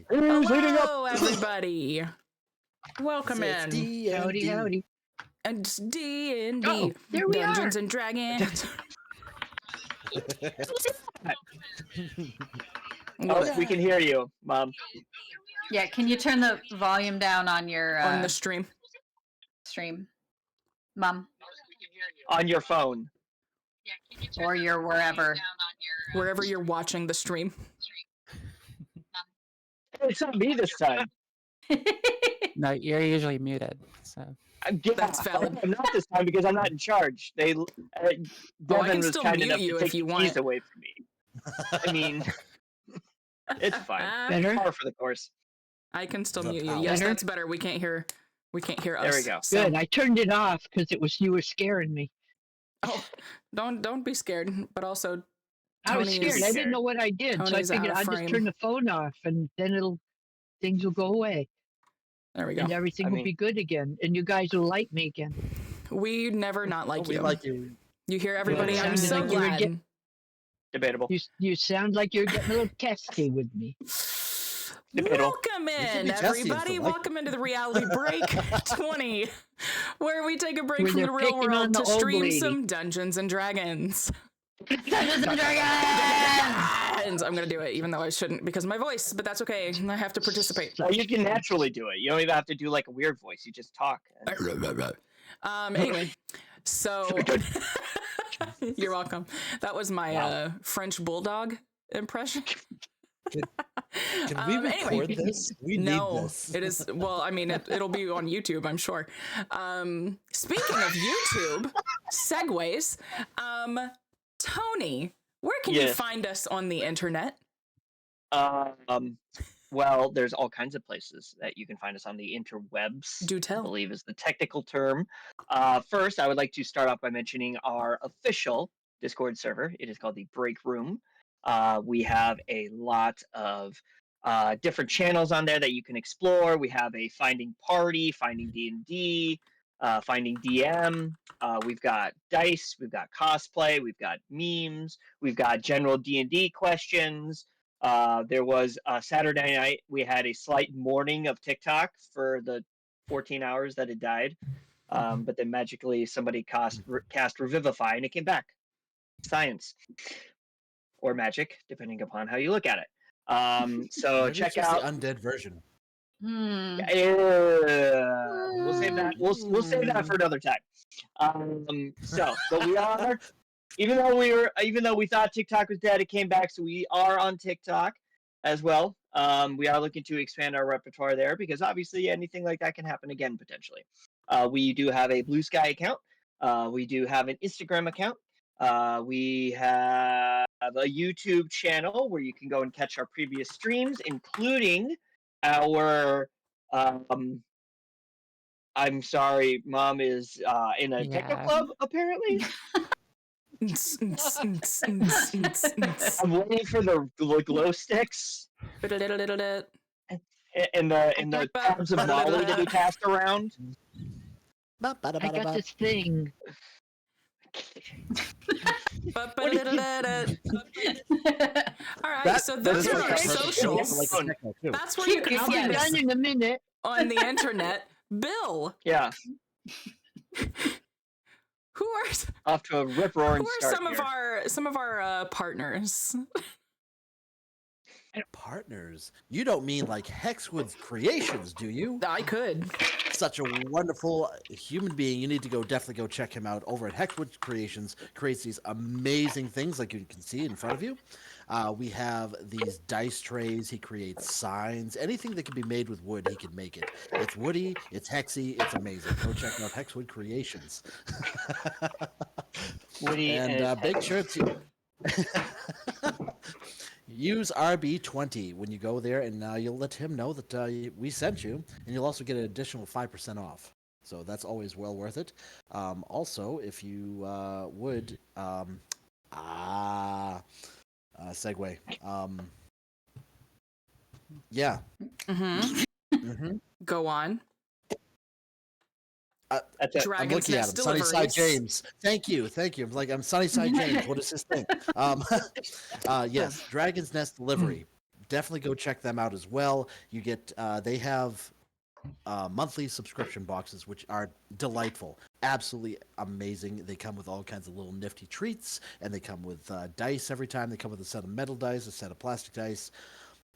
Who's eating up? Hello, everybody. Welcome in. D&D. Howdy. And it's D&D. Oh, there we Dungeons are. and Dragons. Oh, we can hear you, Mom. Yeah, can you turn the volume down on your On the stream. Mom? On your phone. Or your wherever. Wherever you're watching the stream. It's not me this time. No, you're usually muted. So That's valid. I'm not this time because I'm not in charge. I Devin can was still kind mute enough you to if take you the want. keys away from me. I mean, it's fine. Better? Par for the course. I can still The mute you. power. Yes, Better? that's better. We can't hear us. There we go. So- Good. I turned it off because you were scaring me. Oh, don't be scared. But also, I was Tony scared. is- I didn't know what I did, so I Tony's out figured of I'd just frame. turn the phone off, and then things will go away, there we go. and everything will be good again, and you guys will like me again. We never not like we you. like you. You hear everybody? Yeah, I'm sounded so like you were glad. Debatable. You sound like you're getting a little testy with me. Debatable. Welcome can in, be testy if you everybody. like. Welcome into the Reality Break 20, where we take a break Where from the they're real picking on world the to old stream lady. some Dungeons and Dragons. Dungeons and Dragons! And I'm gonna do it, even though I shouldn't because of my voice, but that's okay. I have to participate. Well, you can naturally do it. You don't even have to do like a weird voice. You just talk. Anyway, so you're welcome. That was my French bulldog impression. Can we record this? We No, need this. it is. Well, I mean, it'll be on YouTube, I'm sure. Speaking of YouTube, segues. Tony, where can you Yes. find us on the internet? Well, there's all kinds of places that you can find us on the interwebs. Do I tell. believe is the technical term. First, I would like to start off by mentioning our official Discord server. It is called the Break Room. We have a lot of different channels on there that you can explore. We have a Finding Party, Finding D&D, Finding DM. We've got dice. We've got cosplay. We've got memes. We've got general D&D questions. There was Saturday night. We had a slight mourning of TikTok for the 14 hours that it died, but then magically somebody cast Revivify and it came back. Science or magic, depending upon how you look at it. So Maybe check it's just out. the undead version. Hmm. We'll save that. We'll save that for another time. But we are. Even though we thought TikTok was dead, it came back. So we are on TikTok as well. We are looking to expand our repertoire there because obviously anything like that can happen again potentially. We do have a Blue Sky account. We do have an Instagram account. We have a YouTube channel where you can go and catch our previous streams, including our. I'm sorry, Mom is in a techno club apparently. I'm waiting for the glow sticks and the tabs of Molly to be passed around. I got this thing. All right, so those are our socials. That's where you can I'll be find us done in a minute. on the internet. Bill, Yeah, who are off to a rip-roaring who are start some of our partners? Partners? You don't mean like Hexwood's Creations, do you? I could. Such a wonderful human being. You need to definitely go check him out over at Hexwood Creations. Creates these amazing things like you can see in front of you. We have these dice trays. He creates signs. Anything that can be made with wood, he can make it. It's woody. It's hexy. It's amazing. Go check out Hexwood Creations. Woody and make sure to use RB20 when you go there, and you'll let him know that we sent you, and you'll also get an additional 5% off. So that's always well worth it. Also, if you would, segue. Yeah. Go on. That's it. I'm Dragon's looking at him. Nest Sunnyside deliveries. James. Thank you. I'm like, I'm Sunnyside James. What is his thing? Yes, Dragon's Nest delivery. definitely go check them out as well. You get they have monthly subscription boxes, which are delightful, absolutely amazing. They come with all kinds of little nifty treats, and they come with dice every time. They come with a set of metal dice, a set of plastic dice,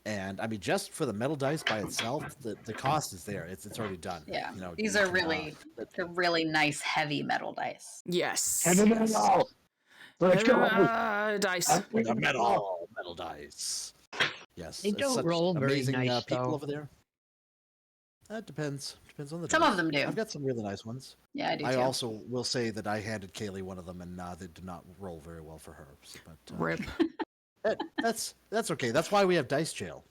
and I mean, just for the metal dice by itself, the cost is there. It's already done. Yeah. You know, These you are can, really they're really nice heavy metal dice. Yes. Heavy yes. metal. Let's go. Dice. the metal dice. Yes, They it's don't such roll very amazing nice, people though. over there. That depends. Depends on the Some dice. of them do. I've got some really nice ones. Yeah, I do I too. also will say that I handed Kaylee one of them, and they did not roll very well for her. But Rip. that's okay. That's why we have Dice Jail.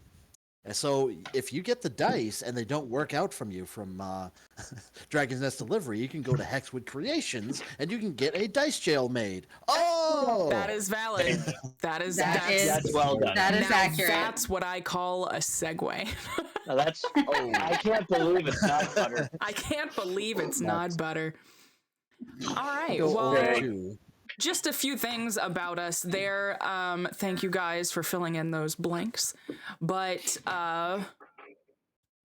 And so if you get the dice and they don't work out from you from Dragon's Nest Delivery, you can go to Hexwood Creations and you can get a dice jail made. Oh, That is valid. That's well done. That is now accurate. That's what I call a segue. Now that's. Oh. I can't believe it's not butter. I can't believe it's not butter. All right. Go Well, over to just a few things about us there. Thank you guys for filling in those blanks. But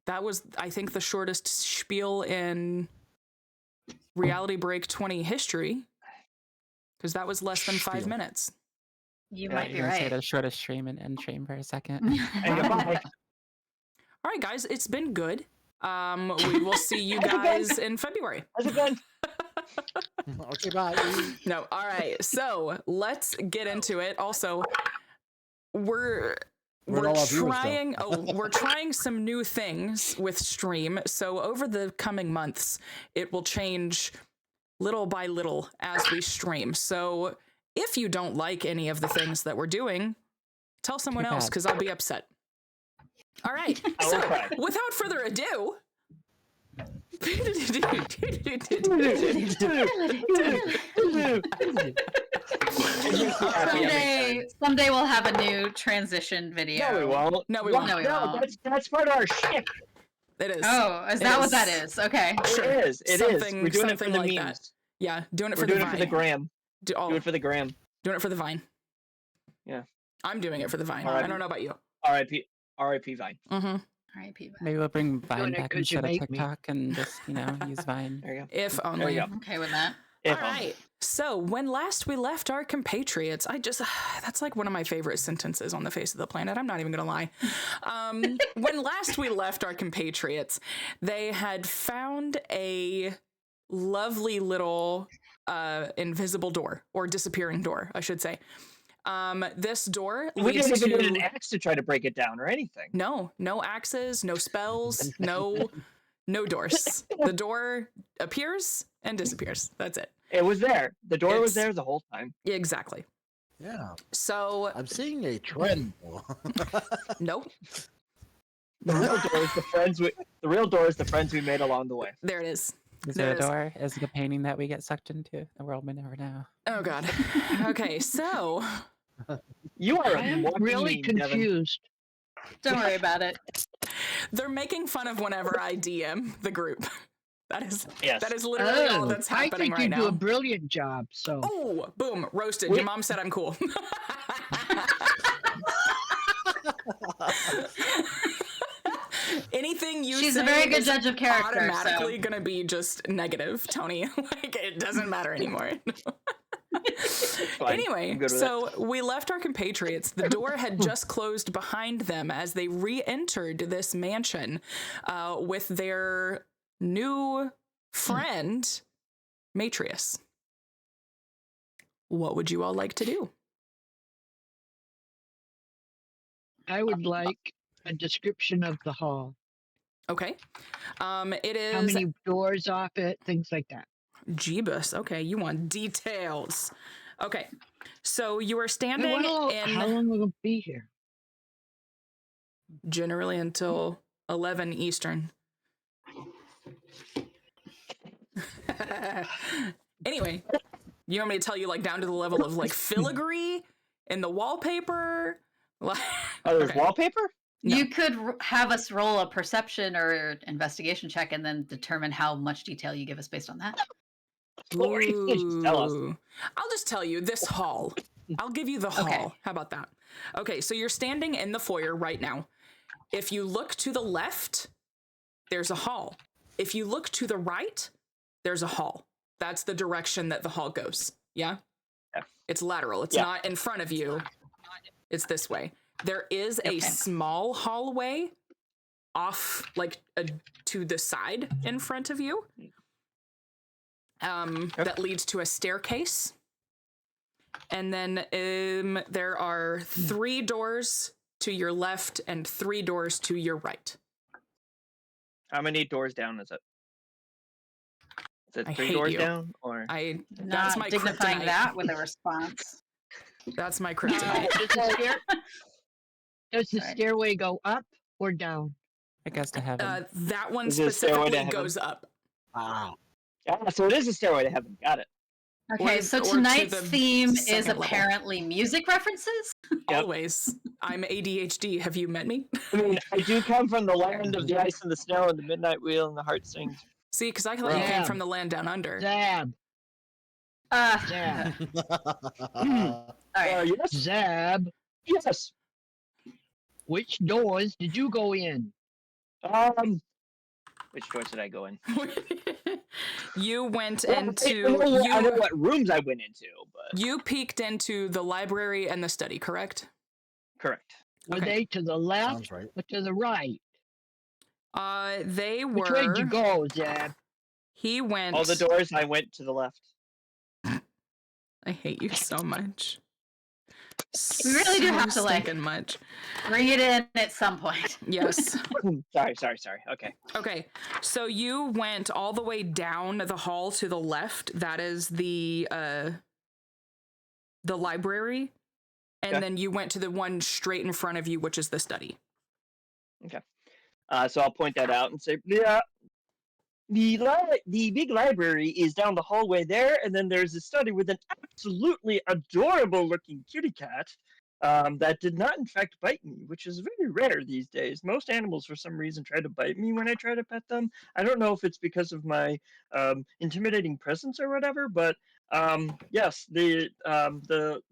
that was, I think, the shortest spiel in Reality Break 20 history, because that was less than 5 Spiel. minutes. You Yeah, might be You're gonna say right. the shortest stream and end stream for a second. And goodbye. All right, guys, it's been good. We will see you guys in February. How's it been? okay, bye. No, all right. So let's get into it. Also, we're Where'd all our viewers go? trying. We're trying some new things with stream. So over the coming months, it will change little by little as we stream. So if you don't like any of the things that we're doing, tell someone Too else, bad. because I'll be upset. All right. I will So cry. without further ado. Someday we'll have a new transition video. No, we won't. No, we won't. No, we won't. That's part of our shit. It is. Oh, is It that is. what that is? Okay. Sure. It is. It is. Something- We're doing it for something the like memes. that. Yeah, doing it We're for the doing it Vine. for the gram. Do Do it for the gram. doing it for the Vine. Yeah. I'm doing it for the Vine. All right. I don't know about you. R.I.P. Vine. Mm-hmm. R.I.P. Maybe we'll bring Vine Doing it back 'cause you instead of make me. TikTok and just, use Vine. There you go. If There only. you All go. Okay with that. If right. So when last we left our compatriots, that's like one of my favorite sentences on the face of the planet. I'm not even gonna lie. When last we left our compatriots, they had found a lovely little invisible door, or disappearing door, I should say. This door we leads didn't even to get an axe to try to break it down or anything. no axes, no spells, no doors. The door appears and disappears. That's it. It was there. The door was It's- there the whole time. Exactly. Yeah, So I'm seeing a trend. nope. The real door is the friends we. The real door is the friends we made along the way. There it is. Is There there it a is. door? Is it a painting that we get sucked into? The world may never know. Oh god. Okay, so You are I am walking really me, Devin. confused. Don't worry about it. they're making fun of whenever I DM the group. Yes. That is literally all that's I happening think right you do now. a brilliant job. So Oh, boom, roasted. We- Your mom said I'm cool. Anything you She's say a very good is judge of character. automatically So. gonna be just negative, Tony. Like it doesn't matter anymore. Fine. Anyway, I'm good with so we left our compatriots. The door had just closed behind them as they re-entered this mansion with their new friend, Matrius. What would you all like to do? I would like a description of the hall. Okay. It is How many doors off it? Things like that. Jeebus. Okay, you want details. Okay. So you are I standing wanna know how in long we're gonna be here. generally until 11 Eastern. Anyway, you want me to tell you like down to the level of like filigree in the wallpaper? Like, Oh, there's okay. wallpaper? No. You could have us roll a perception or investigation check and then determine how much detail you give us based on that. Or you can just tell us. Ooh. I'll just tell you this hall. I'll give you the hall. Okay. How about that? Okay, so you're standing in the foyer right now. If you look to the left, there's a hall. If you look to the right, there's a hall. That's the direction that the hall goes. Yeah? Yeah. It's lateral. It's Yeah. not in front of you. It's this way. There is a Okay. small hallway off, like, to the side in front of you. That leads to a staircase. And then there are 3 doors to your left and 3 doors to your right. How many doors down is it? Is it I 3 hate doors you. down, or That's Not my dignifying kryptonite. that with a response. That's my kryptonite. Does the Sorry. stairway go up or down? I guess to heaven. That one Is it a stairway to specifically heaven? goes up. Wow. yeah? So it is a stairway to heaven. Got it. Okay, Or- so or to tonight's the theme is second level. apparently music references. Yep. Always. I'm ADHD. Have you met me? I mean, I do come from the land of the ice and the snow and the midnight wheel and the heartstrings. See, because I thought you came Damn. from the land down under. Zab. Yeah. All right. Yes. Zab. Yes. Which doors did you go in? Which doors did I go in? You went Well, into I know what rooms I went into, but you peeked into the library and the study, correct? correct. Were Okay. they to the left Sounds right. or to the right? They Which way did you were. go, Zab? He went. All the doors I went to the left. I hate you so much. We really do have to, like- stinking much. Bring it in at some point. Yes. sorry. Okay. Okay, so you went all the way down the hall to the left. That is the library, and Okay. then you went to the one straight in front of you, which is the study. So I'll point that out and say, yeah, the big library is down the hallway there, and then there's a study with an absolutely adorable looking kitty cat that did not in fact bite me, which is very rare these days. Most animals for some reason try to bite me when I try to pet them. I don't know if it's because of my intimidating presence or whatever, but yes, the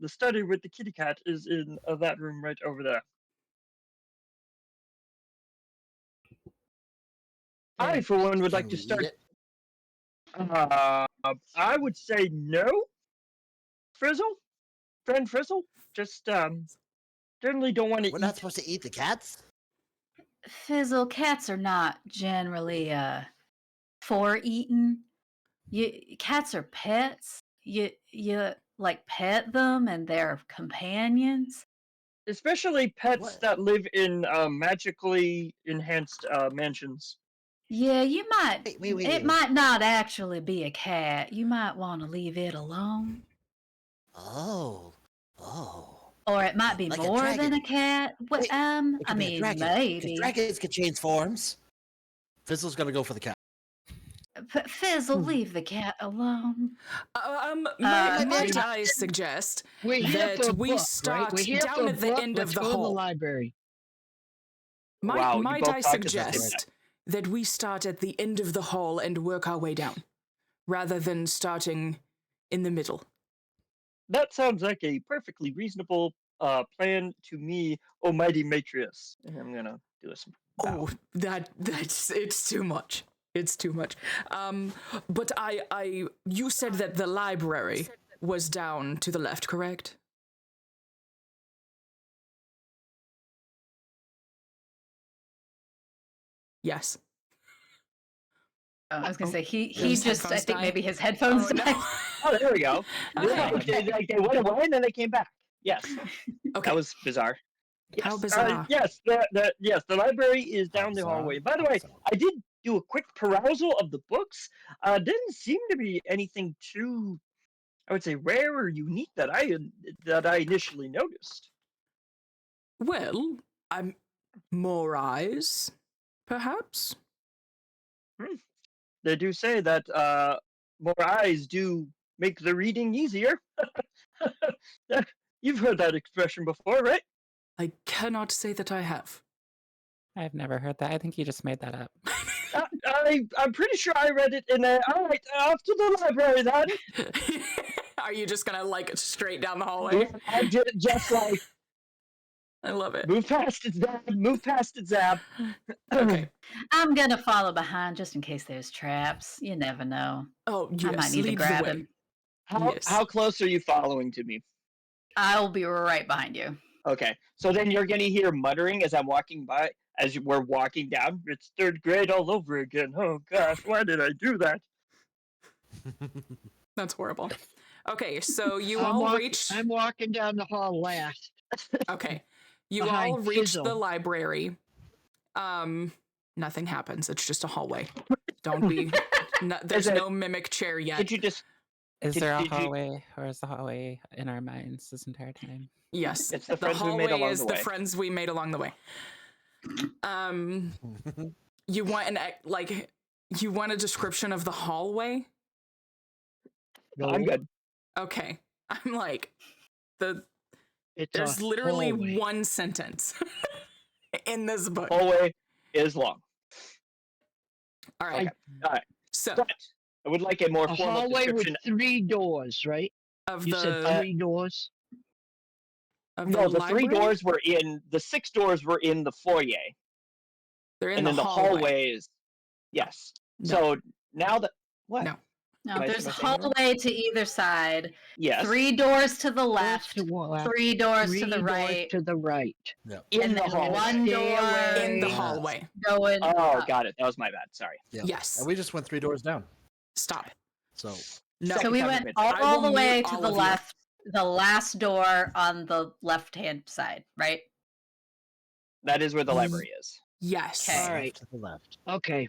study with the kitty cat is in that room right over there. I, for one, would like Can to we eat start. it? I would say no. Friend Frizzle. Just certainly don't want to We're eat. not supposed to eat the cats? Fizzle, cats are not generally for eating. Cats are pets. You like pet them and they're companions. Especially pets What? that live in magically enhanced mansions. Yeah, you might. Wait. It might not actually be a cat. You might want to leave it alone. Oh. Or it might be Like a more than dragon. a cat. Wait, It I could be a mean, dragon. 'Cause maybe. dragons can change forms. Fizzle's gonna go for the cat. Fizzle, leave the cat alone. Might I suggest We're here that for a we book, start right? We're here down for a at the book. end Let's of the go to the hall. library. Wow, you Might both I talked at the same suggest that we start at the end of the hall and work our way down, rather than starting in the middle? That sounds like a perfectly reasonable plan to me, almighty Matrius. And I'm gonna do a simple bow. Oh, that's it's too much. It's too much. But you said that the library was down to the left, correct? Yes. Oh, I was gonna say he His just I headphones think died? maybe his headphones Oh, died. no. Oh, there we go. Yeah, Okay. they went away and then they came back. Yes, Okay. that was bizarre. How Yes, bizarre. yes, the library is down the hallway. By the way, I did do a quick perusal of the books. Didn't seem to be anything too, I would say, rare or unique that I initially noticed. Well, I'm more eyes, perhaps. They do say that more eyes do make the reading easier. You've heard that expression before, right? I cannot say that I have. I've never heard that. I think you just made that up. I'm pretty sure I read it in a. All right, off to the library then. Are you just gonna like straight down the hallway? I just like I love it. Move past it, Zab. Move past it, Zab. Okay. I'm gonna follow behind just in case there's traps. You never know. Oh, I might yes, need to lead the grab way. him. Yes. How close are you following to me? I will be right behind you. Okay, so then you're gonna hear muttering as I'm walking by, we're walking down. It's third grade all over again. Oh gosh, why did I do that? That's horrible. Okay, so you I'm, all walk- reached. I'm walking down the hall last. Okay, you behind all reached the Fizzle. library. Nothing happens. It's just a hallway. Don't be. No, there's no mimic chair yet. Did you just? Is Did- there a did you- hallway, or is the hallway in our minds this entire time? Yes, It's the friends we made hallway along is the the way. friends we made along the way. You want you want a description of the hallway? No, I'm good. Okay, I'm like It's there's a literally hallway. one sentence in this book. Hallway is long. All right, Okay. All right. so But I would like a more A formal hallway with description. 3 doors, right? of You said the 3 doors? of No, the library? 3 doors were in. The 6 doors were in the foyer, They're in and the then the hallway. hallways. Yes. No. So now that what? No. No, Am I there's a saying it wrong? hallway to either side. Yes. 3 doors to the Doors left. to one left, 3 doors 3 to the doors right. to the right. In and the then hallway. one door In the Yes. hallway. going. Oh, up. got it. That was my bad. Sorry. Yeah. Yes. And we just went 3 doors down. Stop. So No. So Second we time went admit. I all will the way mute to all the of you. left, the last door on the left-hand side, right? That is where the library is. Yes. Okay. All right. left to the left. Okay.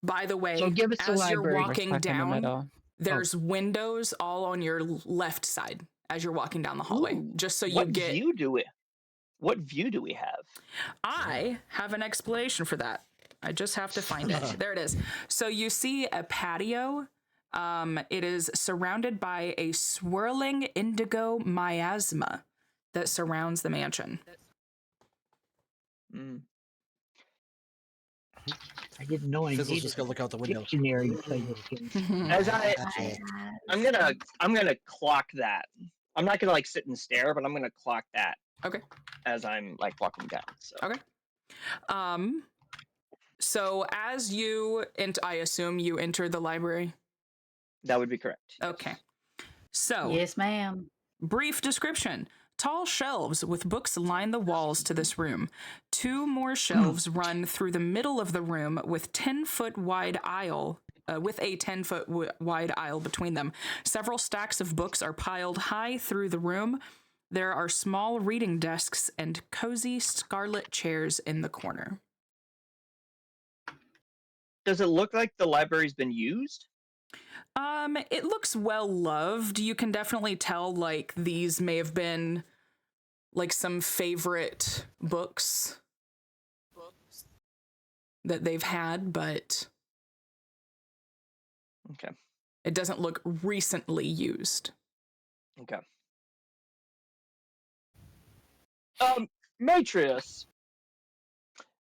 By the way, So give us the as you're library. We're walking stuck in the down, middle. there's windows all on your left side as you're walking down the hallway. Ooh, Just so you what get. view do we? What view do we have? I have an explanation for that. I just have to find it. There it is. So you see a patio. It is surrounded by a swirling indigo miasma that surrounds the mansion. Mm. I didn't know I Fizzle's needed just gonna look out the a window. dictionary to play this game. As Actually, I'm gonna clock that. I'm not gonna like sit and stare, but I'm gonna clock that Okay. as I'm like walking down. So. Okay. So as you I assume you enter the library. That would be correct. Okay. So Yes, ma'am. brief description. Tall shelves with books line the walls to this room. 2 more shelves run through the middle of the room with 10-foot wide aisle. With a 10-foot wide aisle between them. Several stacks of books are piled high through the room. There are small reading desks and cozy scarlet chairs in the corner. Does it look like the library's been used? It looks well loved. You can definitely tell like these may have been like some favorite books that they've had, but Okay. it doesn't look recently used. Okay. Matrius,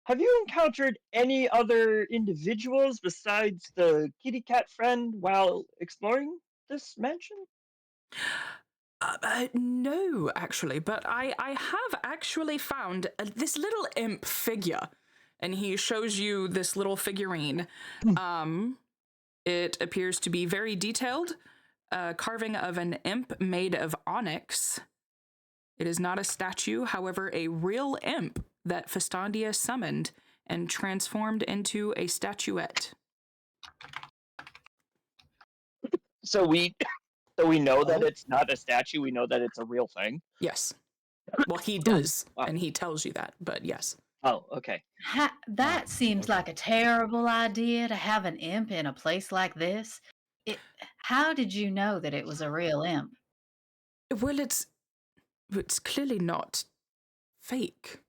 have you encountered any other individuals besides the kitty cat friend while exploring this mansion? No, actually, but I have actually found this little imp figure, and he shows you this little figurine. It appears to be very detailed, carving of an imp made of onyx. It is not a statue, however, a real imp that Festandia summoned and transformed into a statuette. So we know that it's not a statue. We know that it's a real thing. Yes. Well, he does, Wow. and he tells you that, but yes. Oh, okay. That seems okay. like a terrible idea to have an imp in a place like this. How did you know that it was a real imp? Well, it's clearly not fake.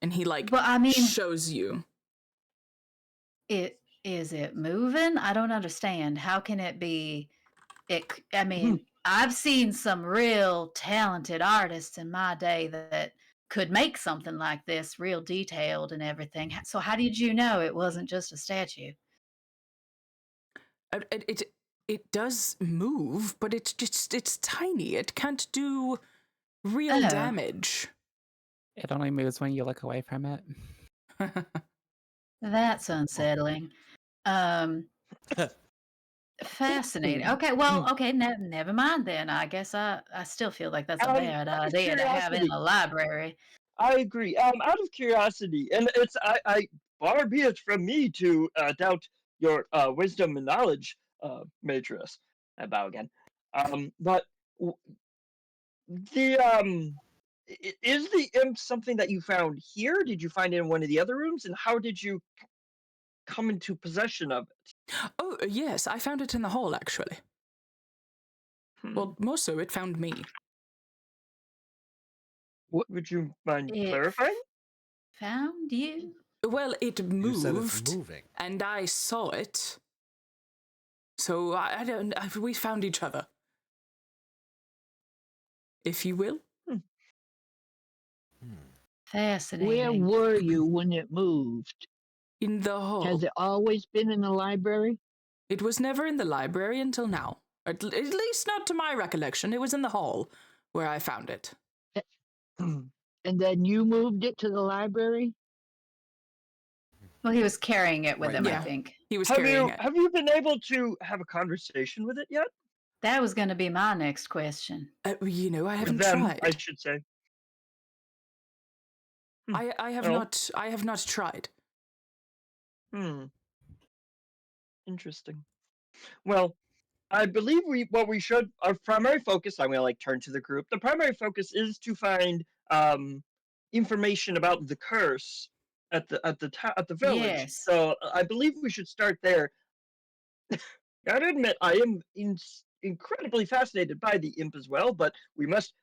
And he like Well, I mean, shows you. is it moving? I don't understand. How can it be? I mean, I've seen some real talented artists in my day that could make something like this, real detailed and everything. So how did you know it wasn't just a statue? It does move, but it's tiny. It can't do real Oh. damage. It only moves when you look away from it. That's unsettling. Fascinating. Okay, well, okay, never mind then. I guess I still feel like that's a bad Out of idea to have in curiosity, the library. I agree. Out of curiosity, and far be it from me to doubt your wisdom and knowledge, Matris. I bow again. But w- the is the imp something that you found here? Did you find it in one of the other rooms? And how did you come into possession of it? Oh, yes, I found it in the hall, actually. Well, more so, it found me. Would you mind It clarifying? found you? Well, it You said it's moved, moving. and I saw it. So I don't. We found each other, if you will. Where Fascinating. were you when it moved? In the hall. Has it always been in the library? It was never in the library until now. At least not to my recollection. It was in the hall where I found it. And then you moved it to the library? Well, he was carrying it with Right him, now. I think. He was Have carrying you it. have you been able to have a conversation with it yet? That was going to be my next question. You know, I haven't With them, tried. I should say. I have Oh. not. I have not tried. Interesting. Well, I believe we should our primary focus. I'm gonna turn to the group. The primary focus is to find information about the curse at the village. Yes. So I believe we should start there. Gotta admit, I am incredibly fascinated by the imp as well, but we must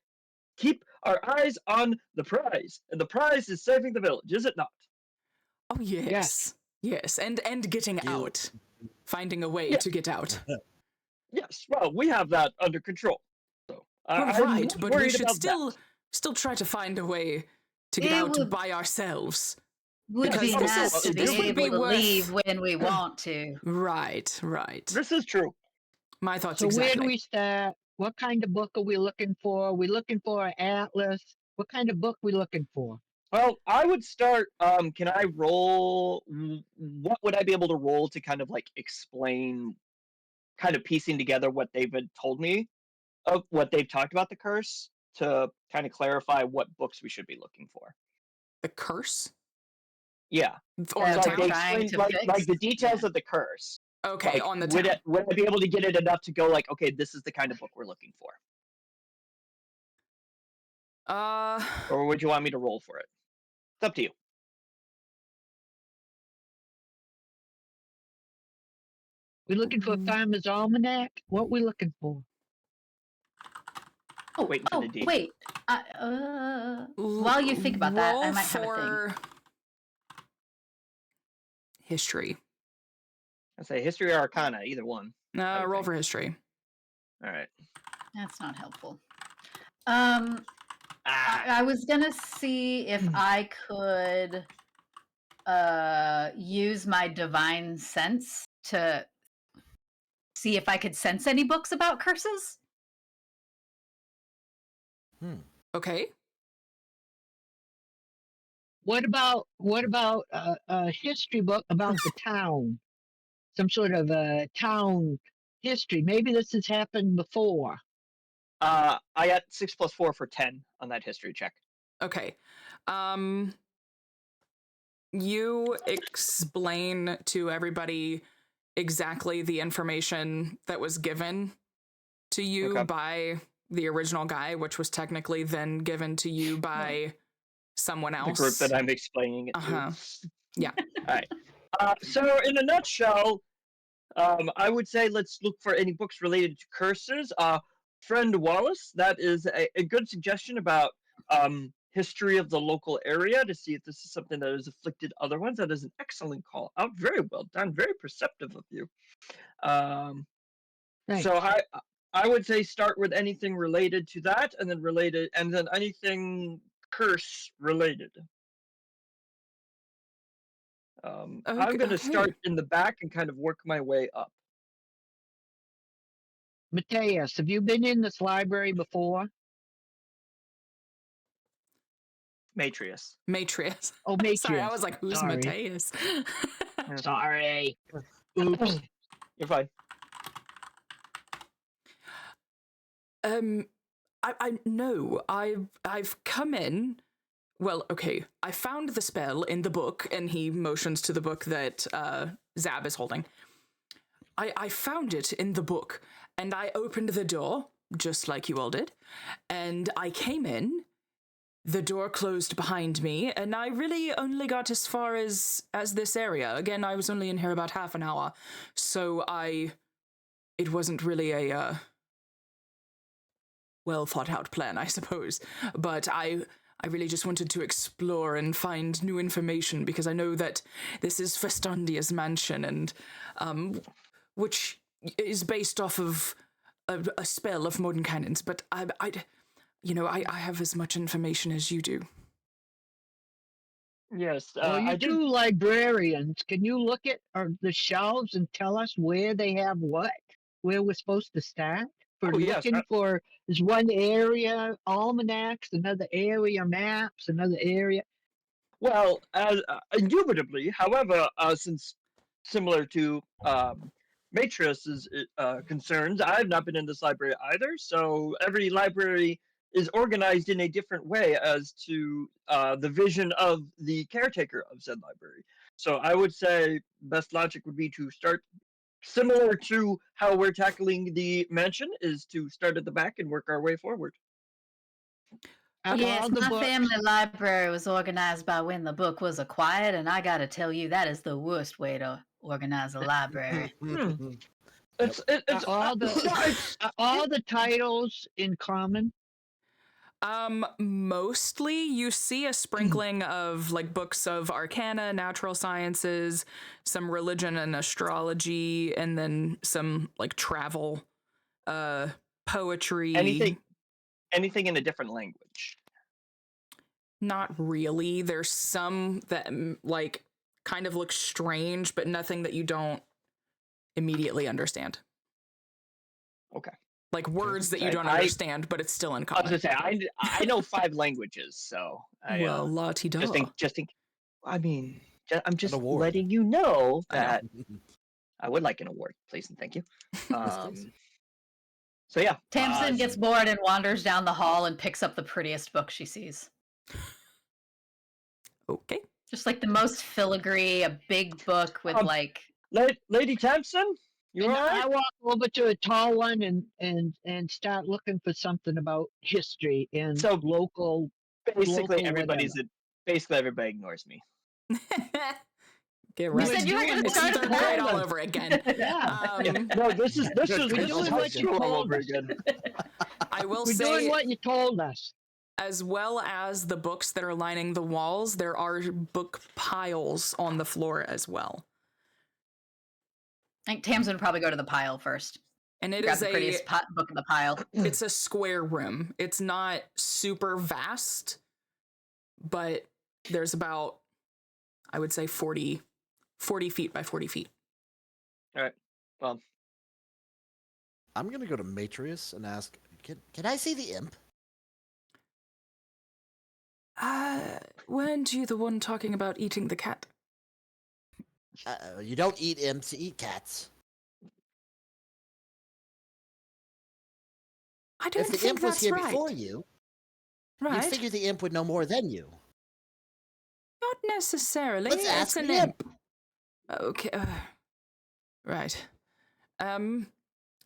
keep our eyes on the prize, and the prize is saving the village, is it not? Oh yes, yes, and getting Deal. out, finding a way Yeah. to get out. Yes. Well, we have that under control. So Well, I'm right, not but we worried should about still try to find a way to get It out would- by ourselves. Would Because be this nice is- to be this would able be to worth- leave when we want to. Right. that. This is true. My thoughts So exactly. where do we start? What kind of book are we looking for? Are we looking for an atlas? What kind of book we looking for? Well, I would start. Can I roll? What would I be able to roll to kind of like explain, kind of piecing together what they've been told me of what they've talked about the curse to kind of clarify what books we should be looking for? The curse Yeah, on the That like we're they town. trying explained, to like fix. the details Yeah. of the curse. Okay, Like, on the would town. would I be able to get it enough to go like, okay, this is the kind of book we're looking for, or would you want me to roll for it? It's up to you. We looking for a farmer's almanac? What we looking for? Oh, Waiting for the D. wait. While you think about that, I roll might have a thing. for history. I say history or arcana, either one. I would Roll think. for history. All right. That's not helpful. I was gonna see if I could use my divine sense to see if I could sense any books about curses. Okay. What about a history book about the town? Some sort of a town history. Maybe this has happened before. I got 6 + 4 for 10 on that history check. Okay. You explain to everybody exactly the information that was given to you Okay. by the original guy, which was technically then given to you by someone The else. group that I'm explaining it Uh-huh. to. Yeah. All right. So in a nutshell, I would say let's look for any books related to curses. Friend Wallace, that is a good suggestion about history of the local area to see if this is something that has afflicted other ones. That is an excellent call out. Very well done. Very perceptive of you. Thanks. So I would say start with anything related to that, and then anything curse related. I'm going to start Okay. in the back and kind of work my way up. Mateus, have you been in this library before? Matrius. Matrius. Oh, Sorry, I Matrius. was like, who's Sorry. Mateus? Sorry. Oops. You're fine. I no, I've come in. Well, okay, I found the spell in the book, and he motions to the book that Zab is holding. I found it in the book, and I opened the door, just like you all did, and I came in. The door closed behind me, and I really only got as far as this area. Again, I was only in here about half an hour, so it wasn't really a well thought out plan, I suppose. But I really just wanted to explore and find new information because I know that this is Festandia's mansion, and which is based off of a spell of modern cannons. But I have as much information as you do. Yes, Well, you I did. two librarians, can you look at the shelves and tell us where they have what? Where we're supposed to start? For Oh, yes. looking for, there's one area almanacs, another area maps, another area. Well, as indubitably, however, since similar to Matrix's concerns, I've not been in this library either. So every library is organized in a different way as to the vision of the caretaker of said library. So I would say best logic would be to start similar to how we're tackling the mansion, is to start at the back and work our way forward. Yes, All the my books. family library was organized by when the book was acquired, and I gotta tell you, that is the worst way to organize a library. It's All no, it's the titles in common. Mostly you see a sprinkling of like books of arcana, natural sciences, some religion and astrology, and then some like travel, poetry. anything in a different language. Not really. There's some that like kind of look strange, but nothing that you don't immediately understand. Okay. Like words that you don't I understand, but it's still in I was common. gonna say I know 5 languages, so Well, la-ti-da. just think. I mean, I'm just award. letting you know I know. that I would like an award, please and thank you. please. So yeah, Tamsin gets bored and wanders down the hall and picks up the prettiest book she sees. Okay. Just like the most filigree, a big book with like. Lady Thompson, you And all right? I walk over to a tall one and start looking for something about history and So local. basically, local everybody ignores me. Get You right. said you were going to It's start third at grade the all us. over again. Yeah. No, this is doing high what you school all told over us. again. I will We're doing say, what you told us. as well as the books that are lining the walls, there are book piles on the floor as well. I think Tamsin would probably go to the pile first. And it Grab is the prettiest book in the pile. it's a square room. It's not super vast, but there's about, I would say 40 feet by 40 feet. All right. Well, I'm gonna go to Matrius and ask, can I see the imp? Weren't you the one talking about eating the cat? You don't eat imps, you eat cats. I don't If the think imp was that's here right. before you, Right. you'd figure the imp would know more than you. Not necessarily. Let's It's ask an the imp. Okay. Right. And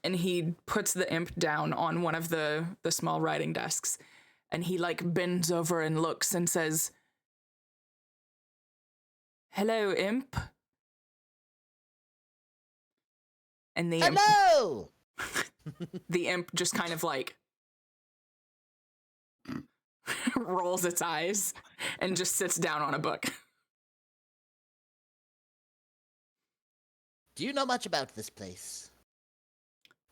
he puts the imp down on one of the small writing desks, and he like bends over and looks and says, "Hello, imp." And Hello! the imp just kind of like rolls its eyes and just sits down on a book. Do you know much about this place?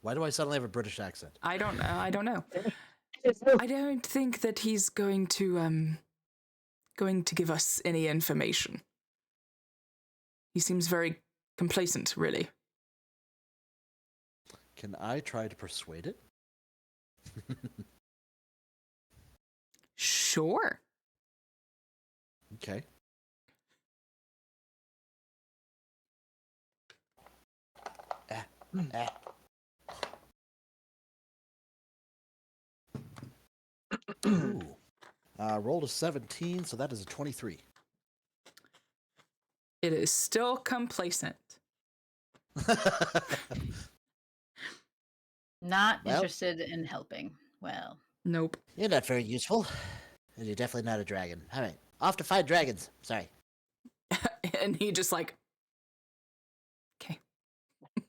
Why do I suddenly have a British accent? I don't know. I don't think that he's going to give us any information. He seems very complacent, really. Can I try to persuade it? Sure. Okay. Ah. Ooh. Rolled a 17, so that is a 23. It is still complacent. Not Well. interested in helping. Well, Nope. You're not very useful. And you're definitely not a dragon. All right. Off to find dragons. Sorry. And he just like, okay.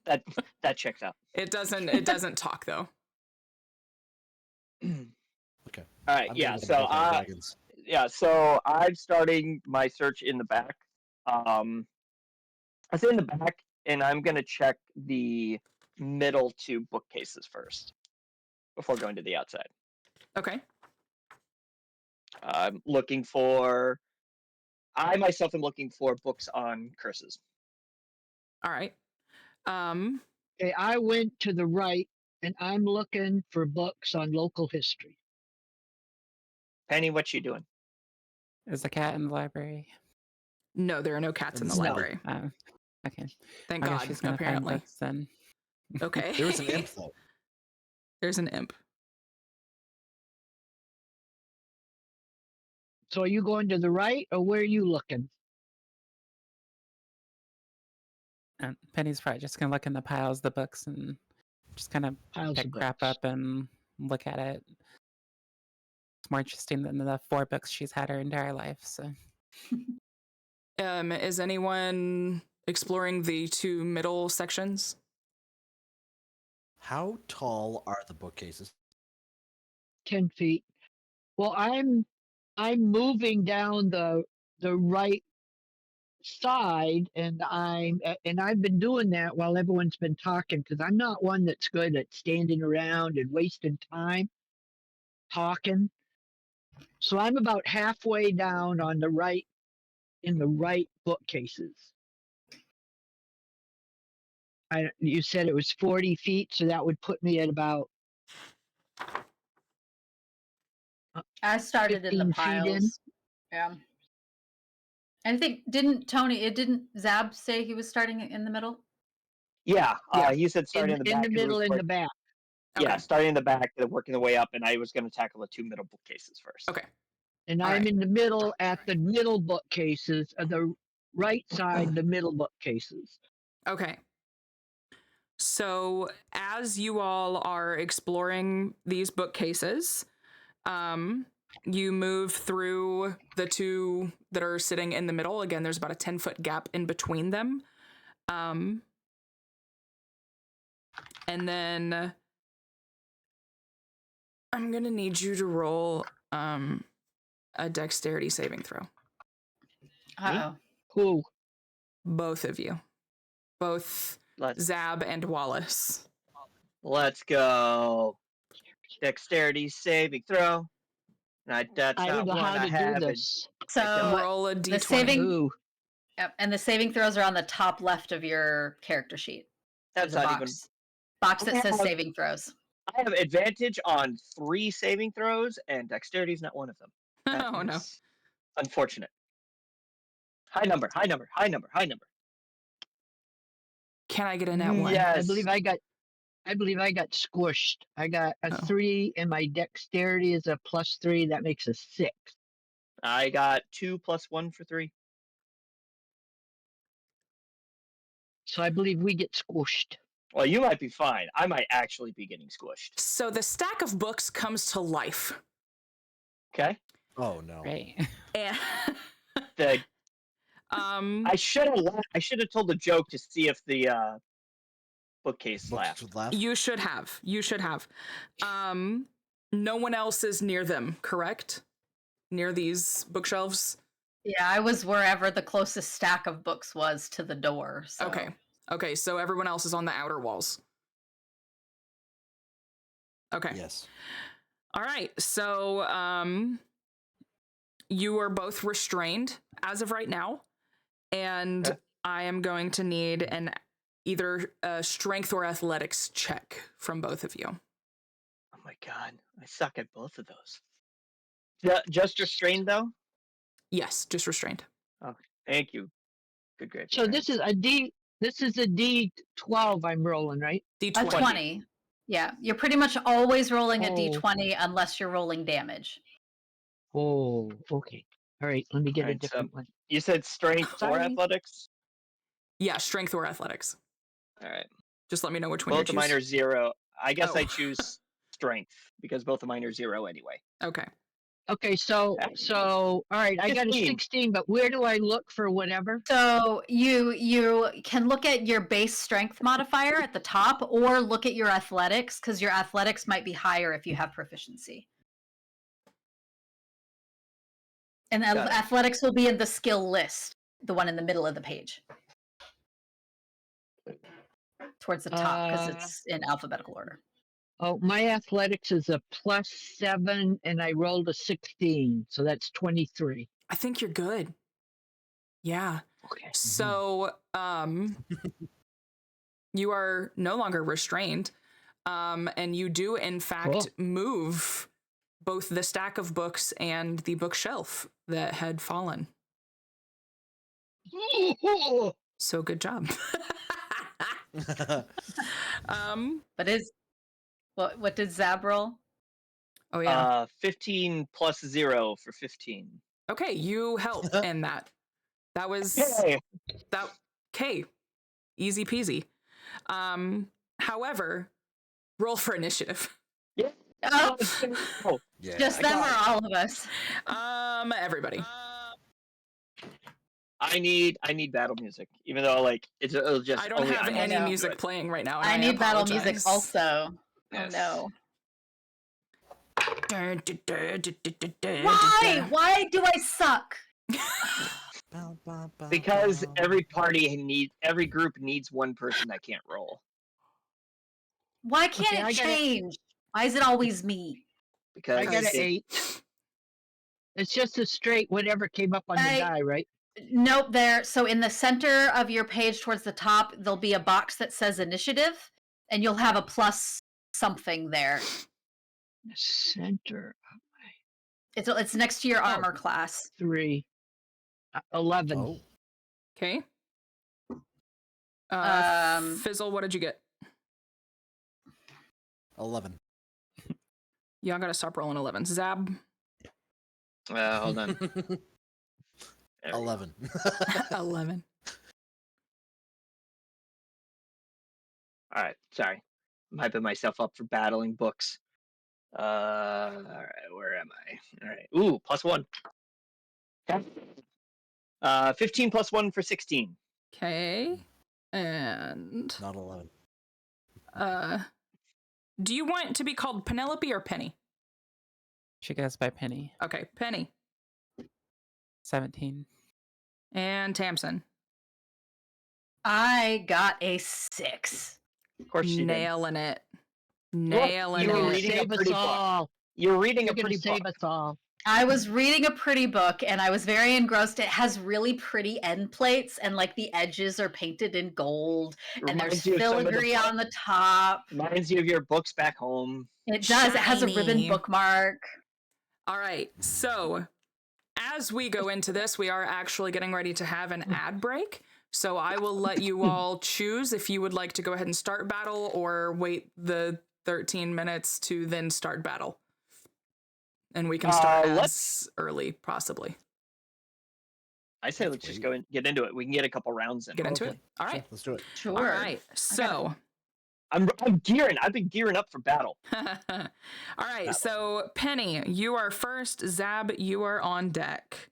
That checks out. It doesn't talk though. Okay. All right, I'm yeah. gonna look So at both dragons. so I'm starting my search in the back. I say in the back, and I'm gonna check the middle two bookcases first before going to the outside. Okay. I'm looking for. I myself am looking for books on curses. All right. Okay, I went to the right, and I'm looking for books on local history. Penny, what you doing? Is the cat in the library? No, there are no cats in the No. library. Okay. Thank I guess God. she's gonna find Apparently. books then. Okay. There was an imp, though. There's an imp. So are you going to the right, or where are you looking? And Penny's probably just gonna look in the piles of the books and just kind of Piles pick of crap books. up and look at it. It's more interesting than the 4 books she's had her entire life. So Is anyone exploring the two middle sections? How tall are the bookcases? 10 feet. Well, I'm moving down the right side, and I've been doing that while everyone's been talking, because I'm not one that's good at standing around and wasting time talking. So I'm about halfway down on the right, in the right bookcases. You said it was 40 feet, so that would put me at about I started in the 15 feet in. piles. Yeah. I think didn't Zab say he was starting in the middle? Yeah, Yeah. he said starting in the In back. the 'Cause it was middle, in the back. Yeah, Okay. starting in the back, working the way up, and I was going to tackle the two middle bookcases first. Okay. And All I'm right. in the middle at the middle bookcases, the right side, the middle bookcases. Okay. So as you all are exploring these bookcases, you move through the two that are sitting in the middle. Again, there's about a 10-foot gap in between them. And then I'm gonna need you to roll a dexterity saving throw. Uh-oh. Who? Both of you. Both Zab and Wallace. Let's go. Dexterity saving throw. That's I not don't know one how I to do have. this. So roll a the d20. saving Ooh. Yep, and the saving throws are on the top left of your character sheet. That's There's a not box. even. Box that I says have- saving throws. I have advantage on 3 saving throws, and dexterity is not one of them. Oh no. Unfortunate. High number, high number, high number, high number. Can I get a nat one? Yes. I believe I got squished. I got a 3, and my dexterity is a +3. That makes a 6. I got 2 plus 1 for 3. So I believe we get squished. Well, you might be fine. I might actually be getting squished. So the stack of books comes to life. Okay. Oh no! right. And I should have told the joke to see if the bookcase Books laughed. left. You should have. No one else is near them, correct? Near these bookshelves? Yeah, I was wherever the closest stack of books was to the door. So. Okay, so everyone else is on the outer walls. Okay. Yes. All right. So you are both restrained as of right now, and Okay. I am going to need either a strength or athletics check from both of you. Oh my god, I suck at both of those. Just restrained though. Yes, just restrained. Oh, thank you. Good grade. So this is a D. This is a D12 I'm rolling, right? A D20. 20. Yeah, you're pretty much always rolling a Oh. D20 unless you're rolling damage. Oh, okay. All right, let me get a Alright, so different one. you said strength or Sorry. athletics? Yeah, strength or athletics. All right. Just let me know which one you Both of mine choose. are 0. I guess Oh. I choose strength because both of mine are 0 anyway. Okay. Okay, so all right, I got a 15. 16, but where do I look for whatever? So you can look at your base strength modifier at the top, or look at your athletics, because your athletics might be higher if you have proficiency. And Got it. athletics will be in the skill list, the one in the middle of the page, towards the top, because it's in alphabetical order. Oh, my athletics is a +7, and I rolled a 16, so that's 23. I think you're good. Yeah. Okay. So, you are no longer restrained. And you do, in fact, Cool. move both the stack of books and the bookshelf that had fallen. So good job. But what did Zab roll? Oh yeah. 15 plus 0 for 15. Okay, you help in that. That was Hey. that. Okay, easy peasy. However, roll for initiative. Oh, Oh, Yeah. just them or all of us? Everybody. I need battle music, even though like it'll just I don't only have I know any how to do music it. playing right now. And I need battle music apologize. also. Yes. Oh no. Why do I suck? Because every group needs one person that can't roll. Why can't Okay, I it got it. change? Why is it always me? Because I got an it- 8. It's just a straight whatever came up on the I- die, right? Nope, there. So in the center of your page towards the top, there'll be a box that says initiative, and you'll have a plus something there. The center, It's next to your armor class. 3, 11. Oh, Okay. Fizzle, what did you get? 11. Y'all gotta stop rolling 11. Zab, hold on. There we go. 11. 11. All right, sorry. I'm hyping myself up for battling books. All right, where am I? All right. Ooh, +1. Okay. 15 plus 1 for 16. Okay. And Not 11. do you want to be called Penelope or Penny? She goes by Penny. Okay, Penny. 17. And Tamsin. I got a 6. Of course she did. Nailing it. Nailing you were it. reading a Save us pretty book. all. You're reading You're a going pretty to save book. us all. I was reading a pretty book and I was very engrossed. It has really pretty end plates and like the edges are painted in gold and there's Reminds you of some of the filigree on the top. Reminds you of your books back home. It does. It has a ribbon Shiny. bookmark. All right. So, as we go into this, we are actually getting ready to have an ad break. So, I will let you all choose if you would like to go ahead and start battle or wait the 13 minutes to then start battle. And we can start as early, possibly. I say let's just go and get into it. We can get a couple rounds in. Get into Okay. it. All Sure, right. let's do it. Sure. All right. So, I'm gearing. I've been gearing up for battle. all right. So, Penny, you are first. Zab, you are on deck.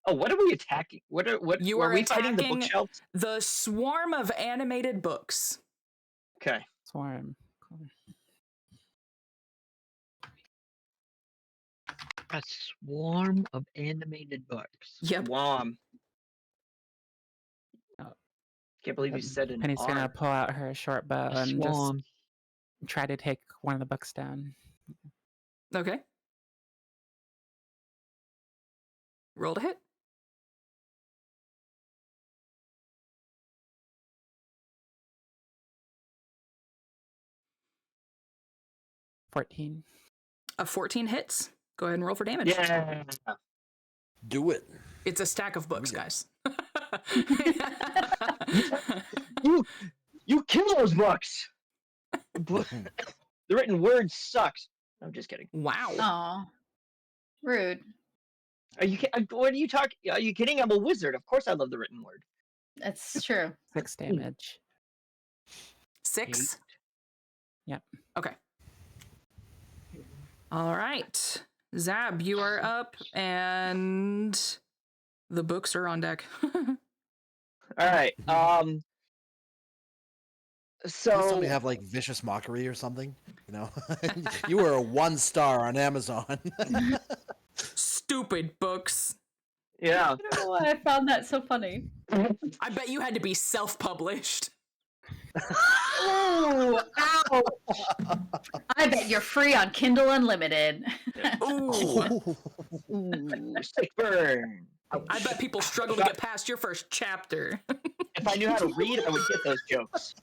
Oh, what are we attacking? What You are are we fighting the attacking- bookshelves? The swarm of animated books. Okay. Swarm. Cool. A swarm of animated books. Yep. Wom. Oh. Can't believe you said an Penny's R. gonna pull out her short bow A and just swarm. try to take one of the books down. Okay. Roll to hit. $14. A 14 hits. Go ahead and roll for damage. Yeah. Do it. It's a stack of books, go. guys. You kill those books. The written word sucks. I'm just kidding. Wow. Aw. Rude. What are you talking? Are you kidding? I'm a wizard. Of course, I love the written word. That's true. 6 damage. 6? Yep. Okay. All right. Zab, you are up, and the books are on deck. All right. Please So tell me you have like vicious mockery or something. You know, you were a 1 star on Amazon. Stupid books. yeah. I don't know why I found that so funny. I bet you had to be self-published. Ooh, ouch. I bet you're free on Kindle Unlimited. Ooh. Ooh, sick burn. I bet people struggle to get past your first chapter. If I knew how to read, I would get those jokes.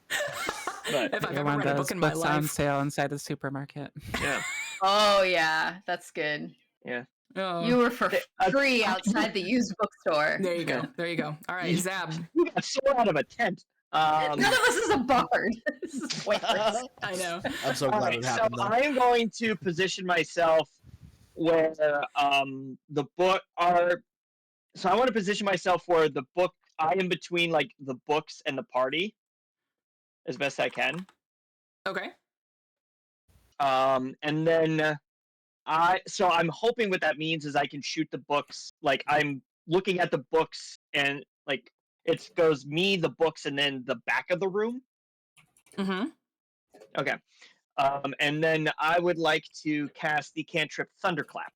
But If I've You're ever one of read a those book in my books on life. sale inside the supermarket. yeah, Oh yeah, that's good. yeah. Oh, You were for free outside the used bookstore. there you go. There you go. All right, Zab. You got sold out of a tent. None of us is a bard. This is pointless. I know. I'm so All glad right, it so happened. Though. I'm going to position myself where the book are. So I want to position myself where the book. I am between like the books and the party, as best I can. Okay. And then so I'm hoping what that means is I can shoot the books. Like I'm looking at the books and like it goes me, the books, and then the back of the room. Mm-hmm. Okay. And then I would like to cast the cantrip Thunderclap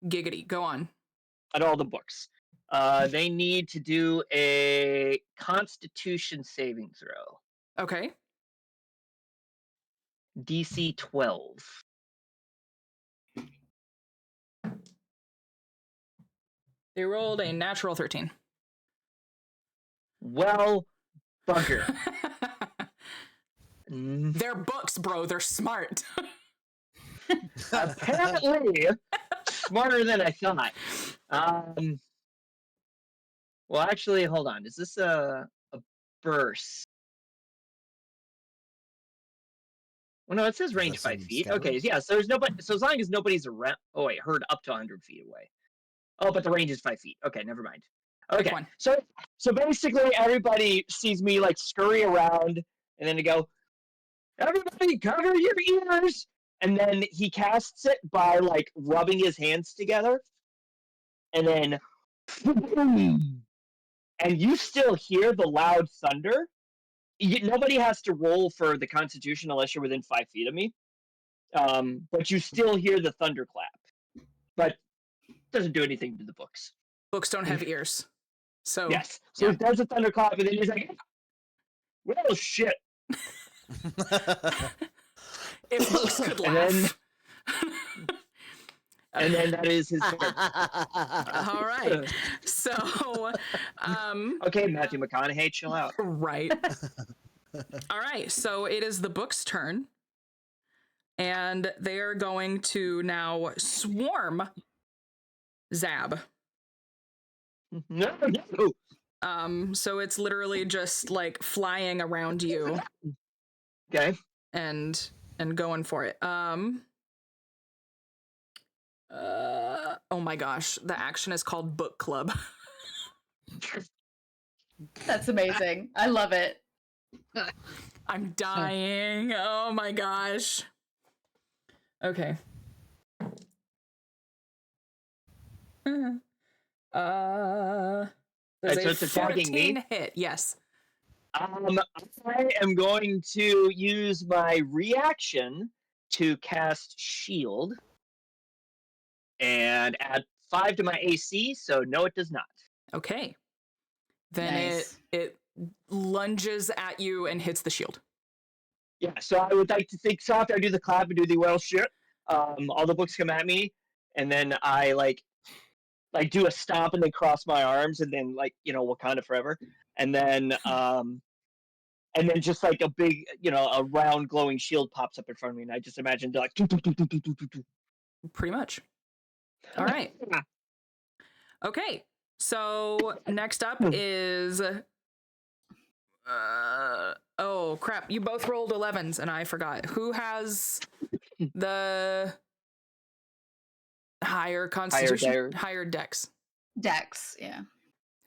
Giggity. Go on. at all the books. They need to do a Constitution saving throw. Okay. DC 12. They rolled a natural 13. Well, bugger. Mm, They're books, bro. They're smart. apparently, smarter than I thought. Well, actually, hold on. Is this a burst? Well, no, it says range Does that 5 seem feet. scary? Okay, yeah. So there's nobody. So as long as nobody's around. Oh wait, heard up to 100 feet away. Oh, but the range is 5 feet. Okay, never mind. Okay, One. so basically everybody sees me like scurry around, and then they go, "Everybody, cover your ears!" And then he casts it by like rubbing his hands together, and then, and you still hear the loud thunder. Nobody has to roll for the Constitution unless you're within 5 feet of me. But you still hear the thunderclap, but it doesn't do anything to the books. Books don't have ears. So Yes, so yeah. it does a thunderclap, and then he's like, "Well, shit." If books could And then- laugh. And then that is his turn. All right. So, Okay, Matthew McConaughey, chill out. right. All right. So it is the book's turn. And they are going to now swarm Zab. No. So it's literally just like flying around you Okay. and going for it. Oh my gosh, the action is called Book Club. That's amazing. I love it. I'm dying. Oh my gosh. Okay. There's So it's attacking me? 14 hit. Yes. I am going to use my reaction to cast Shield and add 5 to my AC. So no, it does not. Okay. Then Nice. it lunges at you and hits the shield. Yeah. So I would like to think. So after I do the clap and do the well shit, all the books come at me, and then I like do a stomp and then cross my arms and then Wakanda forever, and then just like a big a round glowing shield pops up in front of me, and I just imagined like Pretty much. All right. Okay, so next up is oh crap! You both rolled 11s, and I forgot who has the higher constitution, higher dex. Dex, yeah.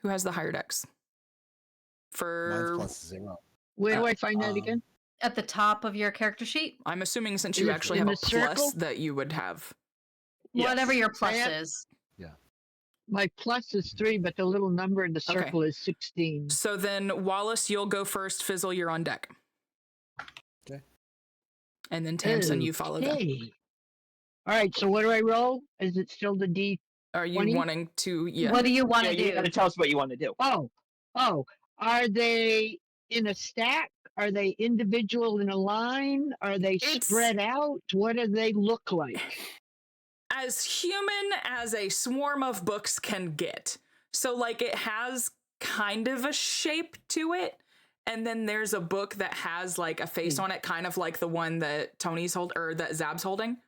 Who has the higher dex? For Mine's +0. Where do I find that again? At the top of your character sheet. I'm assuming since Is you it actually in have a the circle? plus that you would have. Whatever Yes. your plus have- is. My plus is 3, but the little number in the Okay. circle is 16. So then, Wallace, you'll go first. Fizzle, you're on deck. Okay. And then Tamsin, you follow them. Okay. All right, so what do I roll? Is it still the D? Are you 20? wanting to? Yeah. What do you want Yeah, to you do? gotta tell us what you want to do. Oh, are they in a stack? Are they individual in a line? Are they It's- spread out? What do they look like? As human as a swarm of books can get. So, like, it has kind of a shape to it. And then there's a book that has, like, a face on it, kind of like the one that Tony's or that Zab's holding.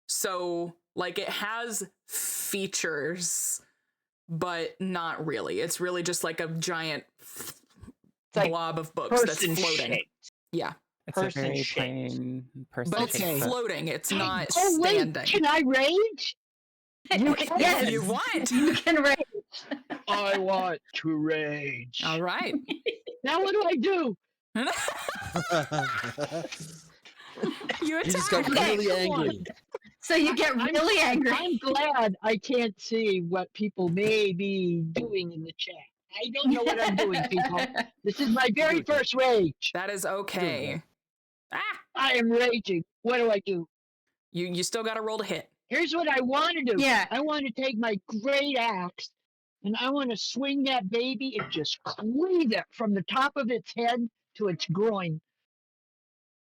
So, like, it has features, but not really. It's really just like a giant like blob of books that's Person floating. shaped. Yeah. It's a Person very shaped. plain person. But Okay. it's floating. It's not Oh, wait, standing. can I rage? Yes. If you want. You can rage. I want to rage. All right. Now what do I do? You He just attack. got Okay, really come on. angry. So you get really angry. I'm glad I can't see what people may be doing in the chat. I don't know what I'm doing, people. This is my very first rage. That is okay. Ah! I am raging. What do I do? You still got to roll to hit. Here's what I want to do. Yeah. I want to take my great axe and I want to swing that baby and just cleave it from the top of its head to its groin.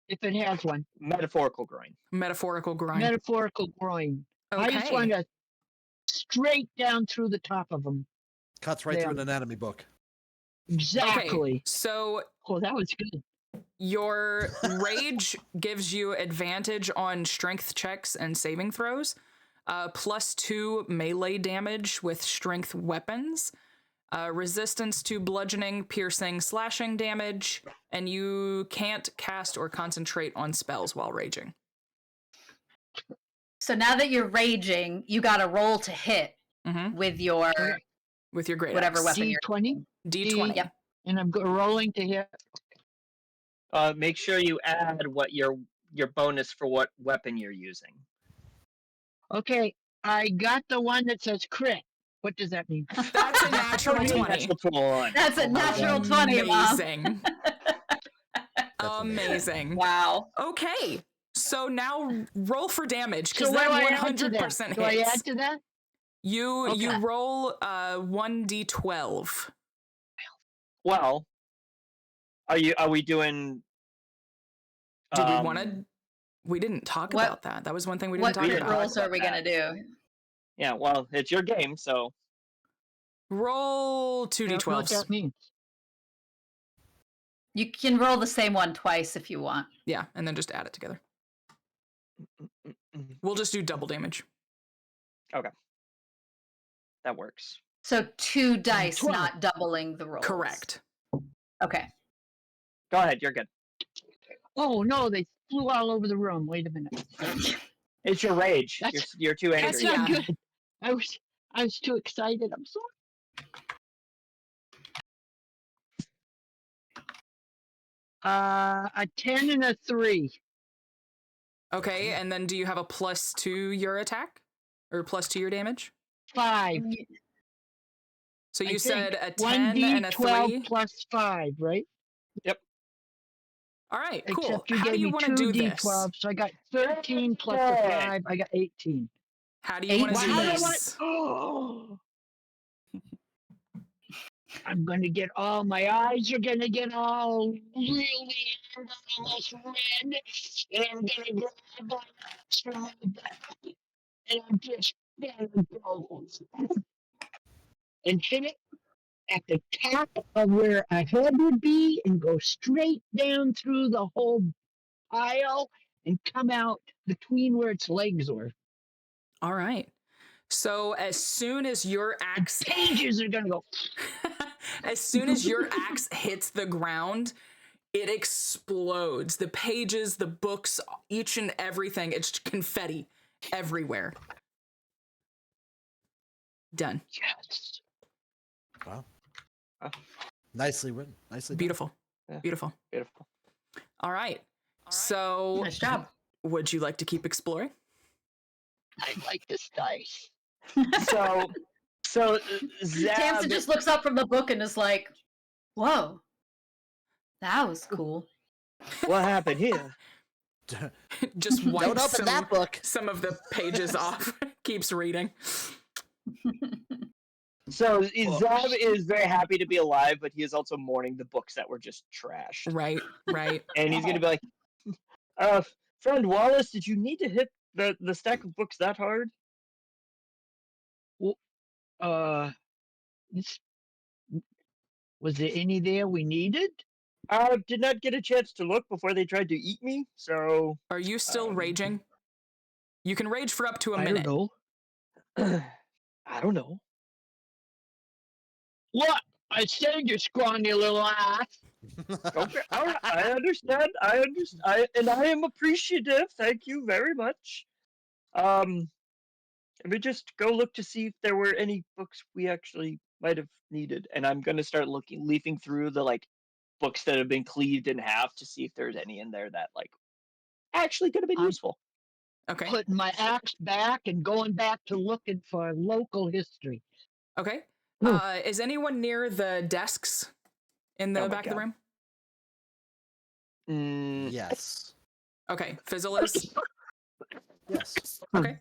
If it has one. Metaphorical groin. Metaphorical grind. Metaphorical groin. I just want to straight down through the top of them. Cuts right Yeah. through an anatomy book. Exactly. So Oh, that was good. your rage gives you advantage on strength checks and saving throws, +2 melee damage with strength weapons, resistance to bludgeoning, piercing, slashing damage, and you can't cast or concentrate on spells while raging. So now that you're raging, you got to roll to hit Mm-hmm. with your With your great whatever axe. weapon you're D20, D20. Yep. and I'm rolling to hit. Make sure you add what your bonus for what weapon you're using. Okay, I got the one that says crit. What does that mean? That's a natural 20. That's one. That's a natural 20, Mom. Amazing. Amazing. Wow. Okay. So now roll for damage So because what that do I add to 100% that? hits. Do I add to that? You Okay. roll 1d12. Well, are we doing? Do we want to? We didn't talk What- about that. That was one thing we What didn't talk didn't about. rolls are we about going to do? Yeah, well, it's your game, so Roll I don't know what 2d12s. that means. You can roll the same one twice if you want. Yeah, and then just add it together. We'll just do double damage. that works. So 2 dice, 12. not doubling the rolls. Correct. Okay. Go ahead, you're good. Oh no, they flew all over the room. Wait a minute. It's your rage. That's- You're too That's angry. not Yeah. good. I was too excited. I'm sorry. A 10 and a 3. Okay, and then do you have a +2 your attack? Or +2 your damage? 5. So I you think said a 10 and a 1d12 3? plus 5, right? All right, cool. Except you How do gave you me want to 2 do this? d12, so I got 13 plus the 5. I got 18. How do you want to do Wow, I this? Oh, I'm gonna get all my eyes are gonna get all really almost red, and I'm gonna grab my axe from my back, and I'm just gonna go and hit it at the top of where a head would be, and go straight down through the whole pile, and come out between where its legs were. All right. So as soon as your axe Pages are gonna go. as soon as your axe hits the ground, it explodes. The pages, the books, each and everything. It's confetti everywhere. Done. Yes. Wow. Oh. Nicely written. Nicely done. Beautiful. Yeah. Beautiful. Beautiful. All right. So Nice job. would you like to keep exploring? I like this dice. So Zab, Tamsin just looks up from the book and is like, whoa, that was cool. what happened here? Just Don't wipes open that book. some of the pages off. Keeps reading. So Zab is very happy to be alive, but he is also mourning the books that were just trashed. Right. And he's gonna be like, friend Wallace, did you need to hit the stack of books that hard? This, was there any there we needed? I did not get a chance to look before they tried to eat me, so Are you still raging? You can rage for up to a I minute. don't know. I don't know. What? I said, you scrawny little ass. Okay, all right, I understand. And I am appreciative. Thank you very much. Let me just go look to see if there were any books we actually might have needed, and I'm gonna start leafing through the books that have been cleaved in half to see if there's any in there that actually could have been I'm- useful. Okay. Putting my axe back and going back to looking for local history. Okay. Ooh. Is anyone near the desks in the Oh my back of the God. room? Yes. Okay. Fizzle is. Yes. Okay.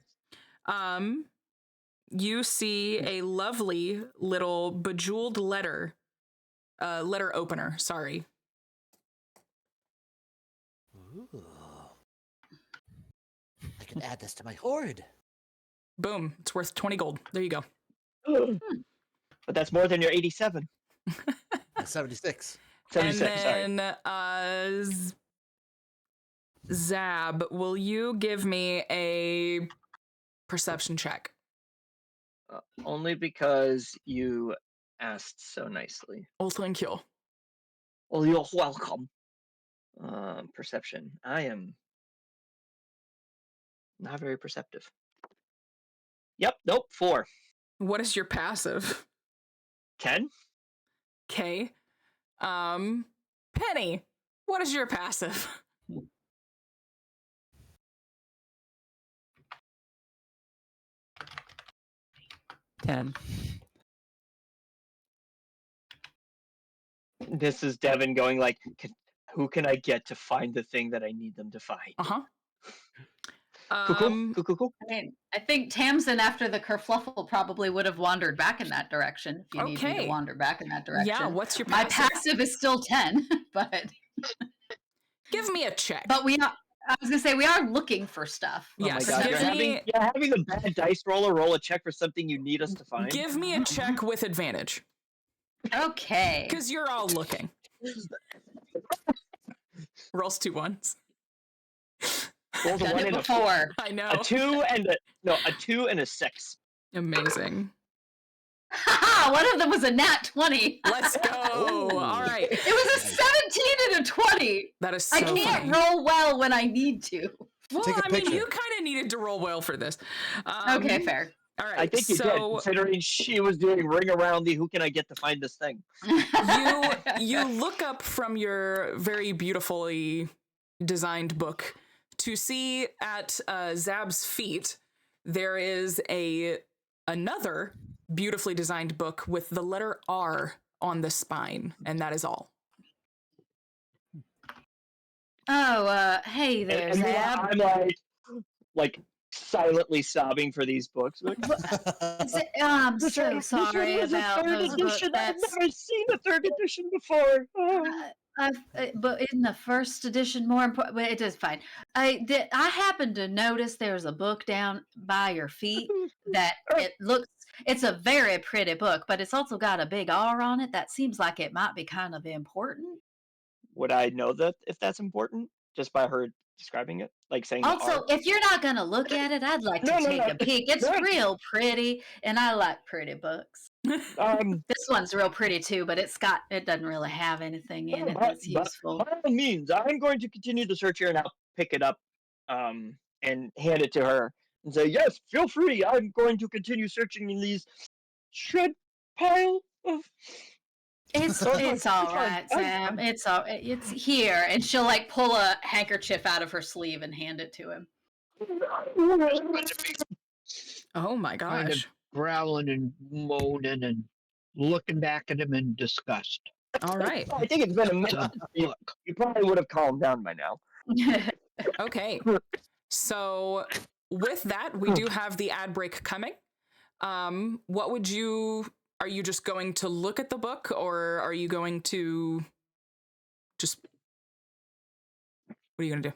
You see a lovely little bejeweled letter opener. Sorry. Ooh. I can add this to my hoard. Boom. It's worth 20 gold. There you go. But that's more than your 87. 76. 76, sorry. And then Zab, will you give me a perception check? Only because you asked so nicely. Oh, thank you. Well, you're welcome. Perception. I am not very perceptive. Yep, nope, 4. What is your passive? 10? Okay. Penny, what is your passive? Ten. This is Devin going who can I get to find the thing that I need them to find? Uh-huh. Cool. I mean, I think Tamsin, after the kerfluffle, probably would have wandered back in that direction if you need me Okay. to wander back in that direction. Yeah, what's your My passive? passive is still 10, but Give me a check. but we are. I was gonna say we are looking for stuff. Oh my Yes, God, give you're having the bad dice roller roll a check for something you need us to find. Give me a check with advantage. Okay. Because you're all looking. Rolls 2 1s. Rolls a Done 1 it and before. I know. a 2 and a 2 and a 6. Amazing. One of them was a nat 20. Let's go. Ooh. All right. It was a 17 and a 20. That is so I can't funny. roll well when I need to. Well, Take a I mean, picture. you kind of needed to roll well for this. Okay, fair. All right. I think you did, considering she was doing ring around the who can I get to find this thing. you look up from your very beautifully designed book to see at Zab's feet there is another beautifully designed book with the letter R on the spine, and that is all. Oh, hey there, And Zab. I'm like silently sobbing for these books. I'm so sorry about those books. I've never seen a 3rd edition before. Oh. But in the 1st edition, more important, it is fine. I happened to notice there's a book down by your feet that it's a very pretty book, but it's also got a big R on it. That seems like it might be kind of important. Would I know that if that's important? just by her describing it, like saying the Also, R. if you're not gonna look at it, I'd like to No, no, take no, a peek. It's no. real pretty, and I like pretty books. This one's real pretty too, but it doesn't really have anything in it that's useful. By all means, I'm going to continue the search here, and I'll pick it up, and hand it to her and say, "Yes, feel free. I'm going to continue searching in these shred pile of." It's Oh, it's fine, all right, Sam. It's here, and she'll like pull a handkerchief out of her sleeve and hand it to him. Oh my Kind of gosh. growling and moaning and looking back at him in disgust. All right. I think it's been a minute. Look, You probably would have calmed down by now. Okay. So with that, we do have the ad break coming. What would you, are you just going to look at the book, or are you going to just, what are you going to do?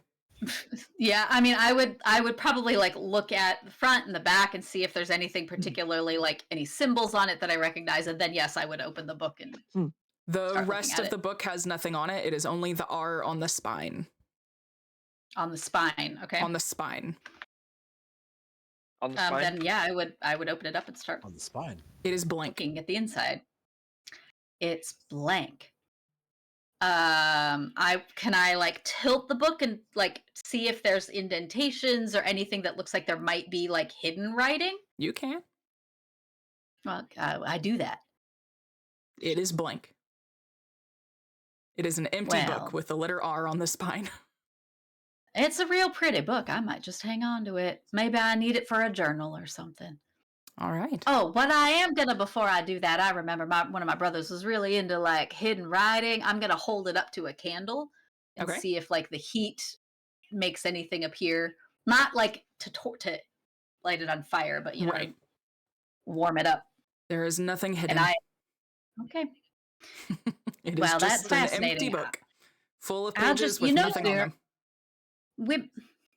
Yeah, I mean, I would probably like look at the front and the back and see if there's anything particularly like any symbols on it that I recognize, and then yes, I would open the book and The start rest looking of at the it. book has nothing on it. It is only the R on the spine. On the spine. Okay. On the spine. On the spine. Then yeah, I would open it up and start On the spine. It is blank. looking at the inside. It's blank. I like tilt the book and like see if there's indentations or anything that looks like there might be like hidden writing. You can. Well, I do that. It is blank. It is an empty Well. book with the letter R on the spine. It's a real pretty book. I might just hang on to it. Maybe I need it for a journal or something. All right. Oh, what I am gonna before I do that, I remember one of my brothers was really into like hidden writing. I'm gonna hold it up to a candle and Okay. see if like the heat makes anything appear. Not like to light it on fire, but you know, Right. warm it up. There is nothing hidden. And okay. It is Well, just that's an empty fascinating. book full of I'll pages just- with you know, nothing on them.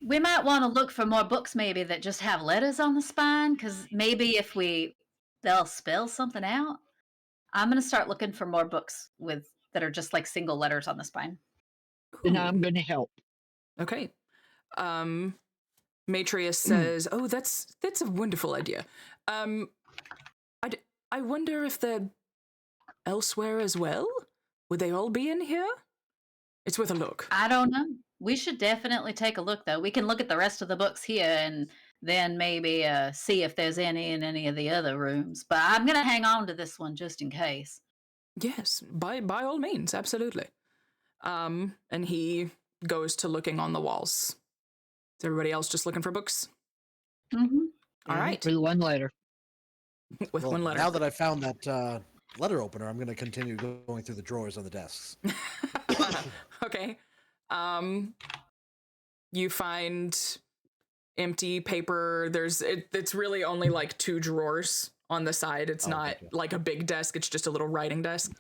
We might want to look for more books maybe that just have letters on the spine, because maybe if they'll spell something out. I'm gonna start looking for more books that are just like single letters on the spine. and Ooh. I'm going to help. Okay. Matrius says, "Oh, that's a wonderful idea. I wonder if they're elsewhere as well. Would they all be in here? It's worth a look." I don't know. We should definitely take a look though. We can look at the rest of the books here and then maybe see if there's any in any of the other rooms. But I'm gonna hang on to this one just in case. Yes, by all means, absolutely. And he goes to looking on the walls. Is everybody else just looking for books? Mm-hmm. All right. With one letter. With Well, one letter. now that I found that letter opener, I'm going to continue going through the drawers on the desks. Okay. You find empty paper. It's really only like 2 drawers on the side. It's not okay. like a big desk. It's just a little writing desk.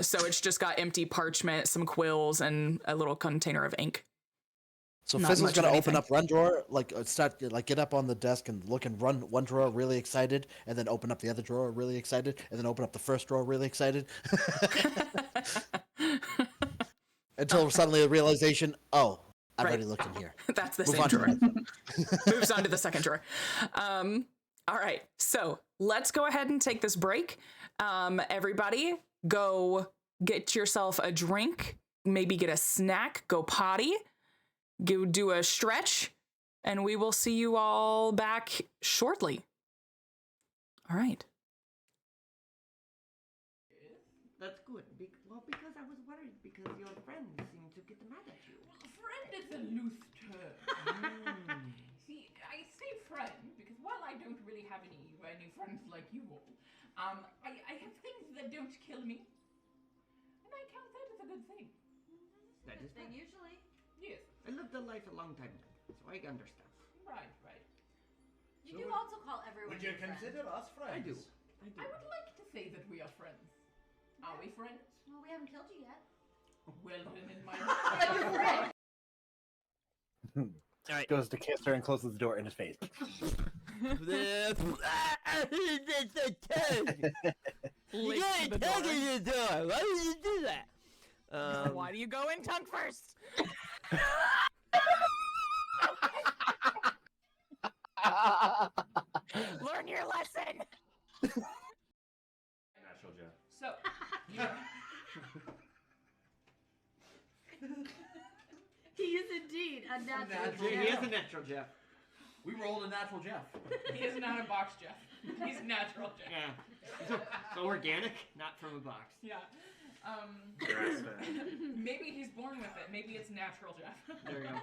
So it's just got empty parchment, some quills, and a little container of ink. So Not Fizzle's much of going to open anything. up one drawer, get up on the desk and look and run one drawer really excited, and then open up the other drawer really excited, and then open up the first drawer really excited. Until suddenly a realization, oh, I've Right. already looked in here. That's the Move same on to drawer. the next one. Moves on to the second drawer. All right, so let's go ahead and take this break. Everybody, go get yourself a drink, maybe get a snack, go potty, go do a stretch, and we will see you all back shortly. All right. That's good. Because I was worried because your friends seem to get mad at you. Friend is a loose term. See, I say friend because while I don't really have any friends like you all, I have things that don't kill me, and I count that as a good thing. That is Thing bad. usually. Yes, I lived a life a long time ago, so I understand. right. You do also call everyone Would you your friend. consider us friends? I do. I would like to say that we are friends. Are we friends? Well, we haven't killed you yet. Well, then in my mind, you're friends. All right. Goes to kiss her and closes the door in his face. You gotta tug in the door. Why would you do that? Why do you go in tongue first? Learn your lesson. Natural Jeff. So, He is indeed a natural. He is a natural Jeff. We rolled a natural Jeff. he is not a box Jeff. He's natural Jeff. Yeah. So organic, not from a box. Yeah. Maybe he's born with it. Maybe it's natural Jeff. There you go.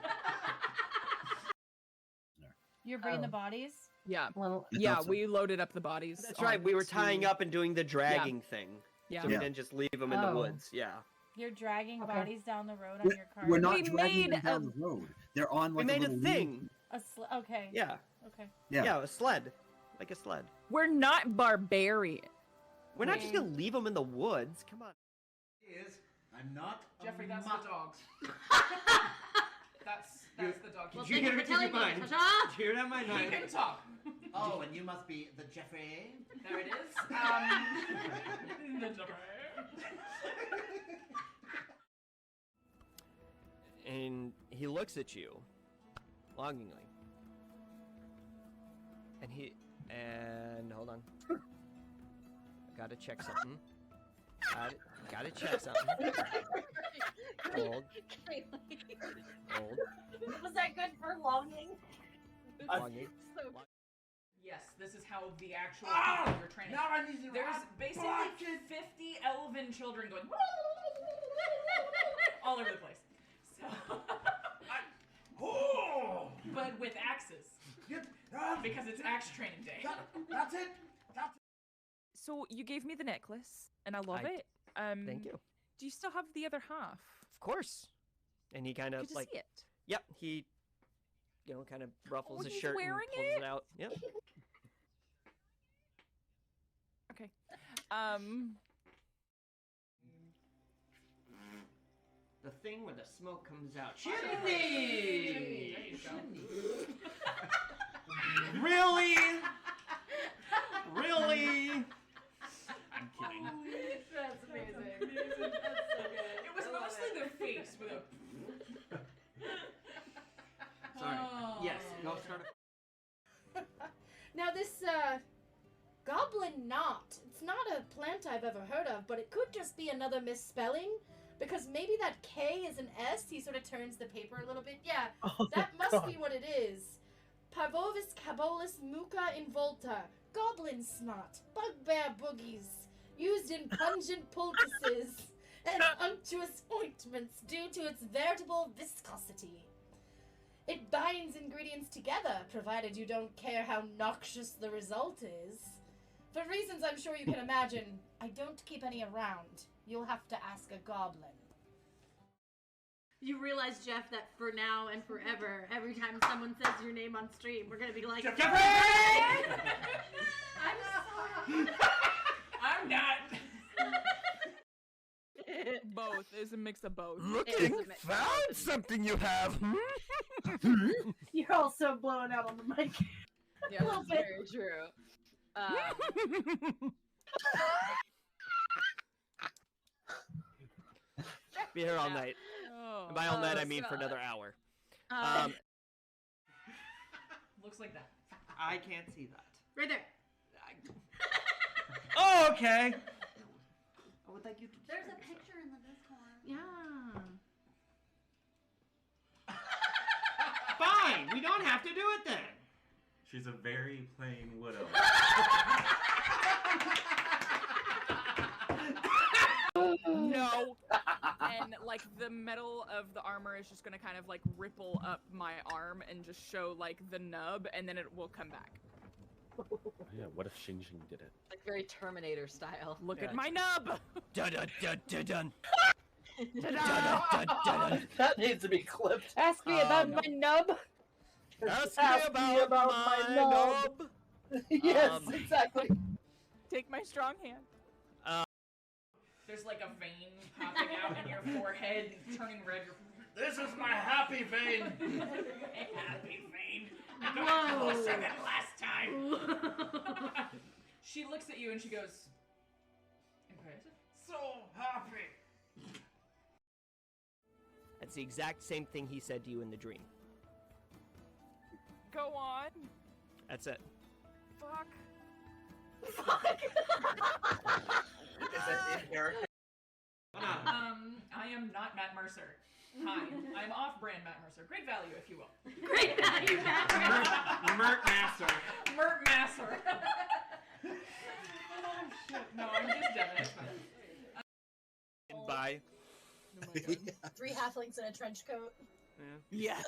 You're bringing the bodies? Yeah. Well, Yeah, we loaded up the bodies. That's right. We were tying up and doing the dragging thing. Yeah. So we didn't just leave them in the Oh. woods. Yeah. You're dragging Okay. bodies down the road on your car? We're not We dragging them made down the road. They're on We like made a little thing. Okay. Yeah. Okay. Yeah, a sled. Like a sled. We're not barbarian. We're not just gonna leave them in the woods. Come on. I'm not. Jeffrey, that's the dogs. that's the dog. Did you hear it in your mind? Did you hear that in my He mind? can talk. Oh, and you must be the Jeffrey. There it is. The Jeffrey. And he looks at you longingly. And hold on. Gotta check something. Gotta check something. Hold. Was that good for longing? Longing. Yes, this is how the actual people you're training. Now I need to There's basically 50 elven children going all over the place. So, but with axes. Because it's axe training day. That's it. So you gave me the necklace, and I love it. Thank you. Do you still have the other half? Of course. And he kind of Good to see it. Yep, he kind of ruffles his he's shirt and wearing pulls it? it out. Yep. Okay. The thing where the smoke comes out. Chimney! Chimney! There you go. Really? Really? I'm kidding. That's amazing. That's so good. It was mostly the face with a. Sorry. Oh. Yes, go start. Now this, goblin knot. It's not a plant I've ever heard of, but it could just be another misspelling. Because maybe that K is an S. He sort of turns the paper a little bit. Yeah, that must be what it is. Parvovis cabolus muca involta. Goblin snot. Bugbear boogies. Used in pungent poultices and unctuous ointments due to its veritable viscosity. It binds ingredients together, provided you don't care how noxious the result is. For reasons I'm sure you can imagine, I don't keep any around. You'll have to ask a goblin. You realize, Jeff, that for now and forever, every time someone says your name on stream, we're gonna be like, Jeffrey! I'm sorry. I'm not. Both. It's a mix of both. Found something you have. You're also blowing out on the mic. Yeah, that's very true. Be here all night. And by all night, I mean for another hour. Looks like that. I can't see that. Right there. Oh, okay. I would like you to. There's a picture in the Discord. Yeah. Fine, we don't have to do it then. She's a very plain widow. No. And like the metal of the armor is just gonna kind of like ripple up my arm and just show like the nub, and then it will come back. Yeah, what if Xing Xing did it? Like very Terminator style. Look at my nub! Dun dun dun dun dun. That needs to be clipped. Ask me about my nub. Ask me about my nub. Yes, exactly. Take my strong hand. There's like a vein popping out in your forehead, turning red. This is my happy vein. Happy vein. I got closer than last time. She looks at you and she goes, "Impressive." So happy. At It's the exact same thing he said to you in the dream. Go on. That's it. Fuck. I am not Matt Mercer. Hi, I'm off-brand Matt Mercer. Great value, if you will. Great value, Matt. Mert Masser. Mert Masser. Oh shit! No, I'm just Devin. Bye. Oh 3 halflings in a trench coat. Yes.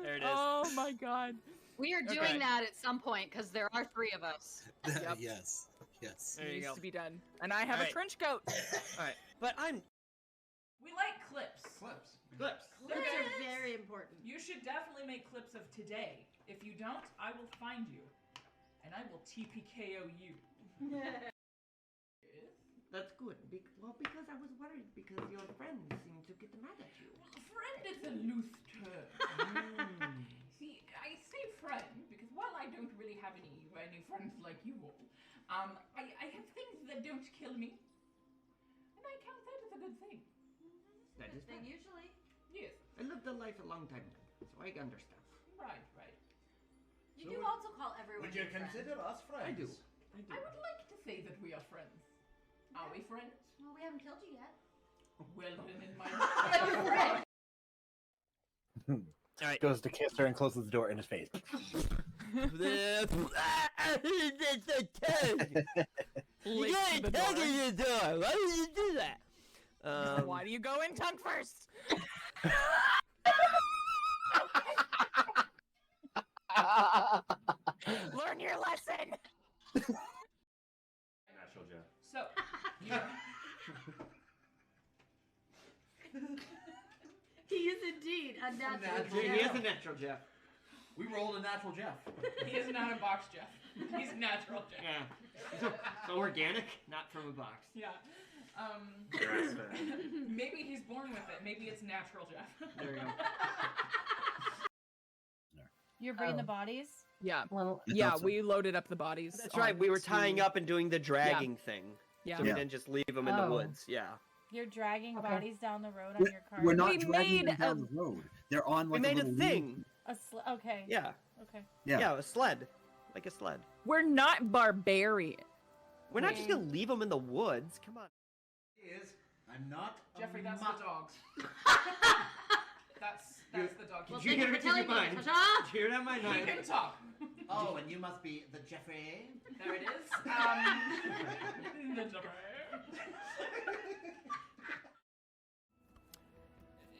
There it is. Oh my god. We are doing Okay. that at some point because there are 3 of us. Yep. Yes. Yes. There you Needs go. to be done. And I have a Alright. trench coat. All right, but We like clips. Clips. Clips. Clips are very important. You should definitely make clips of today. If you don't, I will find you, and I will TPKO you. That's good. Well, because I was worried because your friends seem to get mad at you. Friend is a loose term. See, I say friend because while I don't really have any friends like you all, I have things that don't kill me, and I count that as a good thing. That is Then bad. usually. Yes. I lived a life a long time ago, so I understand. Right. You do also call everyone Would you your friend. consider us friends? I do. I would like to say that we are friends. Are we friends? Well, we haven't killed you yet. Well, then in my All right. Goes to kiss her and closes the door in his face. You gotta the tug door. at the door. Why would you do that? Why do you go in tongue first? Learn your lesson. Natural Jeff. So, He is indeed a natural. He Jeff. is a natural Jeff. We rolled a natural Jeff. he is not a box Jeff. He's natural Jeff. Yeah. So organic, not from a box. Yeah. Grass-fed. Maybe he's born with it. Maybe it's natural Jeff. There you go. You're bringing the bodies? Yeah. Well, Yeah, we loaded up the bodies. That's right. We were tying up and doing the dragging thing. Yeah. So we didn't just leave them in the woods. Yeah. You're dragging Okay. bodies down the road on your car. We're not We dragging them made down the road. They're on We like made a little thing. Okay. Yeah. Okay. Yeah, a sled. Like a sled. We're not barbarian. We're not just gonna leave them in the woods. Come on. Is I'm not. Jeffrey, that's the dog. That's the dog. Did you hear it in your mind? Did you hear that in my He mind? can talk. Oh, and you must be the Jeffrey. There it is. The Jeffrey.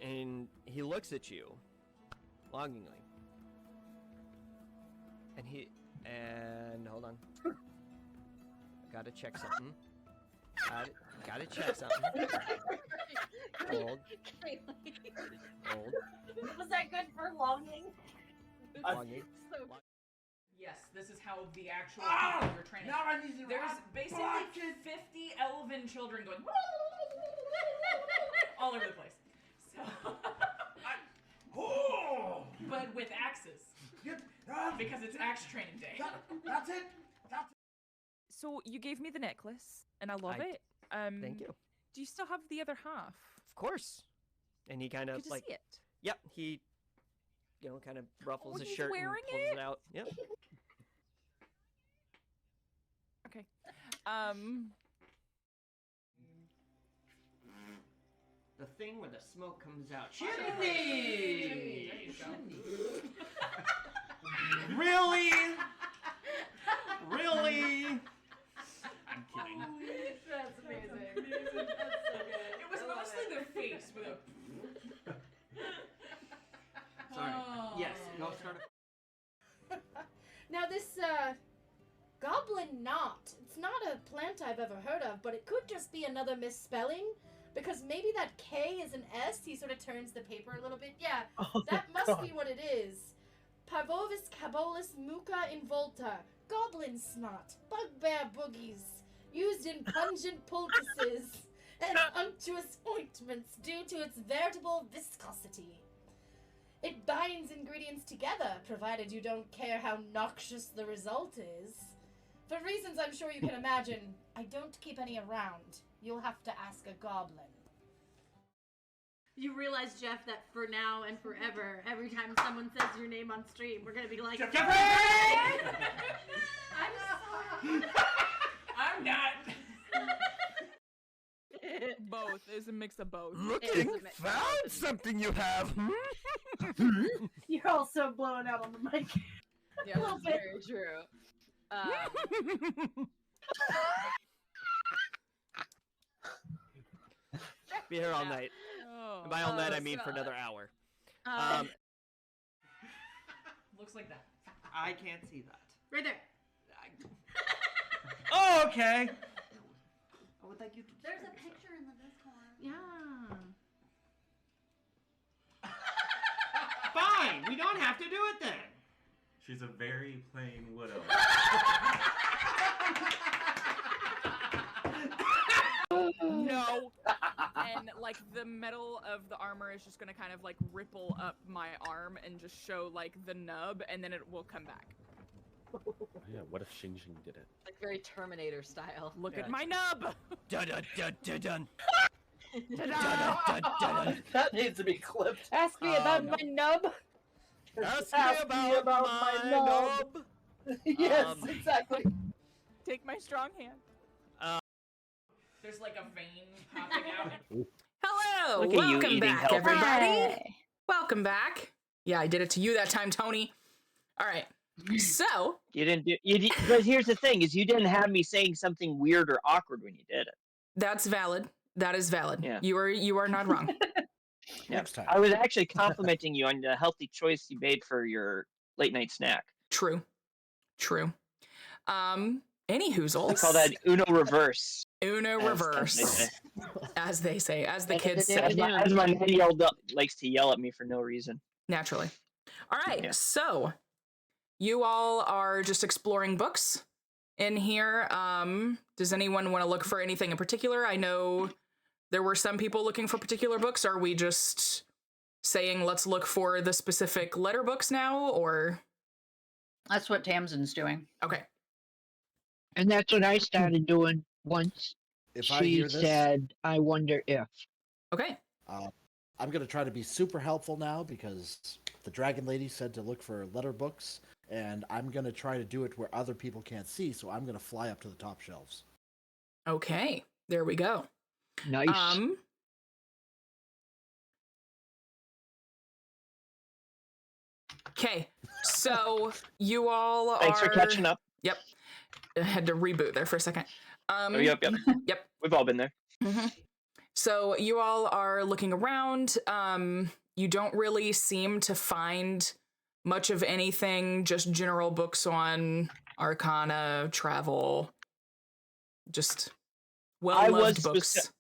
And he looks at you longingly. And hold on. Gotta check something. Gotta check something. Hold. Hold. Was that good for longing? Longing. Yes, this is how the actual people you're training. Now I need to There's rock basically bucket. 50 elven children going all over the place. So, but with axes. Because it's axe training day. That's it. So you gave me the necklace, and I love it. Thank you. Do you still have the other half? Of course. And he kind of Good to like see it. Yep, he kind of ruffles Oh, his he's shirt and wearing pulls it? it out. Yep. Okay. The thing where the smoke comes out. Chimney! Chimney! There you go. Really? Really? I'm kidding. That's amazing. That's so good. It was mostly the face with a. Sorry. Oh. Yes, go start. Now this goblin knot. It's not a plant I've ever heard of, but it could just be another misspelling. Because maybe that K is an S. He sort of turns the paper a little bit. Yeah, that must be what it is. Parvovis cabolus muca involta. Goblin snot. Bugbear boogies. Used in pungent poultices and unctuous ointments due to its veritable viscosity. It binds ingredients together, provided you don't care how noxious the result is. For reasons I'm sure you can imagine, I don't keep any around. You'll have to ask a goblin. You realize, Jeff, that for now and forever, every time someone says your name on stream, we're gonna be like, Jeffrey! I'm sorry. I'm not. Both. It's a mix of both. Looking, found something you have. You're also blowing out on the mic. Yeah, A little that's bit. very true. Be here all night. Oh. And by all night, I mean for God. another hour. Looks like that. I can't see that. Right there. Oh, okay. I would like you to. There's a picture in the Discord. Yeah. Fine, we don't have to do it then. She's a very plain widow. No. And like the metal of the armor is just gonna kind of like ripple up my arm and just show like the nub, and then it will come back. Yeah, what if Xing did it? Like very Terminator style. Look at my nub. Dun dun dun dun dun. That needs to be clipped. Ask me about my nub. Ask me about my nub. Yes, exactly. Take my strong hand. There's like a vein popping out. Hello, Look at you welcome eating back, healthy. everybody. Welcome back. Yeah, I did it to you that time, Tony. All right. So You didn't do. But here's the thing: is you didn't have me saying something weird or awkward when you did it. that's valid. That is valid. Yeah. You are not wrong. Next time. I was actually complimenting you on the healthy choice you made for your late night snack. True. Any hoozles. We call that Uno reverse. Uno reverse, as they say, as the kids say. As my 9-year-old likes to yell at me for no reason. Naturally. All right, Yeah. so you all are just exploring books in here. Does anyone want to look for anything in particular? I know there were some people looking for particular books. Are we just saying let's look for the specific letter books now, or? That's what Tamsin's doing. Okay. And that's what I started doing once. If She I hear this, said, "I wonder if." Okay. I'm going to try to be super helpful now because the Dragon Lady said to look for letter books, and I'm going to try to do it where other people can't see, so I'm going to fly up to the top shelves. Okay. There we go. Nice. Okay. So you all are. Thanks for catching up. Yep. I had to reboot there for a second. Yep. Yep. We've all been there. Mm-hmm. So you all are looking around. You don't really seem to find much of anything, just general books on Arcana, travel, just well-loved books.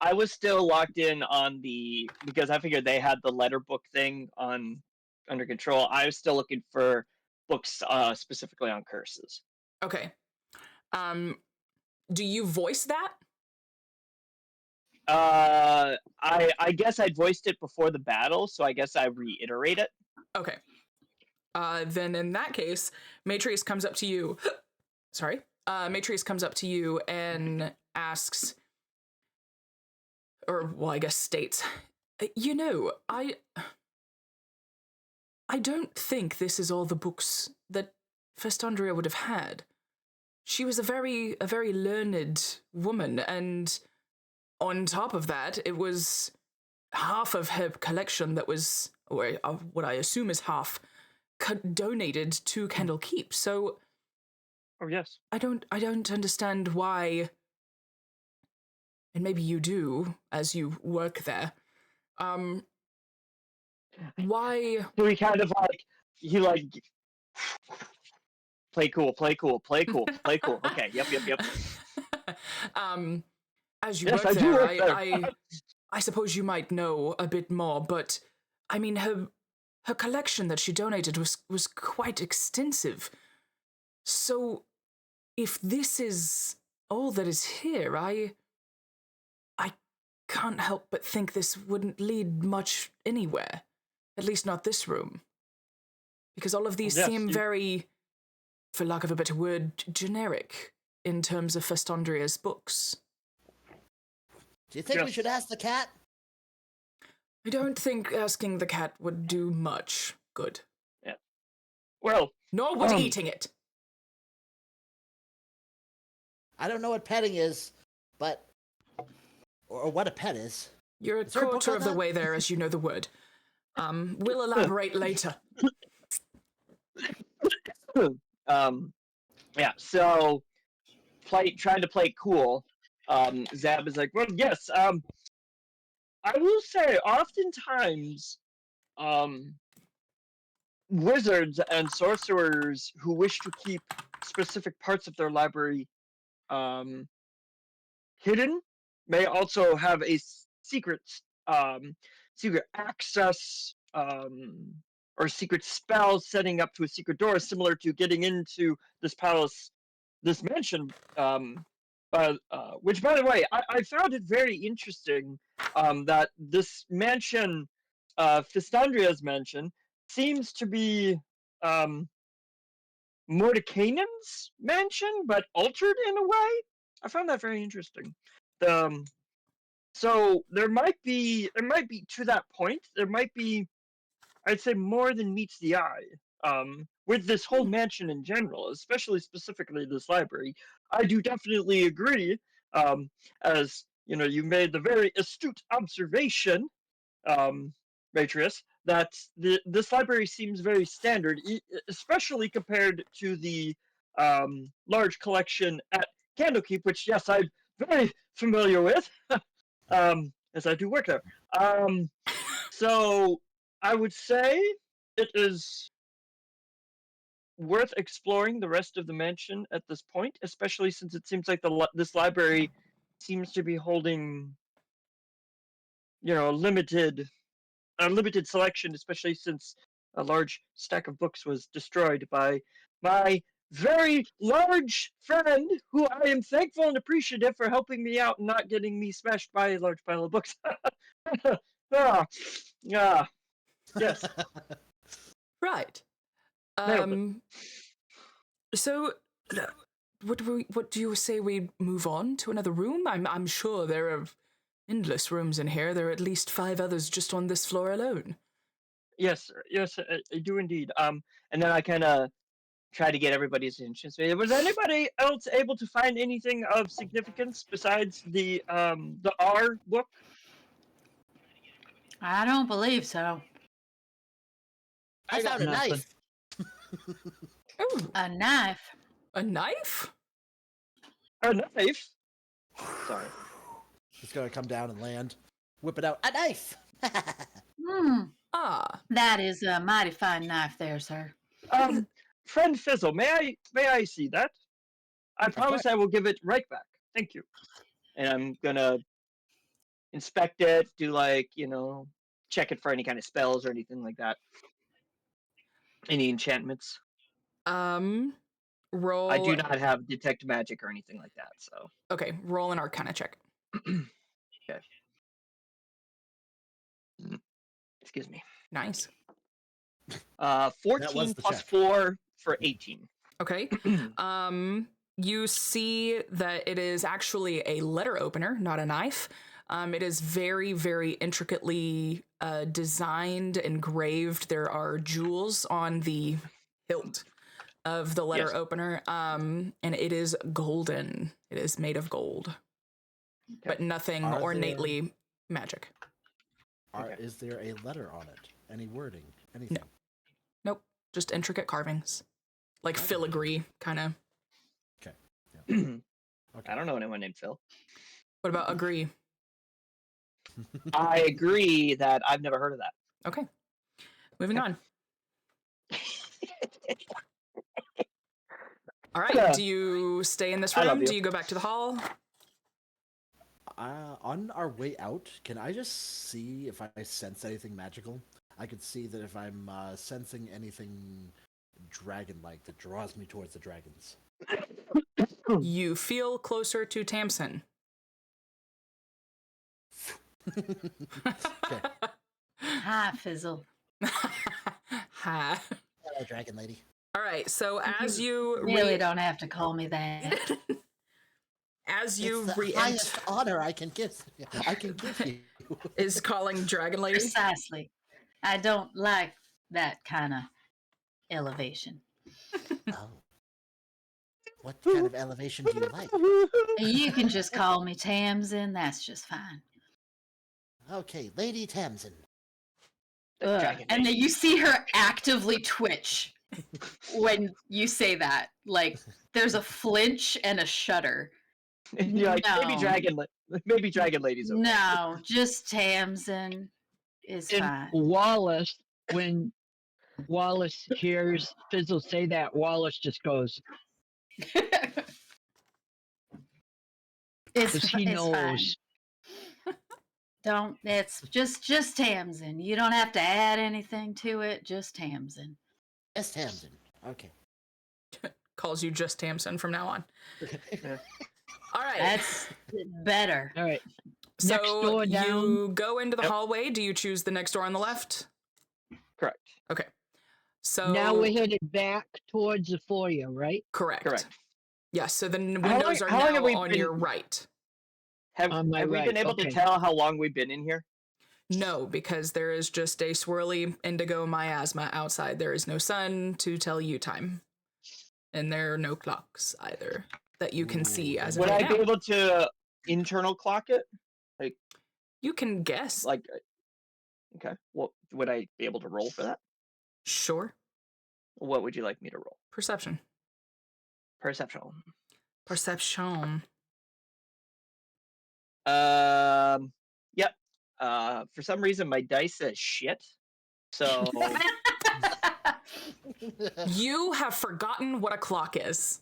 I was still locked in on because I figured they had the letter book thing under control. I was still looking for books specifically on curses. Okay. Do you voice that? I guess I voiced it before the battle, so I guess I reiterate it. Okay. Then in that case, Matrice comes up to you. Sorry. Matrice comes up to you and asks, or well, I guess states, you know, I don't think this is all the books that Festandria would have had. She was a very learned woman, and on top of that, it was half of her collection that was, or what I assume is half, donated to Candlekeep. So, oh yes, I don't understand why. And maybe you do, as you work there. Why? We kind of play cool. Okay, yep. As you Yes, work I do there, work there. I suppose you might know a bit more, but I mean, her collection that she donated was quite extensive. So, if this is all that is here, I can't help but think this wouldn't lead much anywhere. At least not this room. Because all of these seem very, for lack of a better word, generic in terms of Festandria's books. Do you think we should ask the cat? I don't think asking the cat would do much good. Yeah. Well, nor would eating it. I don't know what petting is, but or what a pet is. You're a Is there a book quarter on of the that? way there, as you know the word. We'll elaborate later. Yeah. So, trying to play it cool. Zab is like, well, yes. I will say, oftentimes, wizards and sorcerers who wish to keep specific parts of their library um, hidden may also have a secret secret access or secret spell setting up to a secret door, similar to getting into this palace, this mansion. Which, by the way, I found it very interesting that this mansion, Fistandria's mansion, seems to be Mordekainen's mansion, but altered in a way. I found that very interesting. So there might be to that point. There might be, I'd say, more than meets the eye. With this whole mansion in general, especially specifically this library, I do definitely agree. As you know, you made the very astute observation, Matrius, that this library seems very standard, especially compared to the large collection at Candlekeep, which, yes, I'm very familiar with, as I do work there. So I would say it is worth exploring the rest of the mansion at this point, especially since it seems like this library seems to be holding, a limited selection, especially since a large stack of books was destroyed by my very large friend, who I am thankful and appreciative for helping me out and not getting me smashed by a large pile of books. Yes. Right. So, what do you say we move on to another room? I'm sure there are endless rooms in here. There are at least 5 others just on this floor alone. Yes, sir. Yes, I do indeed. And then I kind of try to get everybody's attention. So, was anybody else able to find anything of significance besides the R book? I don't believe so. I found a knife. A knife. A knife? A knife? Sorry. It's gonna come down and land. Whip it out. A knife. That is a mighty fine knife there, sir. Friend Fizzle, may I see that? I promise I will give it right back. Thank you. And I'm gonna inspect it, do check it for any kind of spells or anything like that. Any enchantments? Roll. I do not have detect magic or anything like that, so. Okay, roll an Arcana check. Okay. Excuse me. Nice. 14 plus 4 for 18. Okay. You see that it is actually a letter opener, not a knife. It is very, very intricately designed, engraved. There are jewels on the hilt of the letter opener, and it is golden. It is made of gold, but nothing ornately magic. Is there a letter on it? Any wording? Anything? No. Nope. Just intricate carvings, like filigree, kind of. Okay. I don't know anyone named Phil. What about agree? I agree that I've never heard of that. Okay. Moving on. All right. Do you stay in this room? Do you go back to the hall? On our way out, can I just see if I sense anything magical? I could see that if I'm sensing anything dragon-like that draws me towards the dragons. You feel closer to Tamsin. Hi, Fizzle. Hi. Hello, dragon lady. All right, so as you really don't have to call me that. It's the highest honor I can give you. Is calling Dragon Lady? Precisely. I don't like that kind of elevation. Oh. What kind of elevation do you like? You can just call me Tamsin. That's just fine. Okay, Lady Tamsin. And then you see her actively twitch when you say that. Like, there's a flinch and a shudder. You're like, maybe Dragon Lady's okay. No, just Tamsin is And fine. Wallace, when Wallace hears Fizzle say that, Wallace just goes. It's 'Cause he knows. fine. Don't. It's just Tamsin. You don't have to add anything to it. Just Tamsin. Yes, Tamsin. Okay. Calls you just Tamsin from now on. All right. That's better. All right. So Next door down. you go into the hallway. Do you choose the next door on the left? Correct. Okay. So Now we're headed back towards the foyer, right? Correct. Yes. So the How windows long- are how long have now we on been- your right. Have On my we right, been able okay. to tell how long we've been in here? No, because there is just a swirly indigo miasma outside. There is no sun to tell you time. And there are no clocks either that you can see as of Would right I be now. able to internal clock it? Like, You can guess. like, okay. Well, would I be able to roll for that? Sure. What would you like me to roll? Perception. Perception. Perception. Yep. For some reason, my dice says shit. So You have forgotten what a clock is.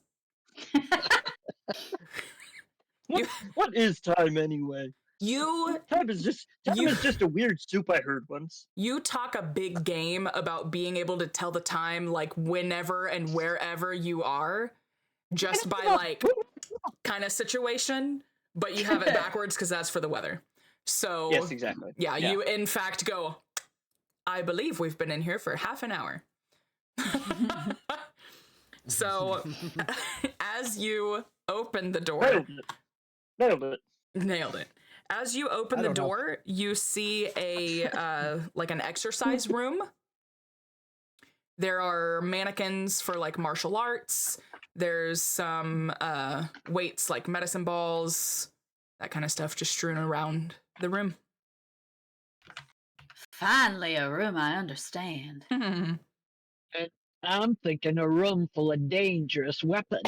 what is time anyway? Time is just a weird soup I heard once. You talk a big game about being able to tell the time like whenever and wherever you are, just by like kind of situation, but you have it backwards because that's for the weather. So Yes, exactly. Yeah, you in fact go, I believe we've been in here for half an hour. So as you open the door, nailed it. As you open the door, you see a like an exercise room. There are mannequins for like martial arts. There's some weights like medicine balls, that kind of stuff just strewn around the room. Finally, a room I understand. And I'm thinking a room full of dangerous weapons.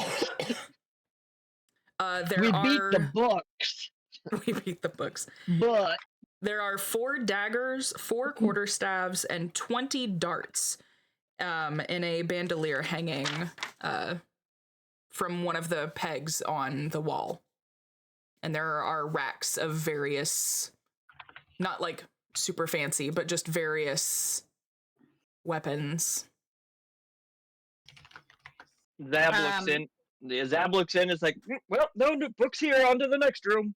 We beat the books. We beat the books. But there are 4 daggers, 4 quarterstaffs, and 20 darts in a bandolier hanging from one of the pegs on the wall. And there are racks of various, not like super fancy, but just various weapons. Zab looks in. Zab looks in. Is like, well, no books here. On to the next room.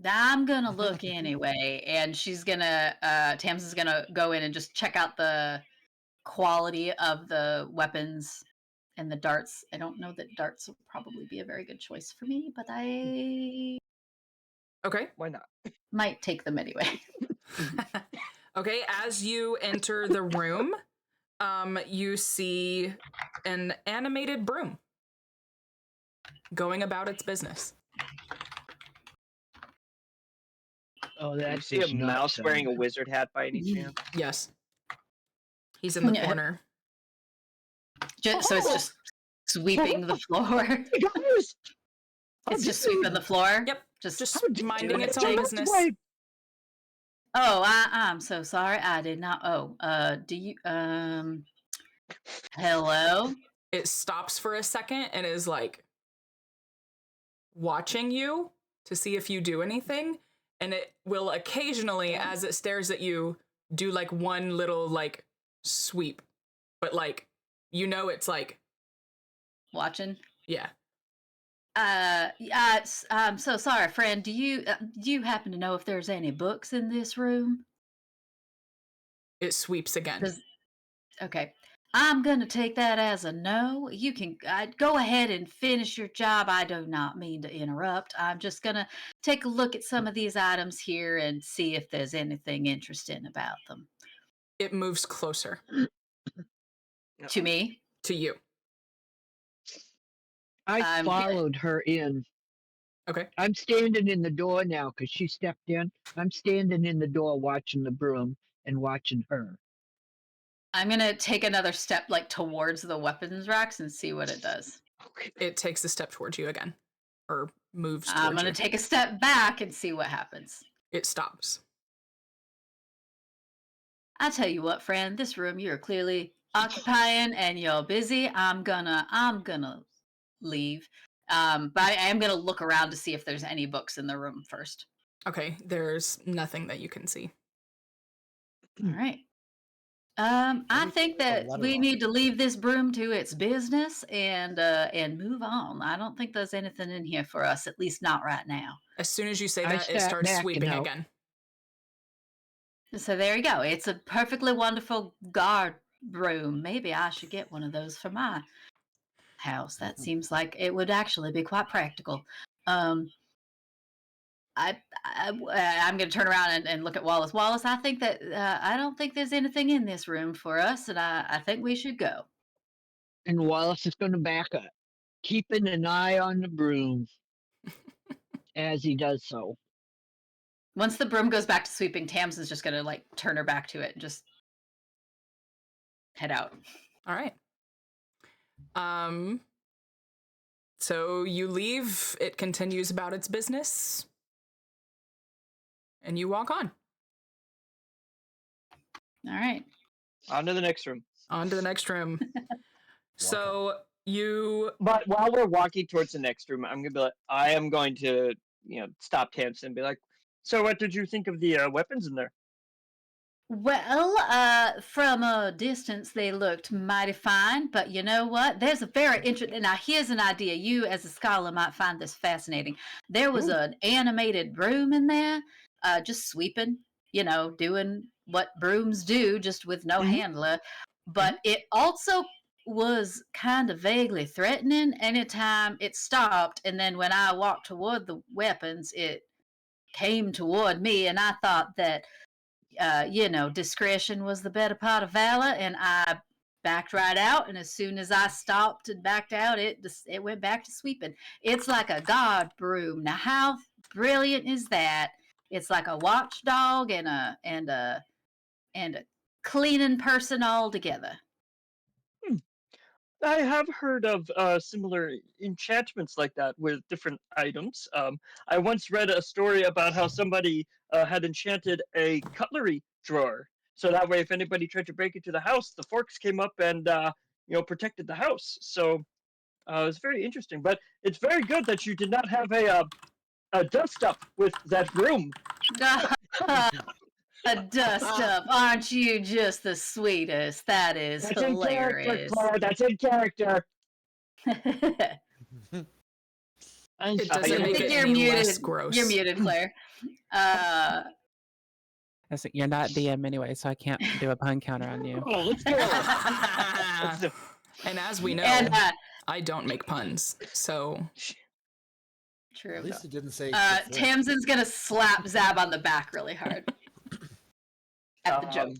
I'm gonna look anyway, and she's gonna, Tamsin's gonna go in and just check out the quality of the weapons and the darts. I don't know that darts will probably be a very good choice for me, but I Okay. Why not? might take them anyway. Okay, as you enter the room, you see an animated broom going about its business. Oh, Do you that see a mouse wearing a wizard hat by any chance? Yes. He's in the corner. So it's just sweeping the floor. It's just sweeping the floor. Yep. Just minding its own business. Oh, I'm so sorry. I did not. Oh, do you? Hello. It stops for a second and is like watching you to see if you do anything, and it will occasionally, as it stares at you, do like one little like sweep, but like it's like watching. Yeah. I'm so sorry, friend. Do you happen to know if there's any books in this room? It sweeps again. Okay. I'm going to take that as a no. You can go ahead and finish your job. I do not mean to interrupt. I'm just going to take a look at some of these items here and see if there's anything interesting about them. It moves closer. To me? To you. I followed her in. Okay. I'm standing in the door now because she stepped in. I'm standing in the door watching the broom and watching her. I'm going to take another step like towards the weapons racks and see what it does. It takes a step towards you again. Or moves I'm towards going you. to take a step back and see what happens. It stops. I tell you what, friend, this room you're clearly occupying and you're busy. I'm gonna leave. But I am gonna look around to see if there's any books in the room first. Okay, there's nothing that you can see. All right. I think that we need to leave this broom to its business and move on. I don't think there's anything in here for us, at least not right now. As soon as you say that, it starts sweeping again. So there you go. It's a perfectly wonderful guard broom. Maybe I should get one of those for my house. That seems like it would actually be quite practical. I'm going to turn around and look at Wallace. Wallace, I think that I don't think there's anything in this room for us, and I think we should go. And Wallace is going to back up, keeping an eye on the broom as he does so. Once the broom goes back to sweeping, Tamsin's just going to like turn her back to it and just head out. All right. So you leave, it continues about its business, and you walk on. All right. On to the next room. On to the next room. So you... But while we're walking towards the next room, I am going to, stop Tamsin and be like, so what did you think of the weapons in there? Well, from a distance, they looked mighty fine, but you know what? There's a very interesting... Now, here's an idea. You, as a scholar, might find this fascinating. There was an animated broom in there, just sweeping, doing what brooms do, just with no handler. But it also was kind of vaguely threatening anytime it stopped, and then when I walked toward the weapons, it came toward me, and I thought that discretion was the better part of valor, and I backed right out. And as soon as I stopped and backed out, it went back to sweeping. It's like a guard broom. Now, how brilliant is that? It's like a watchdog and a cleaning person all together. I have heard of similar enchantments like that with different items. I once read a story about how somebody had enchanted a cutlery drawer, so that way if anybody tried to break into the house, the forks came up and protected the house. So it was very interesting. But it's very good that you did not have a dust up with that broom. A dust up. Aren't you just the sweetest? That is That's hilarious. in character, Claire. That's in character. It doesn't make it You're any muted. less gross. You're muted, Claire. You're not DM anyway, so I can't do a pun counter on you. Oh, let's go. And as we know, I don't make puns, so... True. At least it didn't say. Tamsin's gonna slap Zab on the back really hard at the joke.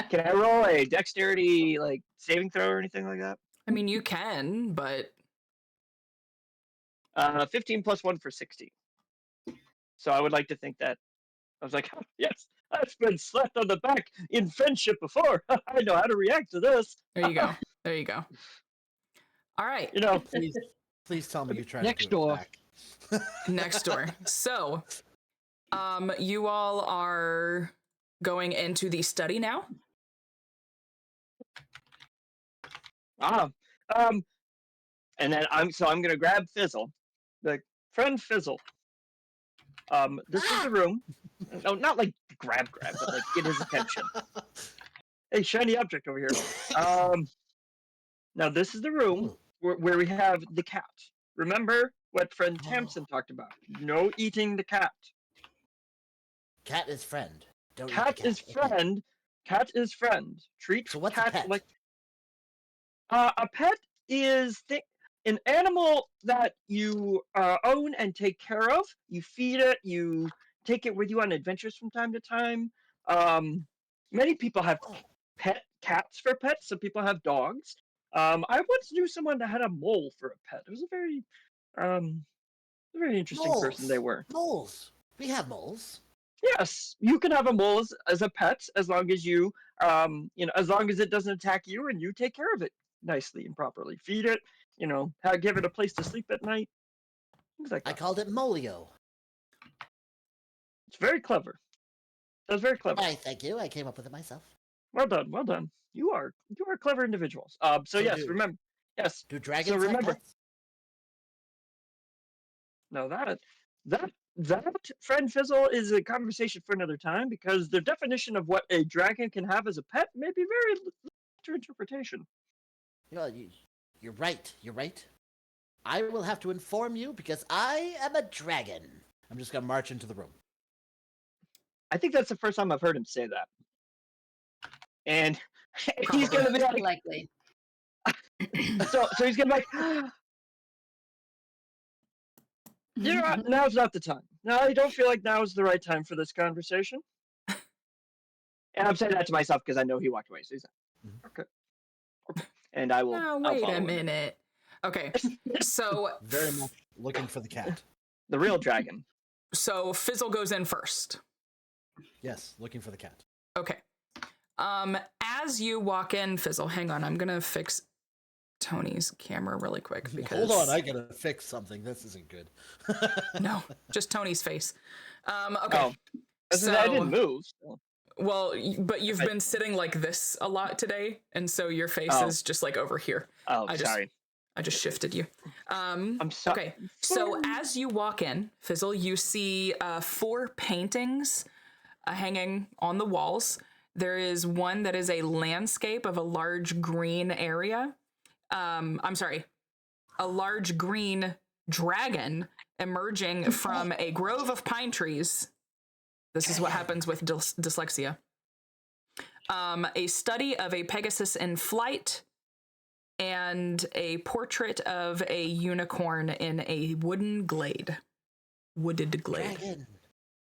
Can I roll a dexterity saving throw or anything like that? I mean, you can, but 15 plus 1 for 60. So I would like to think that I was like, oh, yes, I've been slapped on the back in friendship before. I know how to react to this. There you go. There you go. All right. Please tell me you tried next to do it door. back. Next door. So, you all are going into the study now. And then I'm gonna grab Fizzle, like friend Fizzle. This is the room. No, not like grab, but like get his attention. Hey, shiny object over here. Now this is the room where we have the cat. Remember what friend Tamsin talked about? No eating the cat. Cat is friend. Don't eat Cat the cat. is friend. Cat is friend. Treat So what's a cat pet? like a pet is an animal that you own and take care of. You feed it. You take it with you on adventures from time to time. Many people have pet cats for pets. Some people have dogs. I once knew someone that had a mole for a pet. It was a very interesting person they Moles. were. Moles. We have moles. Yes, you can have a mole as a pet as long as as long as it doesn't attack you and you take care of it nicely and properly. Feed it, give it a place to sleep at night. Things like I that. called it Molio. It's very clever. That's very clever. Why, thank you. I came up with it myself. Well done, well done. You are clever individuals. So yes, remember. Yes. Do dragons So remember. have pets? No, that friend Fizzle is a conversation for another time because the definition of what a dragon can have as a pet may be very to interpretation. Well, you're right. You're right. I will have to inform you because I am a dragon. I'm just gonna march into the room. I think that's the first time I've heard him say that. And he's gonna be like, likely. so he's gonna be like, yeah, now's not the time. No, I don't feel like now is the right time for this conversation. And I'm saying that to myself because I know he walked away. So he's like, okay. And I will. Now, I'll wait follow a him. minute. Okay, so Very much looking for the cat. The real dragon. So Fizzle goes in first. Yes, looking for the cat. Okay. As you walk in, Fizzle, hang on, I'm gonna fix Tony's camera really quick because Hold on, I gotta fix something. This isn't good. No, just Tony's face. Okay. So I didn't move. So. Well, but you've been sitting like this a lot today, and so your face is just like over here. Oh, sorry. I just shifted you. I'm sorry. Okay, so as you walk in, Fizzle, you see 4 paintings hanging on the walls. There is one that is a landscape of a large green area. I'm sorry, a large green dragon emerging from a grove of pine trees. This is what happens with dyslexia. A study of a Pegasus in flight, and a portrait of a unicorn in a wooded glade. Dragon,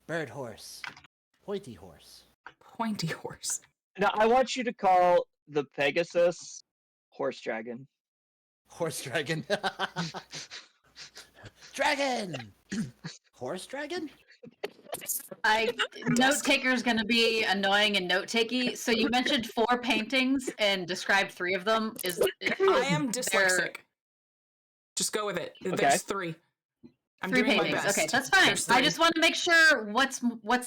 bird horse, pointy horse. Pointy horse. Now I want you to call the Pegasus horse dragon. Horse dragon. Dragon. Horse dragon. Note taker's gonna be annoying and note takey. So you mentioned 4 paintings and described 3 of them. I am dyslexic. Just go with it. Okay. There's 3. I'm 3 doing paintings. my best. Okay, that's fine. There's 3. I just want to make sure what's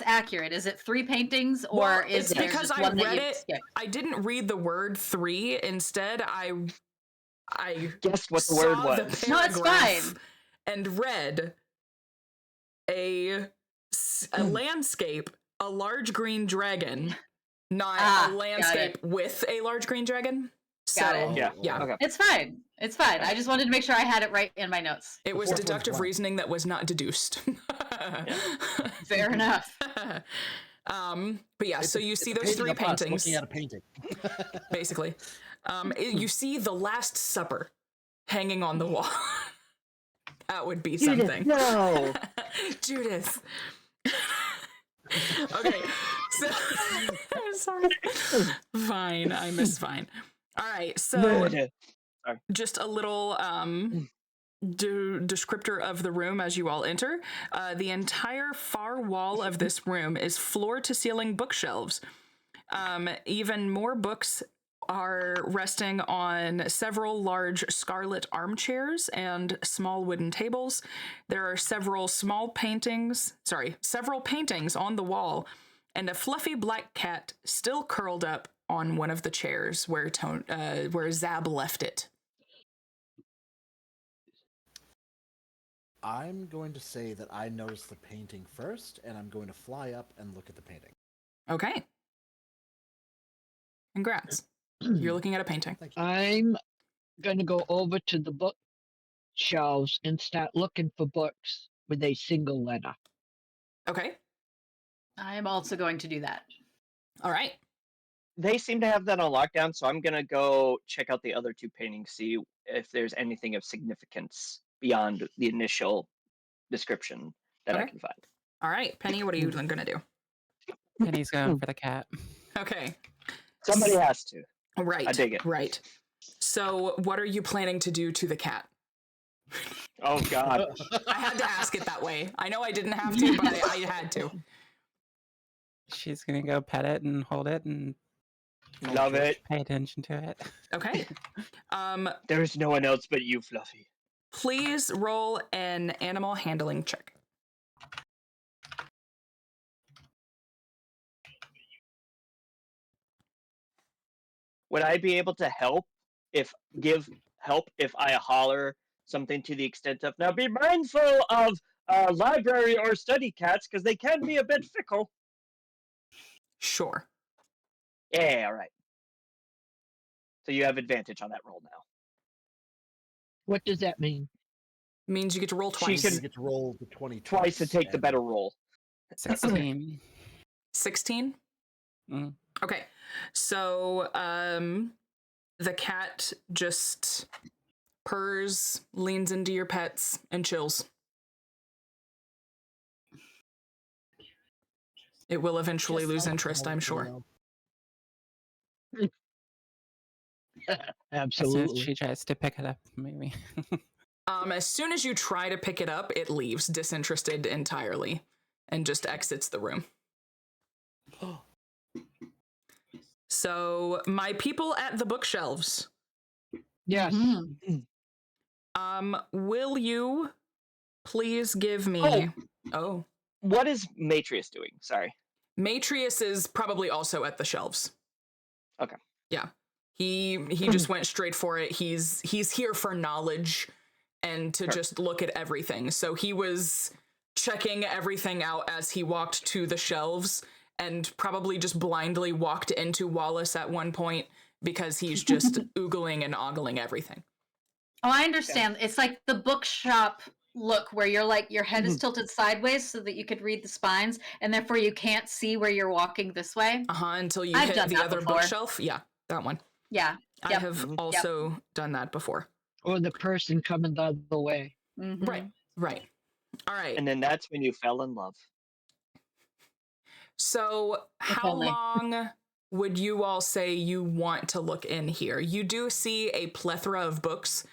accurate. Is it 3 paintings or Well, is it's there because just I one that read you it. skipped? I didn't read the word 3. Instead, I guessed what the word saw was. the No, it's paragraph fine. And read a landscape, a large green dragon, not a landscape with a large green dragon. Got So, it. yeah. Okay. It's fine. It's fine. I just wanted to make sure I had it right in my notes. It was deductive reasoning that was not deduced. Fair enough. But yeah, so you see It's a those 3 painting of us paintings. looking at a painting. Basically. You see the Last Supper hanging on the wall. That would be something. No. Judith. Okay, so I'm sorry. Fine, I miss fine. All right, so just a little descriptor of the room as you all enter. The entire far wall of this room is floor-to-ceiling bookshelves. Even more books are resting on several large scarlet armchairs and small wooden tables. There are several paintings on the wall, and a fluffy black cat still curled up on one of the chairs where Zab left it. I'm going to say that I noticed the painting first, and I'm going to fly up and look at the painting. Okay. Congrats. You're looking at a painting. I'm going to go over to the bookshelves and start looking for books with a single letter. Okay. I'm also going to do that. All right. they seem to have that on lockdown, so I'm gonna go check out the other two paintings, see if there's anything of significance beyond the initial description that I Okay. can find. All right, Penny, what are you gonna do? Penny's going for the cat. Okay. Somebody has to. Right. I dig it. Right. So, what are you planning to do to the cat? Oh God. I had to ask it that way. I know I didn't have to, but I had to. She's gonna go pet it and hold it and Love it. pay attention to it. Okay. There's no one else but you, Fluffy. Please roll an animal handling check. Would I be able to give help if I holler something to the extent of, now be mindful of library or study cats because they can be a bit fickle? Sure. Yeah, all right. So you have advantage on that roll now. What does that mean? Means you get to roll twice. You get to roll the 20 twice to take the better roll. 16. 16? Mm. Okay. So the cat just purrs, leans into your pets, and chills. It will eventually lose interest, I'm sure. As soon as Absolutely. she tries to pick it up, maybe. As soon as you try to pick it up, it leaves, disinterested entirely, and just exits the room. So, my people at the bookshelves. Yes. Will you please give me... Oh. What is Matrius doing? Sorry. Matrius is probably also at the shelves. Okay. Yeah. He just went straight for it. He's here for knowledge and to just look at everything. So he was checking everything out as he walked to the shelves and probably just blindly walked into Wallace at one point because he's just oogling and ogling everything. Oh, I understand. It's like the bookshop look where you're like your head is tilted sideways so that you could read the spines and therefore you can't see where you're walking this way. Until you I've hit done the that other before. bookshelf. Yeah, that one. Yeah. I have also done that before. Or the person coming the other way. Right. All right. And then that's when you fell in love. So how only. long would you all say you want to look in here? You do see a plethora of books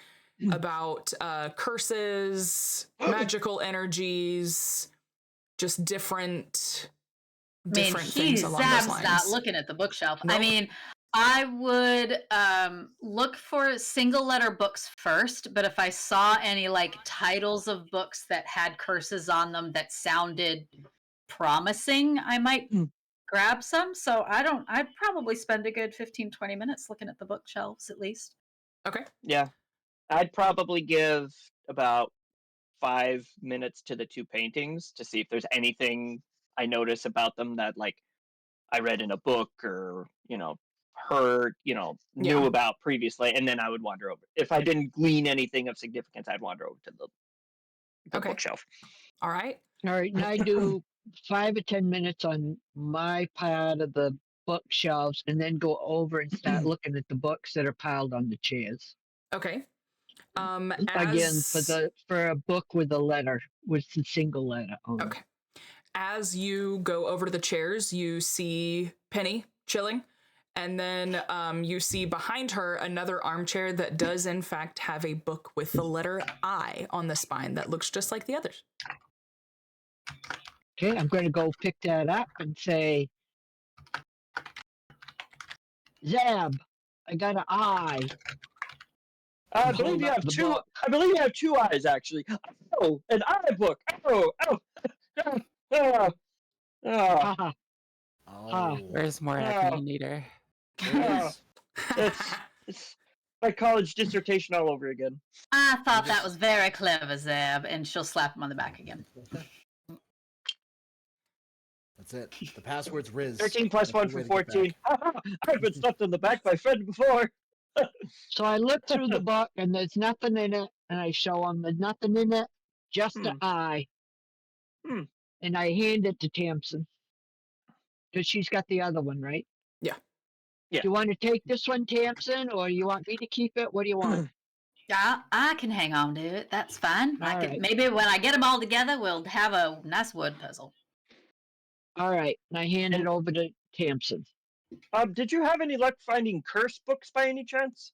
about curses, magical energies, just different things along those lines. Not looking at the bookshelf. No. I mean, I would look for single letter books first, but if I saw any like titles of books that had curses on them that sounded promising, I might grab some. So I'd probably spend a good 15-20 minutes looking at the bookshelves at least. Okay. Yeah. I'd probably give about 5 minutes to the two paintings to see if there's anything I notice about them that like I read in a book or, heard, knew about previously, and then I would wander over. If I didn't glean anything of significance, I'd wander over to the bookshelf. All right. All right. And I do 5 or 10 minutes on my part of the bookshelves and then go over and start looking at the books that are piled on the chairs. Okay. Again, for a book with a letter, with a single letter on it. Okay. As you go over to the chairs, you see Penny chilling, and then you see behind her another armchair that does in fact have a book with the letter I on the spine that looks just like the others. Okay, I'm going to go pick that up and say, Zab, I got an eye. I believe you have two. I believe you have two eyes, actually. Oh, an eye book. Where's more acne neater? It's my college dissertation all over again. I thought that was very clever, Zeb, and she'll slap him on the back again. That's it. The password's Riz. 13 plus 1 for 14. I've been slapped on the back by Fred before. So I look through the book and there's nothing in it, and I show them there's nothing in it, just an eye. And I hand it to Tamsin. Because she's got the other one, right? Yeah. Yeah. Do you want to take this one, Tamsin, or you want me to keep it? What do you want? I can hang on to it. That's fine. All right. Maybe when I get them all together, we'll have a nice wood puzzle. All right. And I hand it over to Tamsin. Did you have any luck finding curse books by any chance?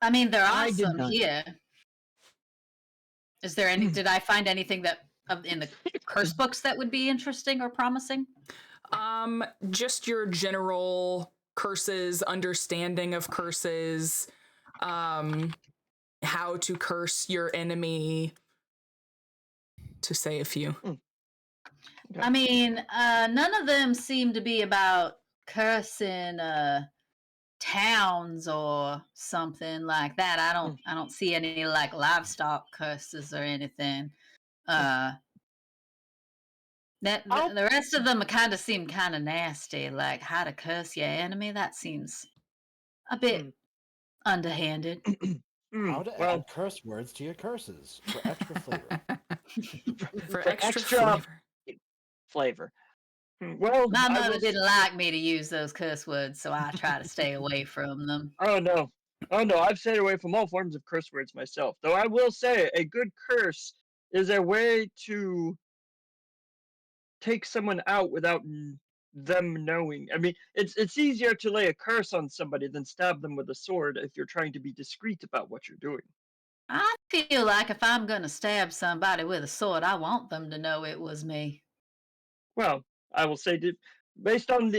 I mean, there are I did some not. here. Is there any? Did I find anything that in the curse books that would be interesting or promising? Just your general curses, understanding of curses, how to curse your enemy, to say a few. I mean, none of them seem to be about cursing towns or something like that. I don't see any like livestock curses or anything. The rest of them kind of seem kind of nasty, like how to curse your enemy. That seems a bit underhanded. How to add curse words to your curses for extra flavor. for extra flavor. Well, my mother didn't like me to use those curse words, so I try to stay away from them. Oh no, I've stayed away from all forms of curse words myself. Though I will say, a good curse is a way to take someone out without them knowing. I mean, it's easier to lay a curse on somebody than stab them with a sword if you're trying to be discreet about what you're doing. I feel like if I'm going to stab somebody with a sword, I want them to know it was me. Well, I will say, based on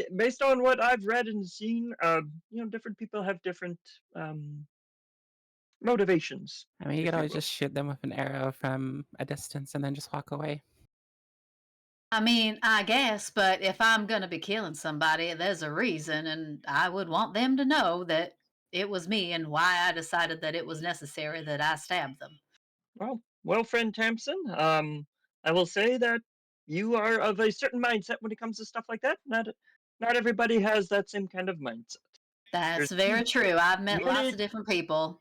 what I've read and seen, different people have different motivations. I mean, you could always just shoot them with an arrow from a distance and then just walk away. I mean, I guess, but if I'm going to be killing somebody, there's a reason, and I would want them to know that it was me and why I decided that it was necessary that I stab them. Well, friend Tamsin, I will say that you are of a certain mindset when it comes to stuff like that. Not everybody has that same kind of mindset. That's very true. I've met lots of different people.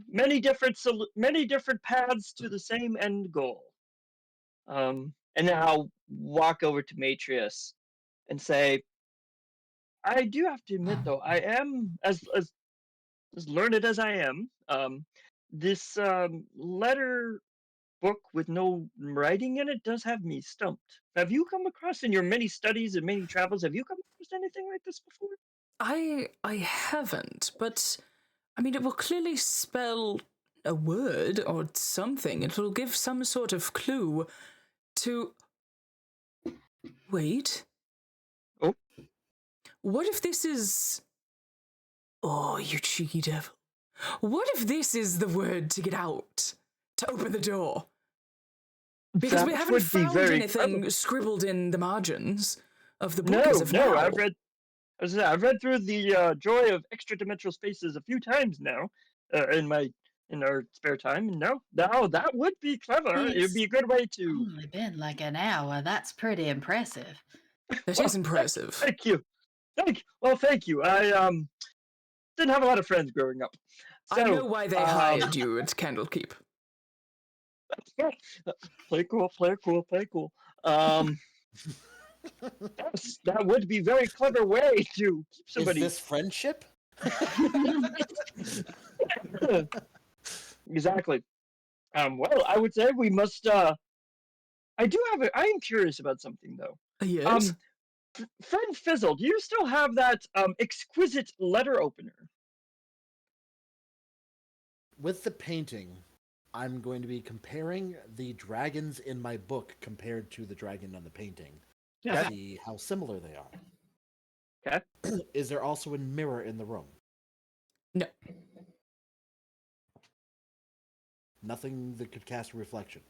Many different paths to the same end goal. And then I'll walk over to Matrius and say, I do have to admit, though, I am as learned as I am. This letter book with no writing in it does have me stumped. Have you come across, in your many studies and many travels, have you come across anything like this before? I haven't, but I mean, it will clearly spell a word or something. It will give some sort of clue to. Wait. Oh. What if this is. Oh, you cheeky devil. What if this is the word to get out? To open the door? Because we haven't found anything scribbled in the margins of the book as of now. I've read through the Joy of Extra-Dimensional Spaces a few times now, in our spare time. No, that would be clever. It would be a good way to. Only been like an hour. That's pretty impressive. That is impressive. Thank you. Thank you. I didn't have a lot of friends growing up. So, I know why they hired you at Candlekeep. Play cool. That would be a very clever way to keep somebody. Is this friendship? Exactly. Well, I would say we must. I am curious about something though. Yes. Friend Fizzle, do you still have that exquisite letter opener? With the painting, I'm going to be comparing the dragons in my book compared to the dragon on the painting. To see how similar they are. Okay. Is there also a mirror in the room? No. Nothing that could cast a reflection.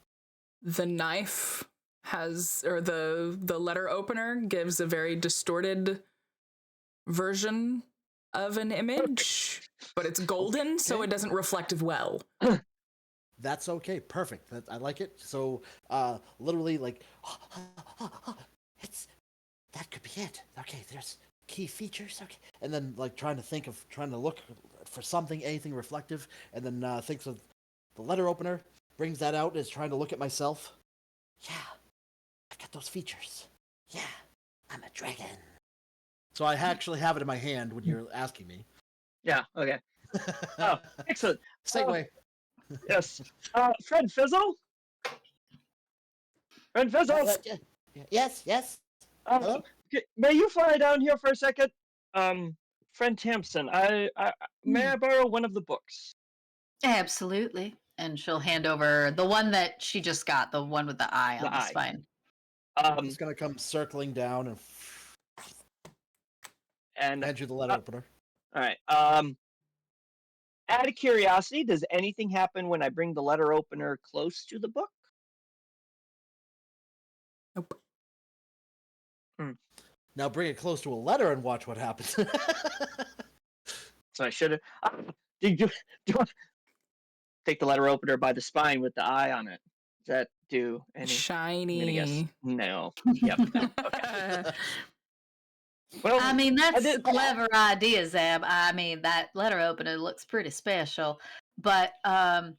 The knife has, or the letter opener gives a very distorted version of an image, but it's golden, so it doesn't reflect well. That's okay. Perfect. I like it. So, literally, like, that could be it. Okay, there's key features. Okay, and then like trying to look for something, anything reflective, and then thinks of the letter opener. Brings that out. Is trying to look at myself. Yeah, I've got those features. Yeah, I'm a dragon. So I actually have it in my hand when you're asking me. Yeah. Okay. Oh, excellent. Segue. Yes. Fred Fizzle. Fred Fizzle. Yes, yes. Hello? May you fly down here for a second? Friend Tamsin, may I borrow one of the books? Absolutely. And she'll hand over the one that she just got, the one with the eye on the eye. spine. It's gonna come circling down and hand you the letter opener. All right. Out of curiosity, does anything happen when I bring the letter opener close to the book? Nope. Now bring it close to a letter and watch what happens. So I should have. Do you take the letter opener by the spine with the eye on it? Does that do any? Shiny. I'm gonna guess no. Yep. No. Okay. Well, I mean, that's a clever idea, Zeb. I mean, that letter opener looks pretty special. But I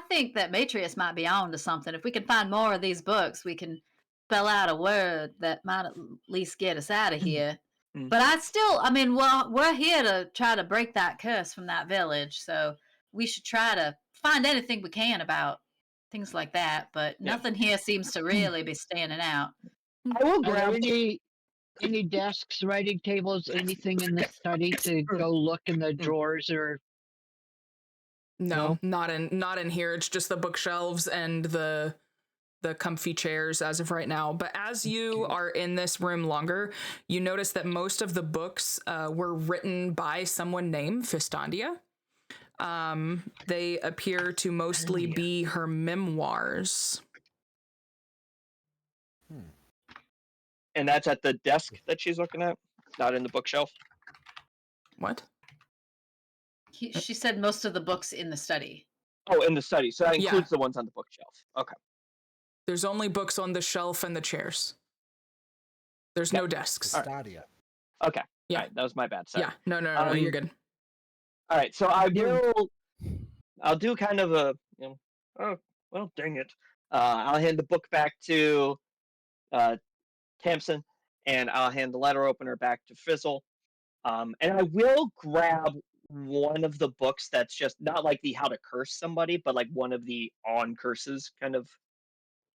think that Matrius might be on to something. If we can find more of these books, we can spell out a word that might at least get us out of here. But I mean, well, we're here to try to break that curse from that village. So we should try to find anything we can about things like that. But nothing here seems to really be standing out. I will Are there grab any desks, writing tables, anything in the study to go look in the drawers or? No, not in here. It's just the bookshelves and the comfy chairs as of right now. But as you are in this room longer, you notice that most of the books were written by someone named Fistandia. They appear to mostly be her memoirs. And that's at the desk that she's looking at, not in the bookshelf. What? She said most of the books in the study. Oh, in the study. So that includes the ones on the bookshelf. Okay. There's only books on the shelf and the chairs. There's no desks. Stadia. Okay. Yeah. All right, that was my bad. Sorry. Yeah. No, you're good. All right. So I'll do kind of a, oh, well, dang it. I'll hand the book back to Tamsin, and I'll hand the letter opener back to Fizzle. And I will grab one of the books that's just not like the how to curse somebody, but like one of the on curses kind of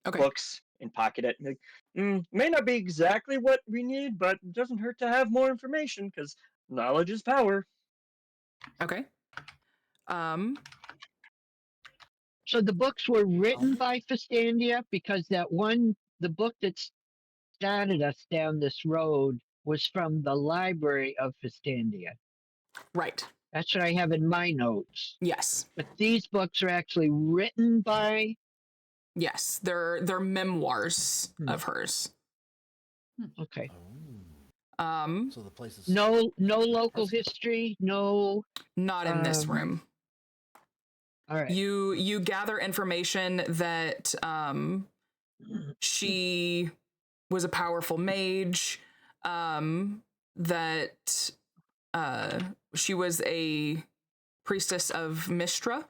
books and pocket it. Like, may not be exactly what we need, but it doesn't hurt to have more information because knowledge is power. Okay. So the books were written by Fistandia because the book that started us down this road was from the library of Fistandia. Right. That's what I have in my notes. Yes. But these books are actually written by. Yes, they're memoirs of hers. Okay. So the place is no local history, no. Not in this room. All right. You gather information that she was a powerful mage, that she was a priestess of Mistra.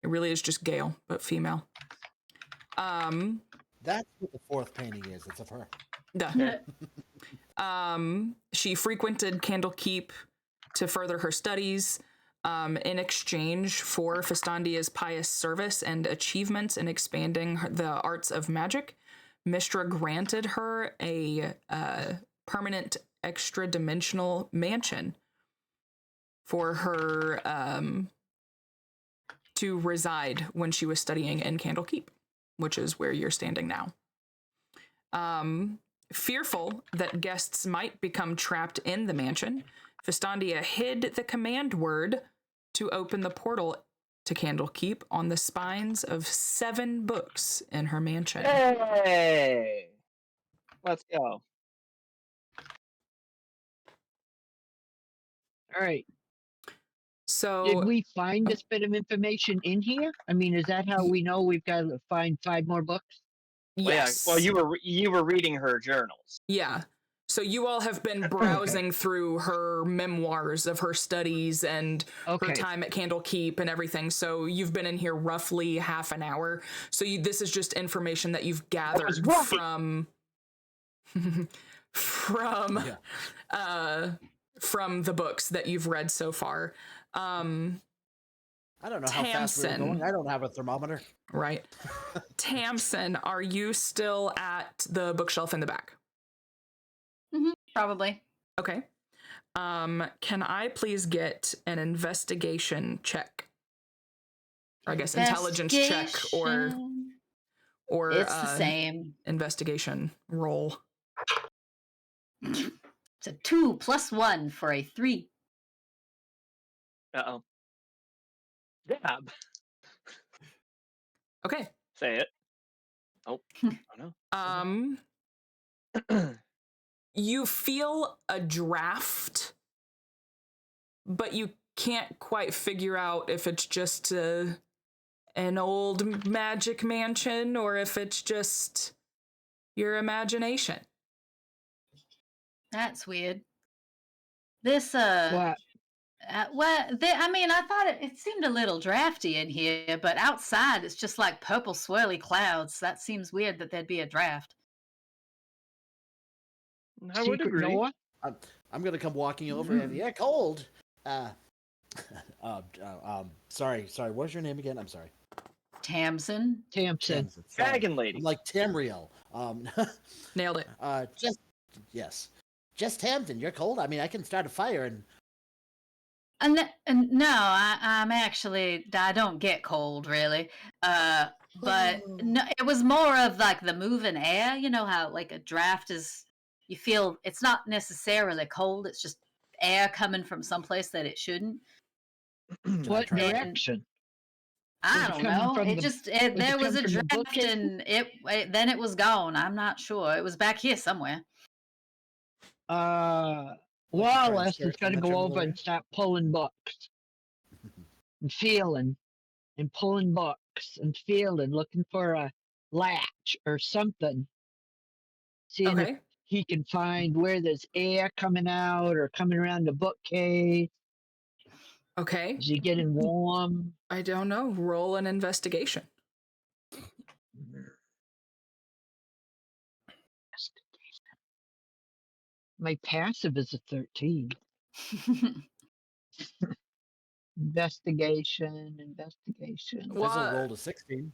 It really is just Gale, but female. That's what the fourth painting is. It's of her. Duh. She frequented Candlekeep to further her studies. In exchange for Fistandia's pious service and achievements in expanding the arts of magic, Mistra granted her a permanent extra-dimensional mansion for her to reside when she was studying in Candlekeep, which is where you're standing now. Fearful that guests might become trapped in the mansion, Fistandia hid the command word to open the portal to Candlekeep on the spines of 7 books in her mansion. Hey! Let's go. All right. So did we find this bit of information in here? I mean, is that how we know we've got to find 5 more books? Yes. Well, you were reading her journals. Yeah. So you all have been browsing through her memoirs of her studies and her time at Candlekeep and everything. So you've been in here roughly half an hour. So this is just information that you've gathered from the books that you've read so far. I don't know how fast we're going. Tamsin. I don't have a thermometer. Right. Tamsin, are you still at the bookshelf in the back? Probably. Okay. Can I please get an investigation check? Or I guess intelligence check or it's the same. Investigation roll. It's a 2 + 1 for a 3. Uh-oh. Dab. Okay. Say it. Oh, oh no. You feel a draft, but you can't quite figure out if it's just an old magic mansion or if it's just your imagination. That's weird. This What? I mean, I thought it seemed a little drafty in here, but outside it's just like purple swirly clouds. That seems weird that there'd be a draft. I would Secret agree. door? I'm gonna come walking over and yeah, cold. Sorry. What was your name again? I'm sorry. Tamsin. Sorry. Dragon Lady. I'm like Tamriel. Nailed it. Just Tamsin. You're cold. I mean, I can start a fire and. No, I'm actually, I don't get cold really. But no, it was more of like the moving air. You know how like a draft is, you feel it's not necessarily cold. It's just air coming from someplace that it shouldn't. What direction? I don't know. There was a draft and then it was gone. I'm not sure. It was back here somewhere. Wallace is going to go over and start pulling books and feeling and pulling books and feeling, looking for a latch or something. Seeing if he can find where there's air coming out or coming around the bookcase. Okay. Is he getting warm? I don't know. Roll an investigation. My passive is a 13. Investigation. Fizzle rolled a 16.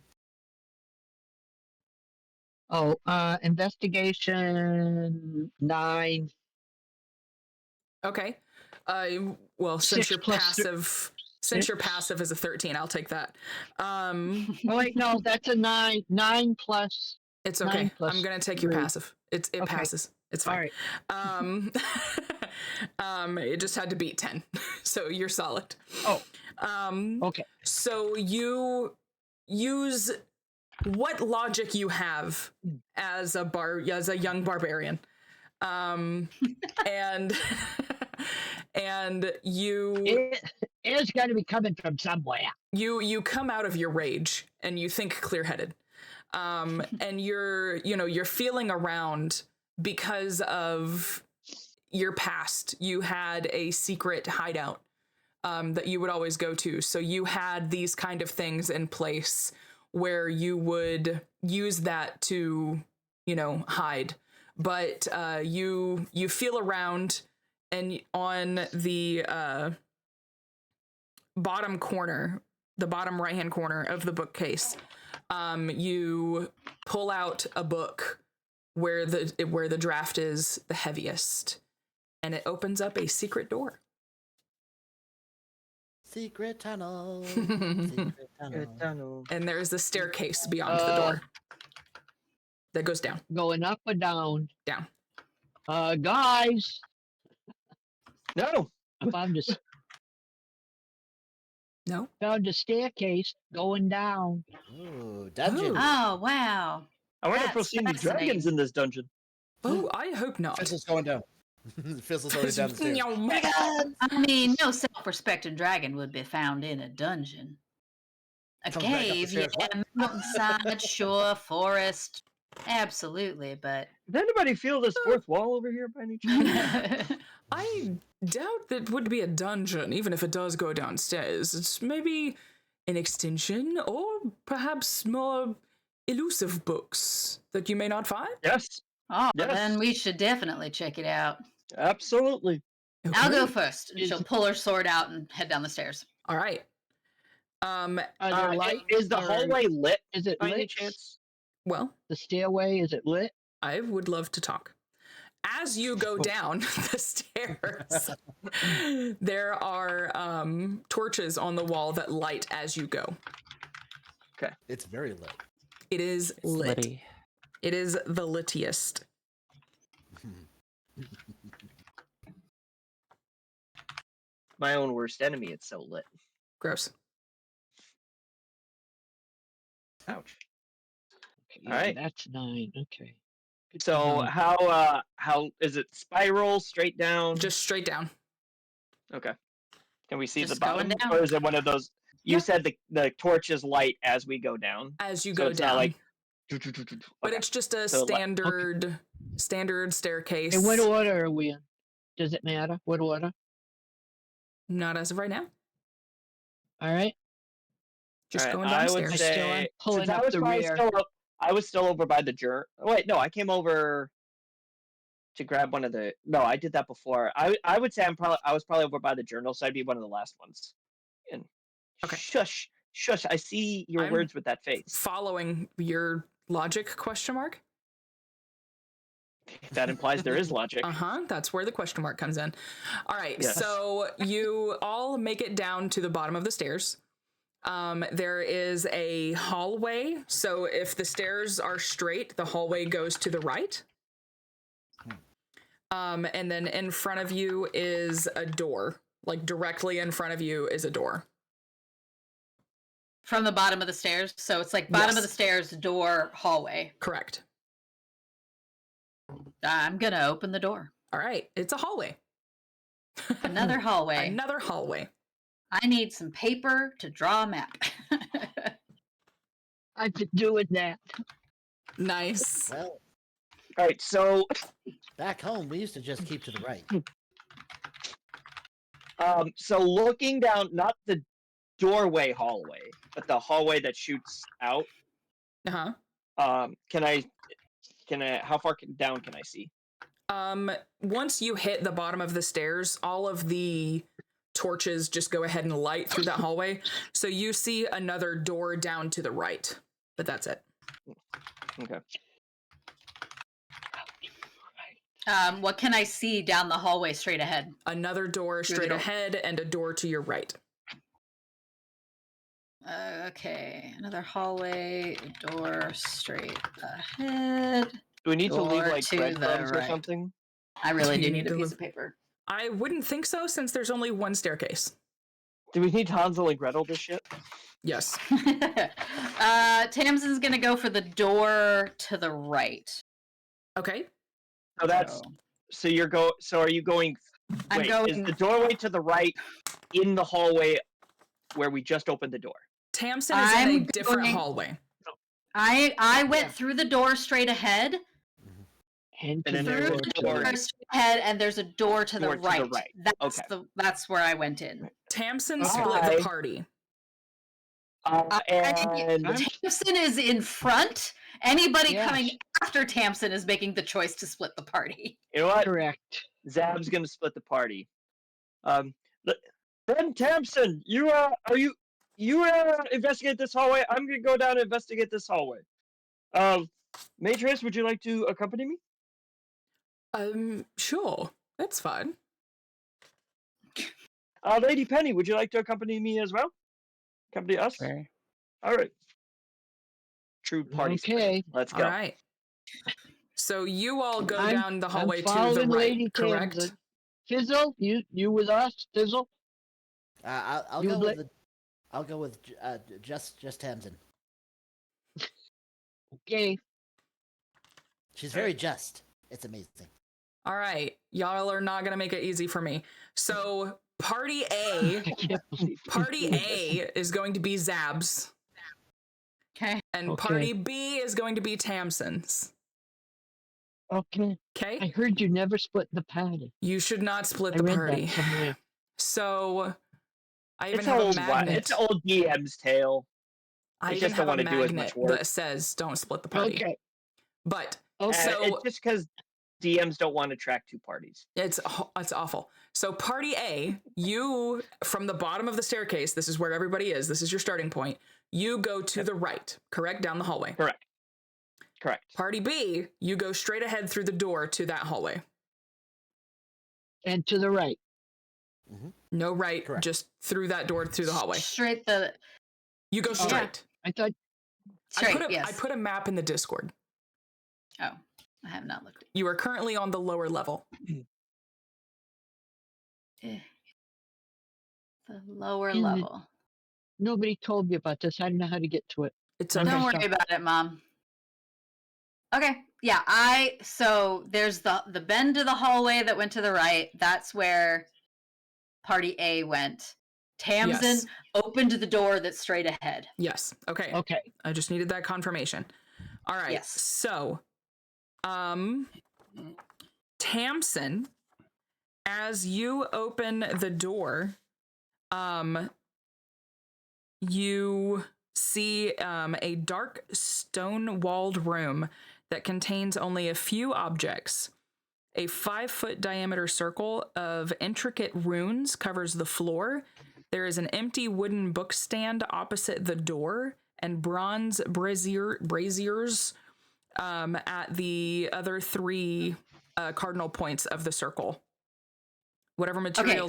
Oh, investigation 9. Okay. Well, since your passive is a 13, I'll take that. Oh wait, no, that's a 9. 9 plus. It's okay. I'm gonna take your passive. It passes. It's fine. All right. It just had to beat 10, so you're solid. Oh. Okay. So you use what logic you have as a young barbarian, and you. It's got to be coming from somewhere. You come out of your rage and you think clear-headed, and you're feeling around because of your past. You had a secret hideout that you would always go to, so you had these kind of things in place where you would use that to hide. But you feel around, and on the bottom corner, the bottom right hand corner of the bookcase, you pull out a book where the draft is the heaviest, and it opens up a secret door. Secret tunnel. Secret tunnel. And there's a staircase beyond the door that goes down. Going up or down? Down. Guys. No. I found this. No. Found a staircase going down. Ooh, dungeon. Oh, wow. I wonder if we'll see any dragons in this dungeon. Oh, I hope not. Fizzle's going down. Fizzle's already down the stairs. I mean, no self-respecting dragon would be found in a dungeon. A Comes back up the cave, stairs, yeah, what? mountainside, shore, forest, absolutely, but... Does anybody feel this fourth wall over here by any chance? I doubt that would be a dungeon, even if it does go downstairs. It's maybe an extension, or perhaps more elusive books that you may not find. Yes. Oh, Yes. then we should definitely check it out. Absolutely. I'll go Okay. first. And she'll pull her sword out and head down the stairs. All right. Are there lights? Is the hallway lit? Is it by any lit? chance? Well, The stairway, is it lit? I would love to talk. As you go down the stairs, there are torches on the wall that light as you go. Okay. It's very lit. It is lit. Litty. It is the littiest. My own worst enemy. It's so lit. Gross. Ouch. Yeah, All right. that's 9. Okay. Good to So know. how is it? Spiral straight down? Just straight down. Okay. Can we see Just the going bottom, down. or is it one of those? You Yeah. said the torch is light as we go down. As you So go it's down. not like. But it's just a So, standard staircase. And what order are we in? Does it matter? What order? Not as of right now. All right. Just All right, going I downstairs. would Still say pulling since up the rear. I was still over by the journal. Wait, no, I came over to grab one of the. No, I did that before. I would say I was probably over by the journal, so I'd be one of the last ones. And Okay. Shush. I see your I'm words with that face. Following your logic question mark? That implies there is logic. That's where the question mark comes in. All right, Yes. so you all make it down to the bottom of the stairs. There is a hallway. So if the stairs are straight, the hallway goes to the right. And then in front of you is a door. Like directly in front of you is a door. From the bottom of the stairs. So it's like bottom of Yes. the stairs, door, hallway. Correct. I'm going to open the door. All right, it's a hallway. Another hallway. Another hallway. I need some paper to draw a map. I've been doing that. Nice. Well, All right, so back home, we used to just keep to the right. so looking down, not the doorway hallway, but the hallway that shoots out. Can I? How far down can I see? Once you hit the bottom of the stairs, all of the torches just go ahead and light through that hallway. So you see another door down to the right, but that's it. Okay. What can I see down the hallway straight ahead? Another door Through the straight door. ahead and a door to your right. Okay, another hallway, door straight ahead. Do we need to leave door like to breadcrumbs the or right. something? I really Do do you need need a to piece leave- of paper. I wouldn't think so, since there's only one staircase. Do we need Hansel and Gretel this shit? Yes. Tamsin's gonna go for the door to the right. Okay. So that's so you're go. So are you going? I'm Wait, going- is the doorway to the right in the hallway where we just opened the door? Tamsin is in a I'm different going- hallway. I went through the door straight ahead. And then Through there's the a door. door straight ahead, and there's a door to the Door to the right. right. That's Okay. that's where I went in. Tamsin Okay. split the party. And Tamsin is in front. Anybody Yes. coming after Tamsin is making the choice to split the party. you know what? Correct. Zab's gonna split the party. Then Tamsin, you are you investigate this hallway? I'm gonna go down and investigate this hallway. Matrix, would you like to accompany me? Sure. That's fine. Lady Penny, would you like to accompany me as well? Accompany us? Sure. All right. True party spirit. Okay. Let's go. All right. So you all go I'm- down the hallway I'm to the following right, Lady correct? Tamsin. Fizzle, you with us? Fizzle? I'll You go would with I'll go with just Tamsin. Okay. She's very just. It's amazing. All right. Y'all are not going to make it easy for me. So party A, I can't believe party A is going to be Zab's. Okay. And Okay. party B is going to be Tamsin's. Okay. Okay? I heard you never split the party. You should not split I the read party. that somewhere. So I even It's have a old. magnet. It's old DM's tale. I They even just have don't a want to do as magnet much work. that says don't split the party. Okay. But So it's just because DMs don't want to track two parties. It's awful. So party A, you from the bottom of the staircase, this is where everybody is. This is your starting point. You go to the right, correct? Down the hallway. Correct. Party B, you go straight ahead through the door to that hallway. And to the right. No right, Correct. just through that door through the hallway. Straight the. You go straight. I thought. Straight, I put a map in the Discord. Oh, I have not looked. You are currently on the lower level. The lower Damn it. level. Nobody told me about this. I don't know how to get to it. It's Don't worry about it, Mom. Okay. Yeah, so there's the bend to the hallway that went to the right. That's where party A went. Tamsin opened the door that's straight ahead. Yes. Okay. Okay. I just needed that confirmation. All right. Yes. So, Tamsin, as you open the door, you see a dark stone-walled room that contains only a few objects. A 5-foot diameter circle of intricate runes covers the floor. There is an empty wooden bookstand opposite the door and bronze braziers at the other 3 cardinal points of the circle. Whatever material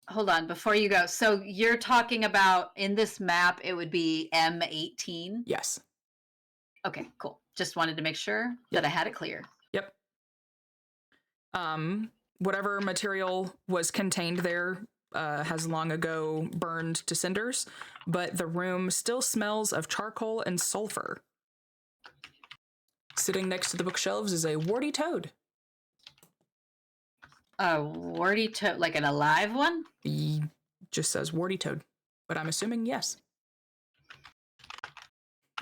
Hold on, before you go. So you're talking about in this map, it would be M18? Yes. Okay, cool. Just wanted to make sure that I had it clear. Yep. Whatever material was contained there has long ago burned to cinders, but the room still smells of charcoal and sulfur. Sitting next to the bookshelves is a warty toad. A warty toad, like an alive one? He just says warty toad, but I'm assuming yes.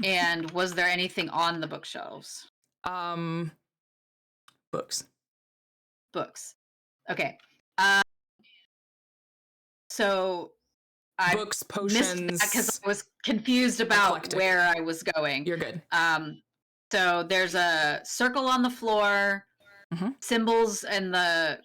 And was there anything on the bookshelves? Books. Books. Okay. So I books, potions, because I was confused about eclectic. where I was going. You're good. So there's a circle on the floor, symbols and the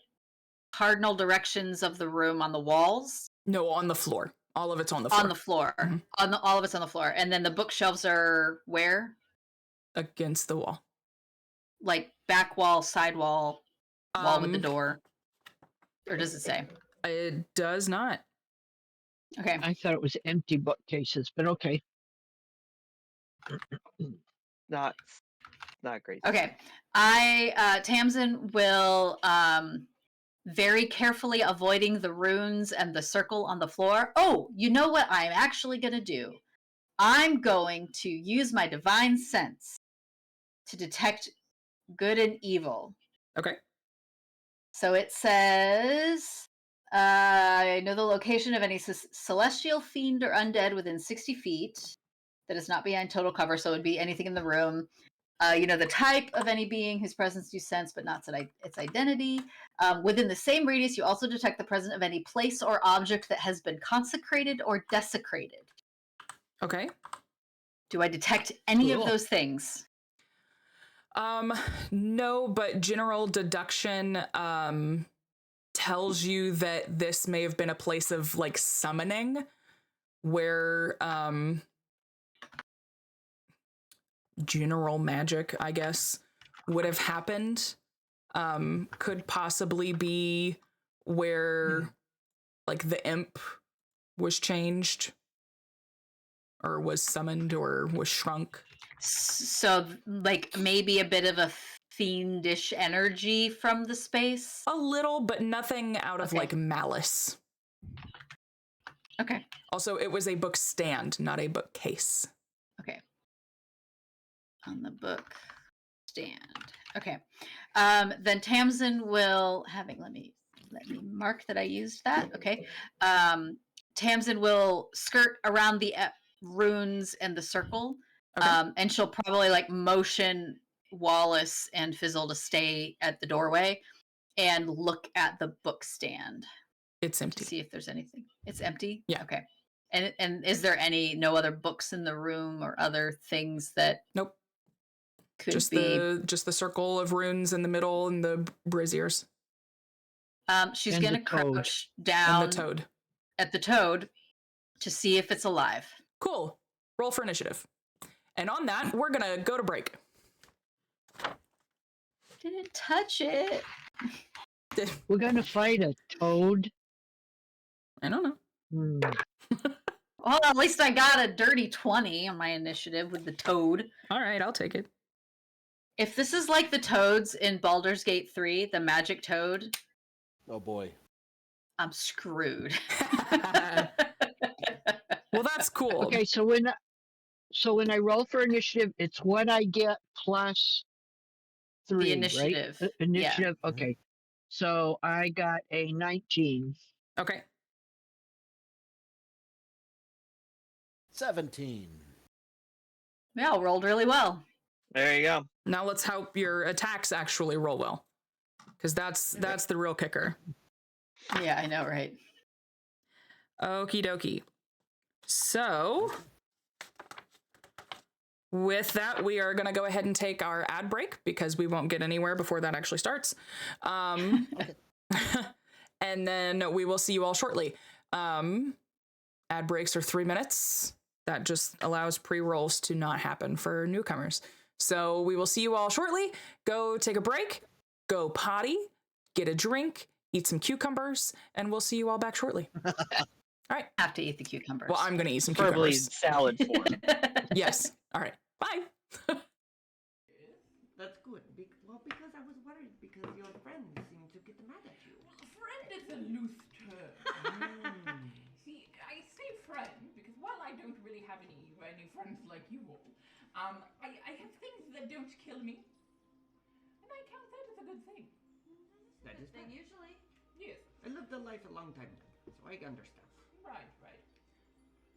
cardinal directions of the room on the walls. No, on the floor. All of it's on the floor. On the floor. All of it's on the floor. And then the bookshelves are where? Against the wall. Like back wall, side wall, wall with the door. Or does it say? It does not. Okay. I thought it was empty bookcases, but okay. Not great. Okay. Tamsin will very carefully avoiding the runes and the circle on the floor. Oh, you know what I'm actually going to do? I'm going to use my divine sense to detect good and evil. Okay. So it says, I know the location of any celestial fiend or undead within 60 feet that is not behind total cover, so it would be anything in the room. You know the type of any being whose presence you sense, but not its identity. Within the same radius, you also detect the presence of any place or object that has been consecrated or desecrated. Okay. Do I detect any of those things? No, but general deduction tells you that this may have been a place of like summoning where general magic, I guess, would have happened. Could possibly be where like the imp was changed or was summoned or was shrunk. So like maybe a bit of a fiendish energy from the space? A little, but nothing out of like malice. Okay. Also, it was a book stand, not a bookcase. Okay. On the book stand. Okay. Then Tamsin will let me mark that I used that. Okay. Tamsin will skirt around the runes and the circle. Okay. And she'll probably like motion Wallace and Fizzle to stay at the doorway and look at the book stand. It's empty. To see if there's anything. It's empty? Yeah. Okay. And is there no other books in the room or other things that... Nope. Could just be. the circle of runes in the middle and the braziers. She's And gonna the toad. crouch down And the toad. at the toad to see if it's alive. Cool. Roll for initiative. And on that, we're gonna go to break. Didn't touch it. We're gonna fight a toad. I don't know. Well, at least I got a dirty 20 on my initiative with the toad. All right, I'll take it. If this is like the toads in Baldur's Gate 3, the magic toad, Oh boy. I'm screwed. Well, that's cool. Okay, so when I roll for initiative, it's what I get plus 3, initiative, right? yeah. Initiative. Okay. So I got a 19. Okay. 17. Yeah, rolled really well. There you go. Now let's hope your attacks actually roll well, because that's the real kicker. Yeah, I know, right? Okie dokie. So, with that, we are going to go ahead and take our ad break because we won't get anywhere before that actually starts. And then we will see you all shortly. Ad breaks are 3 minutes. That just allows pre-rolls to not happen for newcomers. So we will see you all shortly. Go take a break, go potty, get a drink, eat some cucumbers, and we'll see you all back shortly. All right. Have to eat the cucumbers. Well, I'm going to eat some Preferably cucumbers. salad form. Yes. All right. Bye. That's good. Well, because I was worried because your friends seem to get mad at you. Friend is a loose term. See, I say friend because while I don't really have any friends like you all, I have things that don't kill me, and I count that as a good thing. That is thing right. usually. Yes. I lived a life a long time ago, so I understand. Right, right.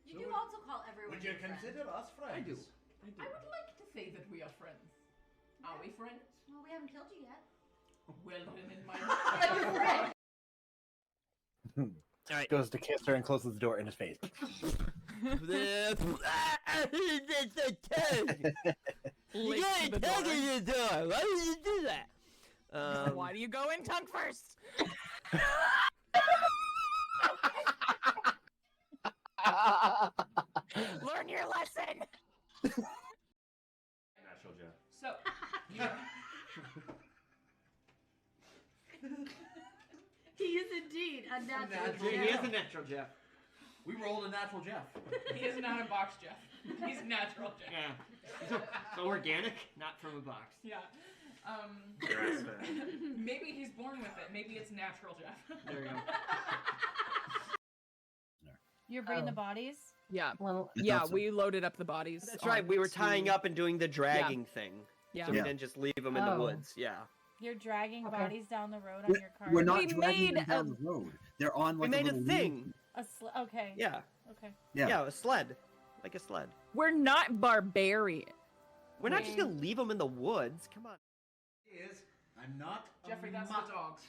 You do also call everyone Would you your friend. consider us friends? I do. I would like to say that we are friends. Are we friends? Well, we haven't killed you yet. Well, then in my All right. Goes to kiss her and closes the door in his face. You got a tongue in your door. Why would you do that? Why do you go in tongue first? Learn your lesson. Natural Jeff. So, He is indeed a natural. He is a natural Jeff. We rolled a natural Jeff. he is not a box Jeff. He's natural Jeff. Yeah. So organic, not from a box. Yeah. Maybe he's born with it. Maybe it's natural Jeff. There you go. You're bringing the bodies? Yeah. Well, Yeah, we loaded up the bodies. That's right. We were tying up and doing the dragging thing. Yeah. So we didn't just leave them in the woods. Yeah. You're dragging bodies down the road on your car? We're not dragging them down the road. They're on like we made a little thing. Okay. Yeah. Okay. Yeah, a sled. Like a sled. We're not barbarian. We're not just gonna leave them in the woods. Come on. I'm not. Jeffrey, that's the dogs.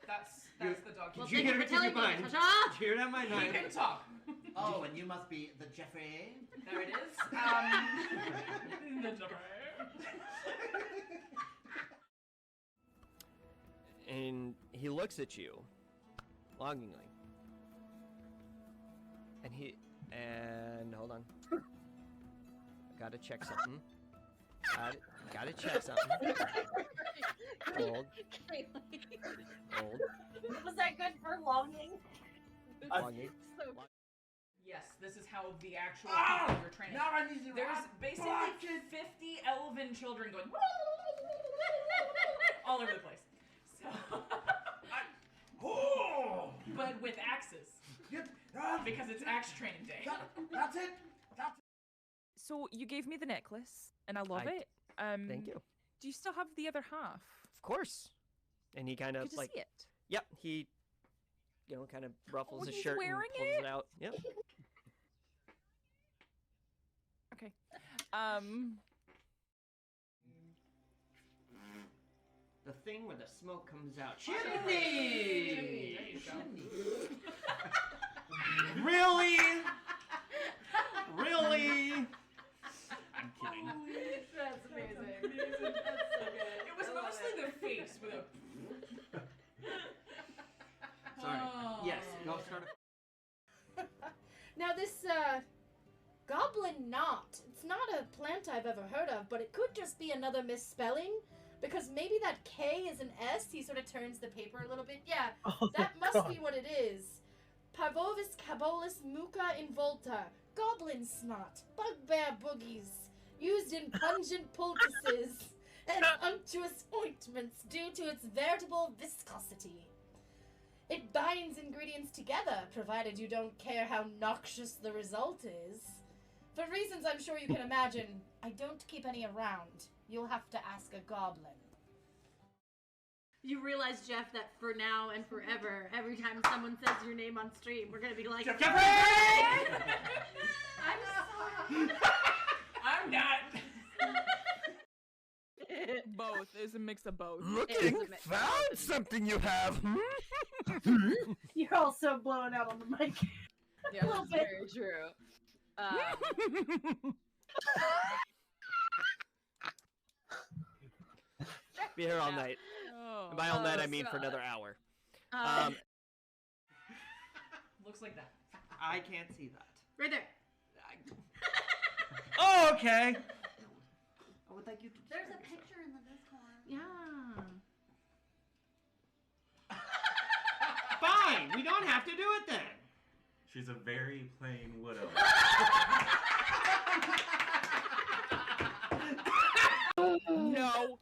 That's the dog. Did you hear it in your mind? Did you hear it on my He mind? can talk. Oh, and you must be the Jeffrey. There it is. The Jeffrey. And he looks at you longingly. And hold on. I gotta check something. Gotta check something. Hold. Hold. Was that good for longing? Longing. Yes, this is how the actual people you're training. Now I need to There's basically 50 elven children going all over the place. So, but with axes. Because it's axe training day. That's it. So you gave me the necklace, and I love it. Thank you. Do you still have the other half? Of course. And he kind of Good to like see it. Yep, he kind of ruffles his he's shirt and wearing pulls it? it out. Yep. Okay. The thing where the smoke comes out. Chimney! Really? Really? I'm kidding. be another misspelling, because maybe that K is an S. He sort of turns the paper a little bit. Yeah, that must be what it is. Parvovis cabolus muca involta. Goblin snot. Bugbear boogies. Used in pungent poultices and unctuous ointments due to its veritable viscosity. It binds ingredients together, provided you don't care how noxious the result is. For reasons I'm sure you can imagine, I don't keep any around. You'll have to ask a goblin. You realize, Jeff, that for now and forever, every time someone says your name on stream, we're gonna be like, Jeff- Jeffrey! I'm sorry. I'm not. Both. It's a mix of both. Looking, found something you have. You're also blowing out on the mic. Yeah, A little that's bit. very true. Be here all night. Oh. And by all night, I mean for God. another hour. Looks like that. I can't see that. Right there. Oh, okay. I would like you to. There's a picture in the Discord. Yeah. Fine. We don't have to do it then. She's a very plain widow. No.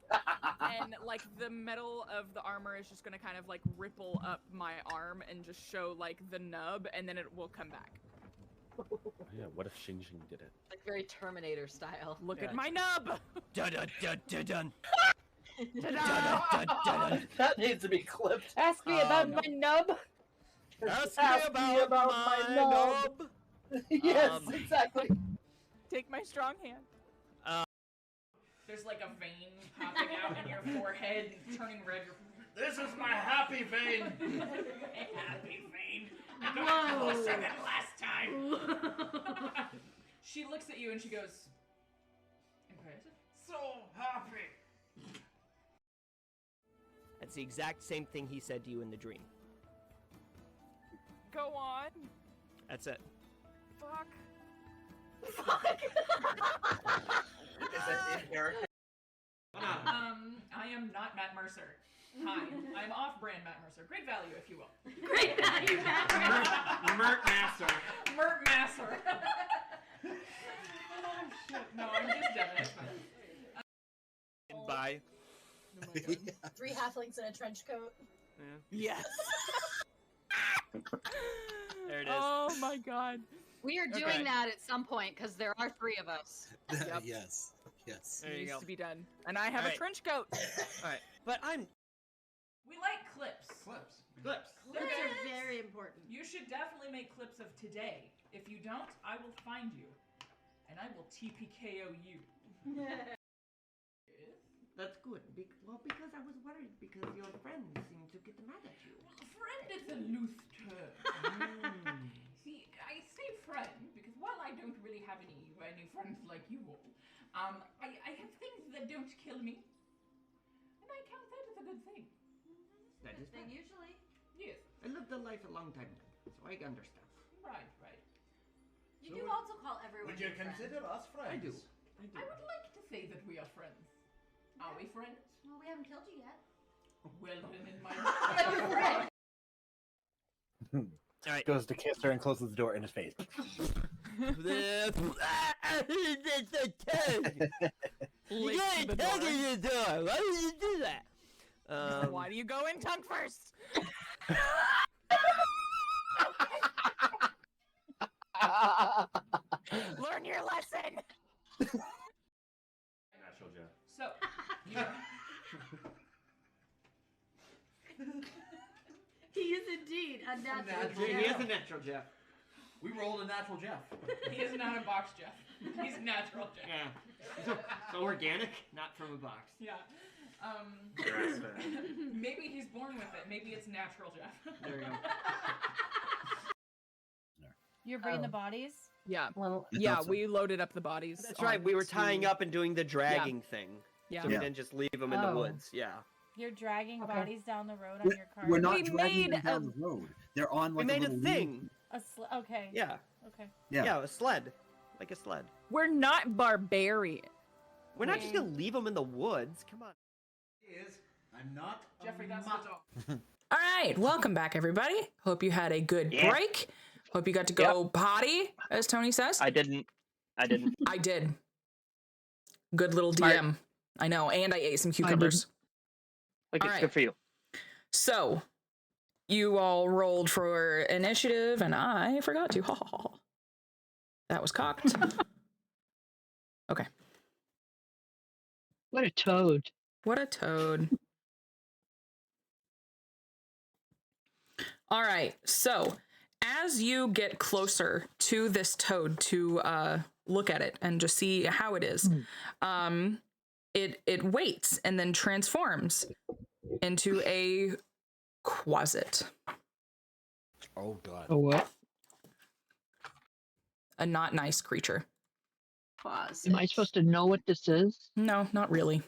And like the metal of the armor is just gonna kind of like ripple up my arm and just show like the nub, and then it will come back. Yeah, what if Xing did it? Like very Terminator style. Look at my nub. Dun dun dun dun dun. That needs to be clipped. Ask me about my nub. Ask Ask me about my nub. Yes, exactly. Take my strong hand. There's like a vein popping out in your forehead, turning red. This is my happy vein. Happy vein. I got closer than last time. She looks at you and she goes, impressive. So happy. That's the exact same thing he said to you in the dream. Go on. That's it. Fuck. Is that in character? I am not Matt Mercer. Hi, I'm off-brand Matt Mercer. Great value, if you will. Great value, Matt. Mert Masser. Mert Masser. Oh shit! No, I'm just Devin. It's fine. Bye. Oh my God. 3 halflings in a trench coat. Yes. There it is. Oh my God. We are doing Okay. that at some point because there are 3 of us. Yep. Yes. Yes. There you Needs go. to be done. And I have a Alright. trench coat. All right, but I'm. We like clips. Clips. Clips. Clips are very important. You should definitely make clips of today. If you don't, I will find you. And I will TPKO you. That's good. Well, because I was worried because your friends seem to get mad at you. Friend is a loose term. See, I say friend because while I don't really have any friends like you all, I have things that don't kill me. And I count that as a good thing. That is Thing right. usually. Yes. I lived a life a long time ago, so I understand. Right, right. You do also call everyone Would you your friend. consider us friends? I do. I would like to say that we are friends. Are we friends? Well, we haven't killed you yet. Well, then in my All right. Goes to kiss her and closes the door in his face. You got a tongue in your door. Why would you do that? Why do you go in tongue first? Learn your lesson. Natural Jeff. So, He is indeed a natural. He is a natural Jeff. We rolled a natural Jeff. he is not a box Jeff. He's natural Jeff. Yeah. So organic, not from a box. Yeah. Grass-fed. Maybe he's born with it. Maybe it's natural Jeff. There you go. You're bringing the bodies? Yeah. Well, Yeah, we loaded up the bodies. That's right. We were tying up and doing the dragging thing. Yeah. So we didn't just leave them in the woods. Yeah. You're dragging Okay. bodies down the road on your car? We're not We dragging them made down the road. They're on like we made a a little thing. Okay. Yeah. Okay. Yeah. Yeah, a sled. Like a sled. We're not barbarian. We're not just gonna leave them in the woods. Come on. I'm not Jeffrey, that's the dog. All right, welcome back, everybody. Hope you had a good break. Hope you got to go potty, as Tony says. I didn't. I did. Good little Smart. DM. I know, and I ate some cucumbers. Okay, All right. good for you. So, you all rolled for initiative, and I forgot to. Ha ha ha. That was cocked. Okay. What a toad. What a toad. All right, so as you get closer to this toad to look at it and just see how it is, it waits and then transforms into a quasit. Oh god. Oh what? A not nice creature. Am I supposed to know what this is? No, not really.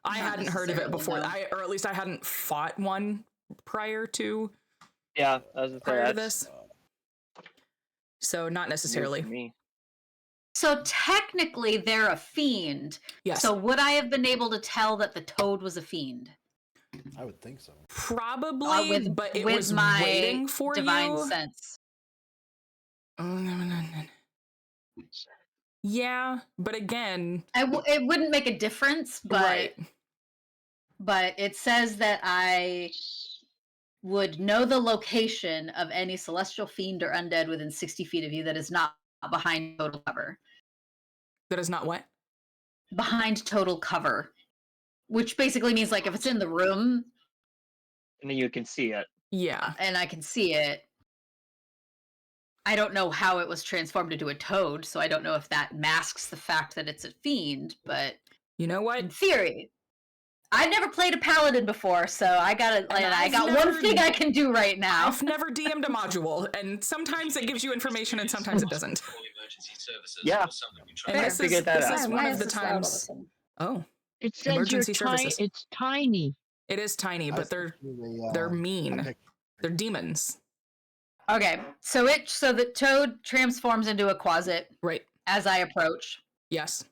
I Not hadn't heard of it necessarily, before, no. or at least I hadn't fought one prior to Yeah, I was gonna say prior to that's this. So not new necessarily. for me. So technically, they're a fiend. Yes. So would I have been able to tell that the toad was a fiend? I would think so. Probably, but it with was my waiting for divine you. sense. Yeah, but again, It wouldn't make a difference, but right. but it says that I would know the location of any celestial fiend or undead within 60 feet of you that is not behind total cover. That is not what? Behind total cover. Which basically means like if it's in the room And then you can see it. Yeah. and I can see it, I don't know how it was transformed into a toad, so I don't know if that masks the fact that it's a fiend, but you know what? In theory. I've never played a paladin before, so I got I've one thing I can do right now. I've never DM'd a module, and sometimes it gives you information and sometimes it doesn't. Yeah. And this is, this is one of the times. Oh, It says emergency you're services. It's tiny. It is tiny, but they're mean. They're demons. Okay, so the toad transforms into a quasit, right, as I approach. Yes.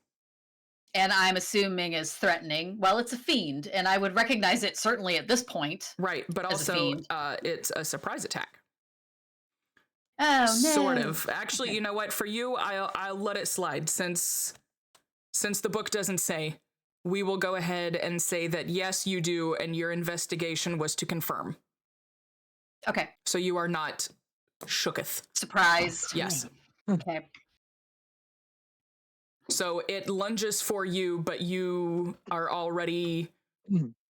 And I'm assuming is threatening. Well, it's a fiend, and I would recognize it certainly at this point. Right, but as a also fiend. it's a surprise attack. Oh no. Sort of. Actually, you know what? For you, I'll let it slide since the book doesn't say. We will go ahead and say that yes, you do, and your investigation was to confirm. Okay. So you are not shooketh. Surprised. Yes. Okay. So it lunges for you, but you are already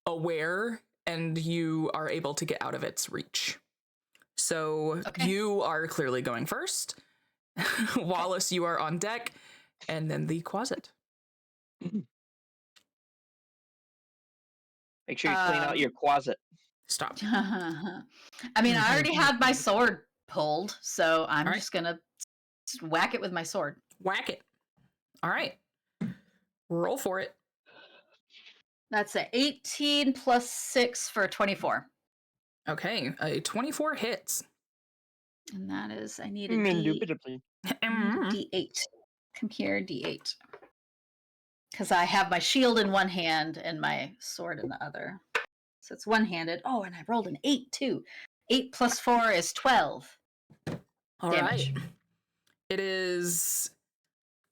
aware and you are able to get out of its reach. So you are clearly going first. Wallace, you are on deck, and then the quasit. Make sure you clean out your closet. Stop. I mean, I already had my sword pulled, so I'm just gonna whack it with my sword. Whack it. All right. Roll for it. That's a 18 plus 6 for 24. Okay, a 24 hits. And that is, I need a Indubitably. D8. Come here, D8. Because I have my shield in one hand and my sword in the other. So it's one-handed. Oh, and I rolled an 8 too. 8 plus 4 is 12. All damage. right. It is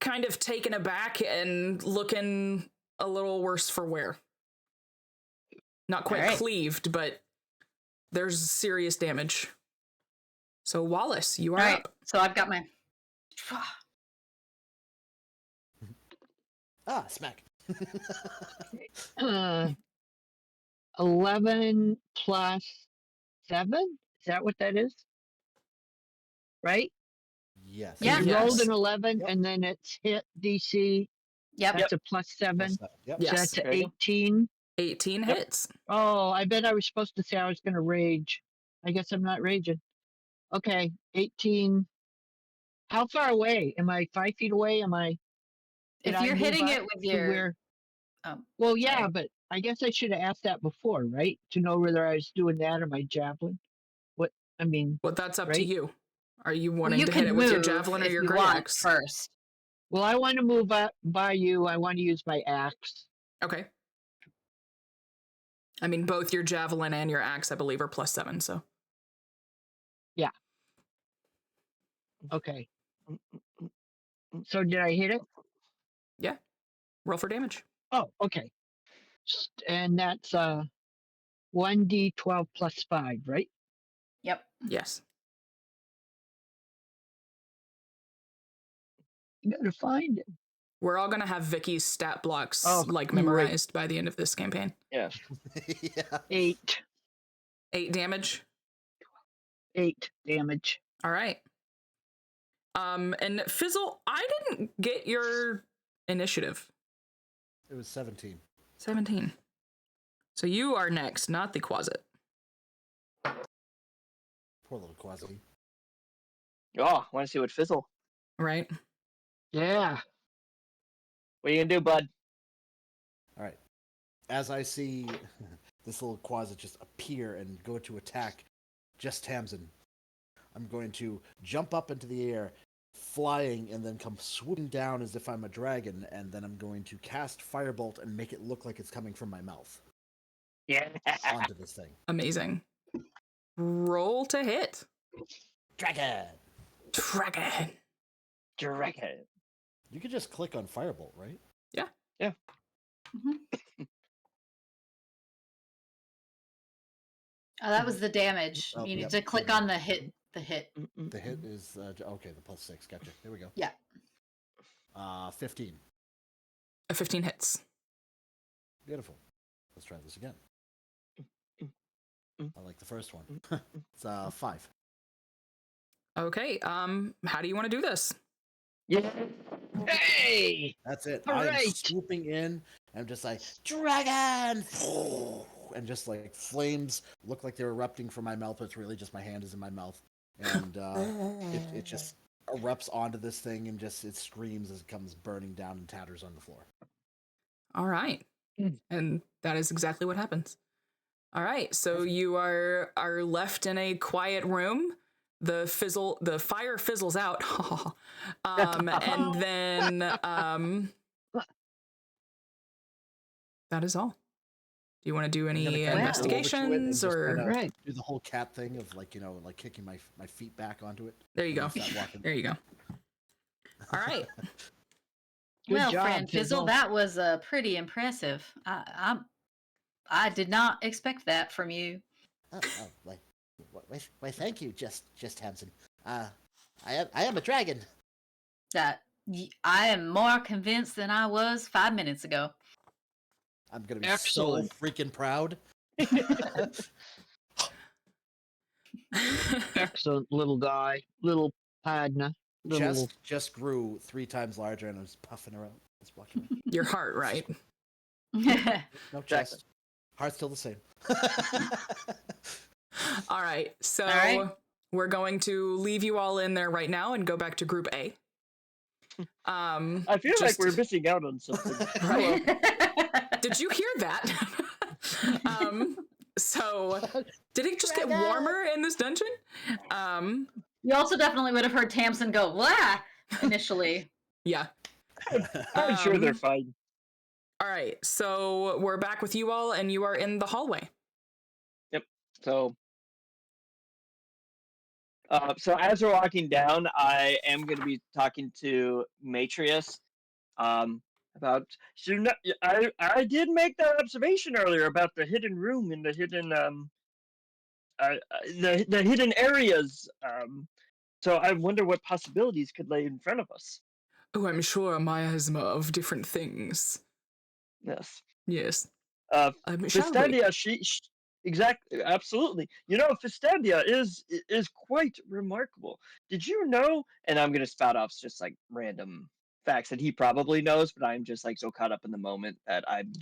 kind of taken aback and looking a little worse for wear. Not quite cleaved, but there's serious damage. So Wallace, you are up. So I've got my... Smack. 11 plus 7? Is that what that is? Right? Yes. You rolled an 11 and then it's hit DC. Yep. That's a plus 7. Yep. So that's an 18. 18 hits. Oh, I bet I was supposed to say I was going to rage. I guess I'm not raging. Okay, 18. How far away? Am I 5 feet away? Am I? If you're hitting it with your... Well, yeah, but I guess I should have asked that before, right? To know whether I was doing that or my javelin. What, I mean... Well, that's up right? to you. Are you wanting you to hit can it with your move javelin or if your you great want axe? first. Well, I want to move up by you. I want to use my axe. Okay. I mean, both your javelin and your axe, I believe, are +7. So. Yeah. Okay. So did I hit it? Yeah. Roll for damage. Oh, okay. And that's 1d12 plus 5, right? Yep. Yes. You gotta find it. We're all gonna have Vicky's stat blocks great. memorized by the end of this campaign. Yeah. Yeah. 8. 8 damage. 8 damage. All right. And Fizzle, I didn't get your initiative. It was 17. 17. So you are next, not the Quasit. Poor little Quasi. Oh, want to see what Fizzle? Right. Yeah. What are you gonna do, bud? All right. As I see this little Quasit just appear and go to attack just Tamsin, I'm going to jump up into the air, flying, and then come swooping down as if I'm a dragon, and then I'm going to cast Firebolt and make it look like it's coming from my mouth. Yeah. Onto this thing. Amazing. Roll to hit. Dragon! Dragon. Dragon. You could just click on Firebolt, right? Yeah. Yeah. Oh, that was the damage. Oh, You need yep. to click on the hit. The hit. The hit is okay. The +6. Gotcha. Here we go. Yeah. 15. A 15 hits. Beautiful. Let's try this again. I like the first one. It's 5. Okay. How do you want to do this? Yeah. Hey! That's it. All I'm right. swooping in. I'm just like dragon, and just like flames look like they're erupting from my mouth, but it's really just my hand is in my mouth, and it just erupts onto this thing and just it screams as it comes burning down and tatters on the floor. All right. And that is exactly what happens. All right. So you are left in a quiet room. The fire fizzles out. And then that is all. Do you want to do any investigations or do the whole cat thing of like like kicking my feet back onto it? There you go. There you go. All right. Well, job, friend Fizzle, Fizzle. that was pretty impressive. I did not expect that from you. Why, thank you, just Tamsin. I am a dragon. I am more convinced than I was 5 minutes ago. I'm gonna be Excellent. so freaking proud. Excellent little guy. Little Padna. Little... Just grew 3 times larger and I was puffing around. Just walking around. Your heart, right? No chest. Heart's still the same. All right. So we're going to leave you all in there right now and go back to Group A. I feel like we're missing out on something. Right? Did you hear that? So did it just get warmer in this dungeon? You also definitely would have heard Tamsin go, "Wah!" initially. Yeah. I'm sure they're fine. All right. So we're back with you all, and you are in the hallway. Yep. So as we're walking down, I am going to be talking to Matrius about. I did make that observation earlier about the hidden room and the hidden the hidden areas. So I wonder what possibilities could lay in front of us. Oh, I'm sure a miasma of different things. Yes. Yes. Fistandia, exactly, absolutely. Fistandia is quite remarkable. Did you know? And I'm gonna spout off just like random facts that he probably knows, but I'm just like so caught up in the moment that I'm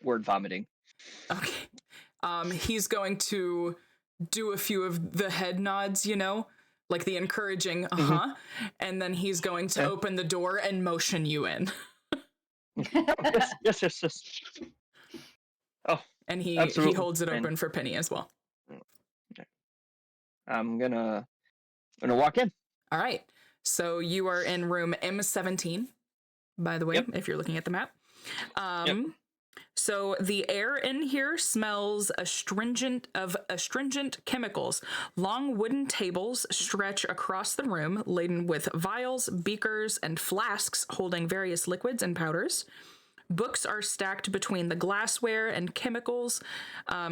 word vomiting. Okay. He's going to do a few of the head nods, like the encouraging, and then he's going to open the door and motion you in. Yes. Oh, and he holds it open for Penny as well. Okay. I'm gonna walk in. All right. So you are in room M17, by the way, if you're looking at the map. So the air in here smells astringent chemicals. Long wooden tables stretch across the room, laden with vials, beakers, and flasks holding various liquids and powders. Books are stacked between the glassware and chemicals.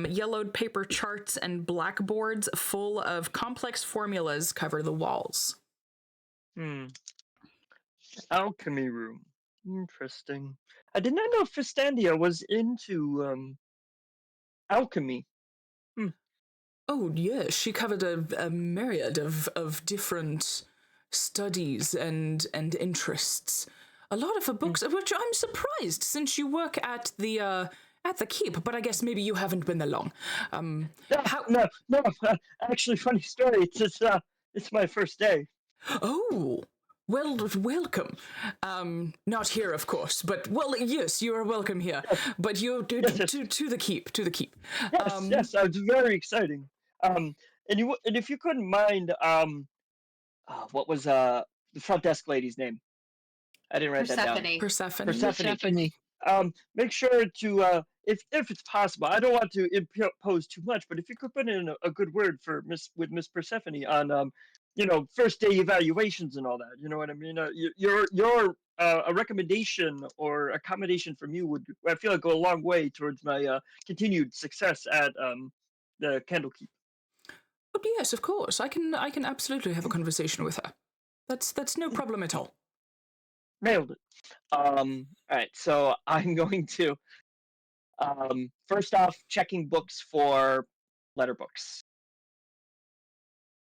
Yellowed paper charts and blackboards full of complex formulas cover the walls. Alchemy room. Interesting. I did not know Fistandia was into alchemy. Oh, yes, she covered a myriad of different studies and interests. A lot of her books, which I'm surprised since you work at the keep, but I guess maybe you haven't been there long. No. Actually, funny story. It's my first day. Oh, well, welcome. Not here, of course, but well, yes, you are welcome here. But you to the keep, to the keep. Yes, it's very exciting. And if you couldn't mind, what was the front desk lady's name? I didn't write that down. Persephone. Make sure to, if it's possible, I don't want to impose too much, but if you could put in a good word for Miss Persephone on, first day evaluations and all that. You know what I mean? Your a recommendation or accommodation from you would, I feel like, go a long way towards my continued success at the Candlekeep. Oh, yes, of course. I can absolutely have a conversation with her. That's no problem at all. Nailed it. All right, so I'm going to first off checking books for letter books.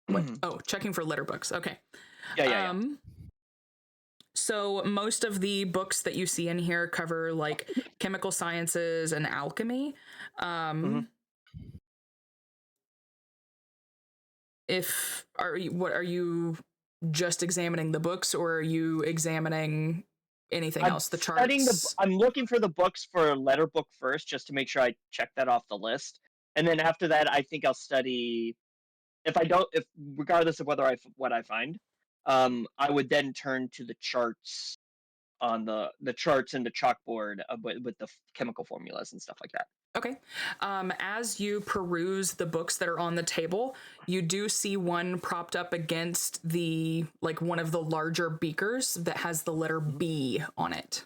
What? Oh, checking for letter books. Okay. Yeah. So most of the books that you see in here cover like chemical sciences and alchemy. Are you just examining the books, or are you examining anything else? The charts. I'm looking for the books for letter book first, just to make sure I check that off the list, and then after that, I think I'll study. If regardless of what I find, I would then turn to the charts on the charts and the chalkboard with the chemical formulas and stuff like that. Okay. As you peruse the books that are on the table, you do see one propped up against one of the larger beakers that has the letter B on it.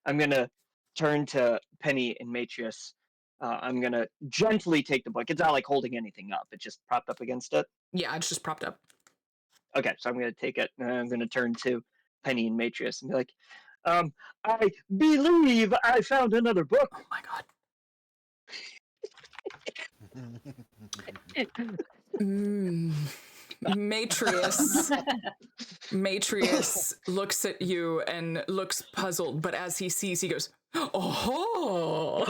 I'm gonna turn to Penny and Matrius. I'm gonna gently take the book. It's not like holding anything up. It's just propped up against it. Yeah, it's just propped up. Okay, so I'm gonna take it and I'm gonna turn to Penny and Matrius and be like, I believe I found another book. Oh my god. Matrius looks at you and looks puzzled, but as he sees, he goes, "Oh!"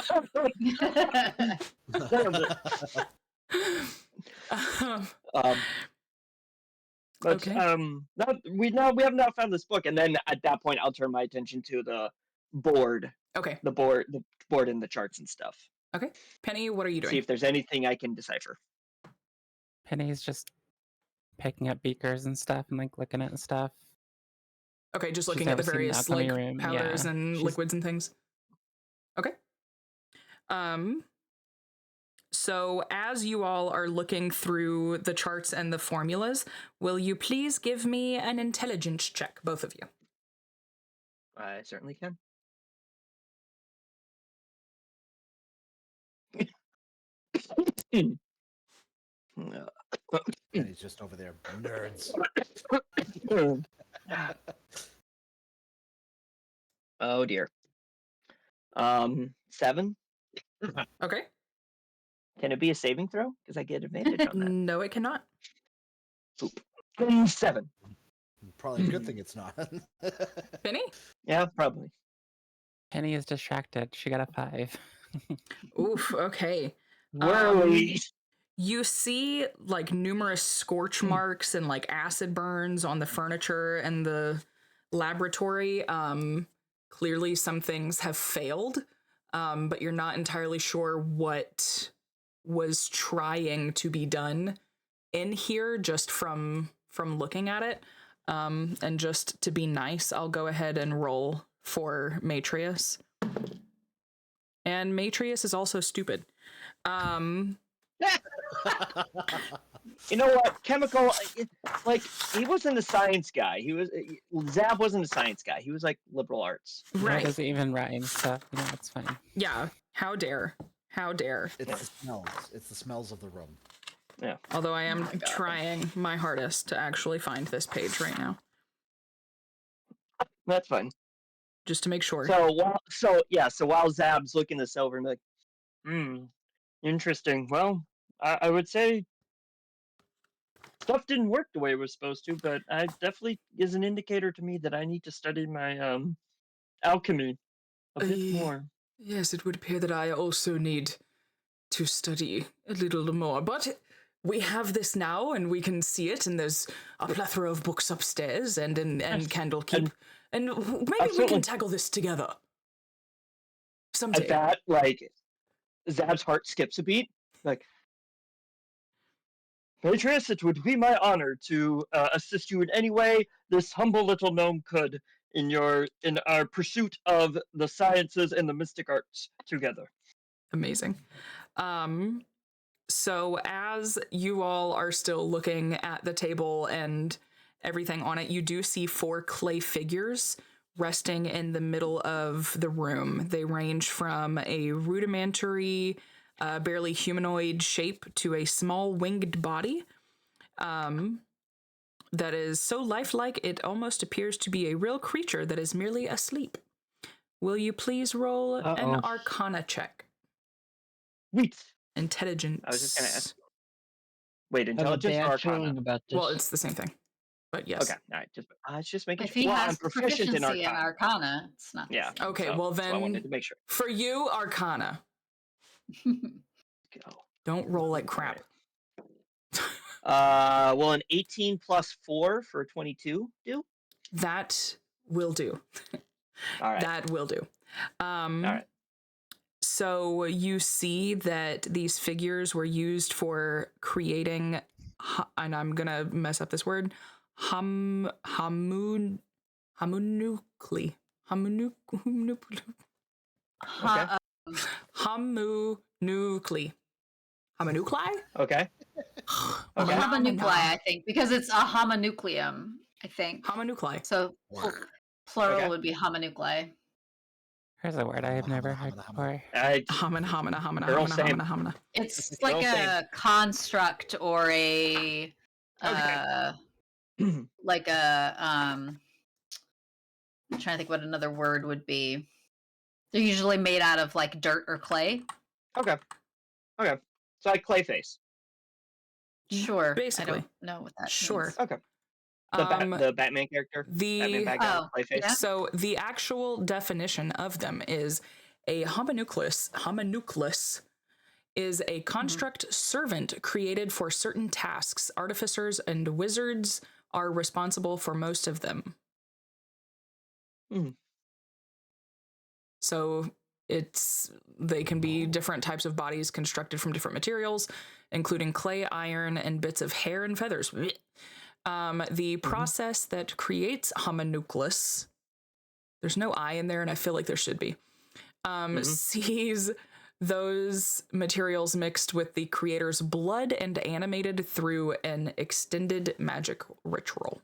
We have not found this book, and then at that point, I'll turn my attention to the board. Okay. The board and the charts and stuff. Okay, Penny, what are you doing? See if there's anything I can decipher. Penny's just picking up beakers and stuff and looking at stuff. Okay, just looking at the various powders and liquids and things. Okay. So as you all are looking through the charts and the formulas, will you please give me an intelligence check, both of you? I certainly can. And he's just over there, nerds. Oh dear. 7. Okay. Can it be a saving throw? Because I get advantage on that. No, it cannot. Oop. 7. Probably a good thing it's not. Penny? Yeah, probably. Penny is distracted. She got a 5. Oof, okay. You see numerous scorch marks and acid burns on the furniture and the laboratory. Clearly some things have failed, but you're not entirely sure what was trying to be done in here just from from looking at it. And just to be nice, I'll go ahead and roll for Matrius. And Matrius is also stupid. You know what? Chemical, like, he wasn't a science guy. Zab wasn't a science guy. He was like liberal arts. Right. It doesn't even rhyme, so, it's funny. Yeah, how dare. How dare. It's the smells. It's the smells of the room. Yeah. Although I am trying my hardest to actually find this page right now. That's fine. Just to make sure. So while Zab's looking this over and like, interesting. Well, I would say stuff didn't work the way it was supposed to, but I definitely is an indicator to me that I need to study my alchemy a bit more. Yes, it would appear that I also need to study a little more, but we have this now, and we can see it, and there's a plethora of books upstairs and Candlekeep, and maybe we can tackle this together someday. At that, like, Zab's heart skips a beat. Like, Matrius, it would be my honor to assist you in any way this humble little gnome could in our pursuit of the sciences and the mystic arts together. Amazing. So as you all are still looking at the table and everything on it, you do see 4 clay figures resting in the middle of the room. They range from a rudimentary, barely humanoid shape to a small winged body that is so lifelike it almost appears to be a real creature that is merely asleep. Will you please roll an Arcana check? Wait. Intelligence. I was just going to ask. Wait, I have a intelligence or bad Arcana? feeling about this. Well, it's the same thing, but yes. Okay, all right. Just making If sure. he Well, has I'm proficient proficiency in Arcana. it's not. Yeah. Okay, so, well then, so I wanted to make sure. for you, Arcana. Go. Don't roll like crap. Well, an 18 plus 4 for 22 do? That will do. All right. That will do. All right. So you see that these figures were used for creating, and I'm gonna mess up this word, homunculi. Homunculi. Homunculi? Okay. Homunculi, I think, because it's a homunclium, I think. Homunculi. So plural would be homunculi. Here's a word I have never heard before. Homina. It's like a construct or a like a I'm trying to think what another word would be. They're usually made out of like dirt or clay. Okay. So like Clayface. Sure. Basically. I don't know what that means. Okay. The Batman character? Batman background, Clayface? Yeah. So the actual definition of them is a homunculus is a construct servant created for certain tasks. Artificers and wizards are responsible for most of them. So they can be different types of bodies constructed from different materials, including clay, iron, and bits of hair and feathers. The process that creates homunculus, there's no I in there, and I feel like there should be, sees those materials mixed with the creator's blood and animated through an extended magic ritual.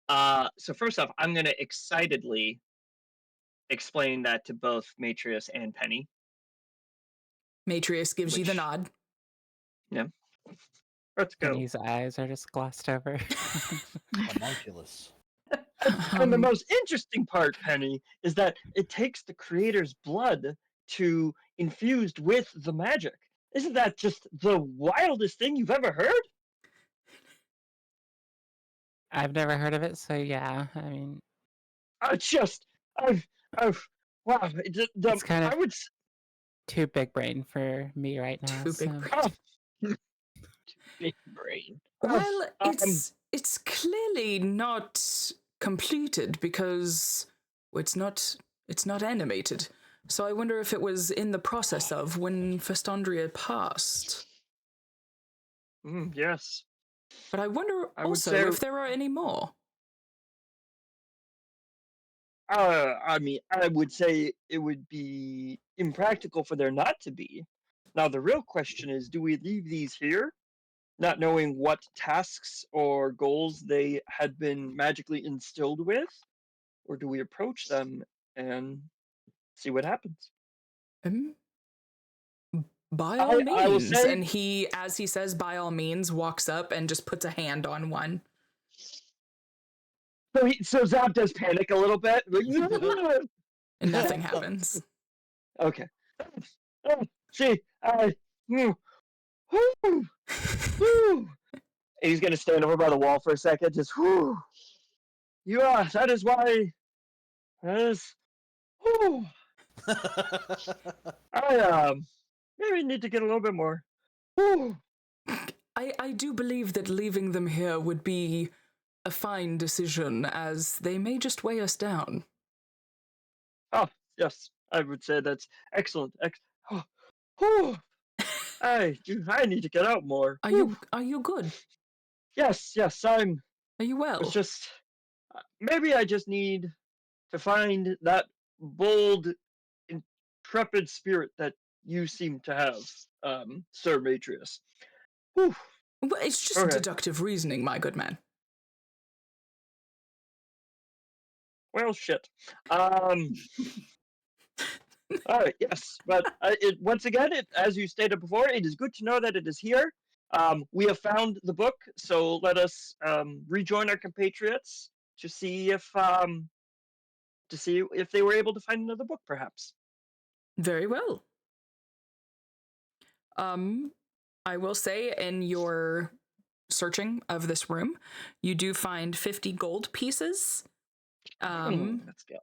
So first off, I'm going to excitedly explain that to both Matrius and Penny. Matrius gives you the nod. Yeah. Let's go. Penny's eyes are just glossed over. Homunculus. And the most interesting part, Penny, is that it takes the creator's blood to infused with the magic. Isn't that just the wildest thing you've ever heard? I've never heard of it, so yeah. I mean, wow. It's kind of too big brain for me right now. Too big brain. Big brain. Well, it's clearly not completed because it's not animated. So I wonder if it was in the process of when Festandria passed. Yes. But I wonder I would also say, if there are any more. I mean, I would say it would be impractical for there not to be. Now, the real question is, do we leave these here, not knowing what tasks or goals they had been magically instilled with, or do we approach them and see what happens? By all I will means. say, And he, as he says, by all means, walks up and just puts a hand on one. so Zap does panic a little bit. And nothing happens. Okay. See, whew, whew, whew. And he's gonna stand over by the wall for a second, just whew. That is why. That is. Whew. I maybe need to get a little bit more. Whew. I do believe that leaving them here would be a fine decision, as they may just weigh us down. Oh, yes, I would say that's excellent. Oh, whew. I need to get out more. Are you good? Yes, I'm. Are you well? It's just maybe I just need to find that bold, intrepid spirit that you seem to have, Sir Matrius. Whew. Well, it's just deductive reasoning, my good man. Well, shit. All right, yes, but once again, as you stated before, it is good to know that it is here. We have found the book, so let us rejoin our compatriots to see if they were able to find another book, perhaps. Very well. I will say, in your searching of this room, you do find 50 gold pieces. Let's go.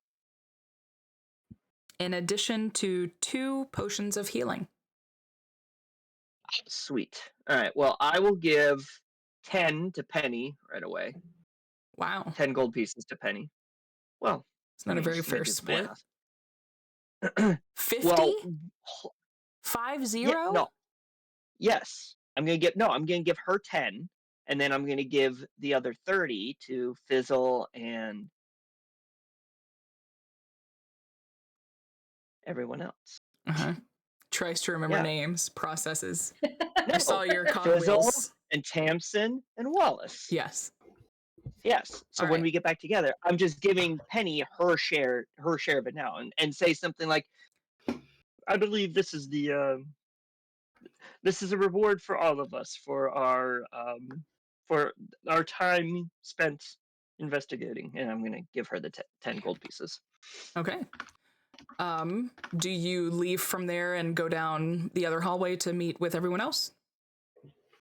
In addition to 2 potions of healing. Sweet. All right. Well, I will give 10 to Penny right away. Wow. 10 gold pieces to Penny. Well, it's not a very fair split. 50? Well, 50? Yeah, no. Yes. I'm going to give her 10, and then I'm going to give the other 30 to Fizzle and everyone else. Tries to remember names, processes. No, I saw your Fizzle cogwheels. and Tamsin and Wallace. Yes. So when we get back together, I'm just giving Penny her share of it now, and say something like, I believe this is a reward for all of us for our time spent investigating, and I'm going to give her the 10 gold pieces. Okay. Do you leave from there and go down the other hallway to meet with everyone else?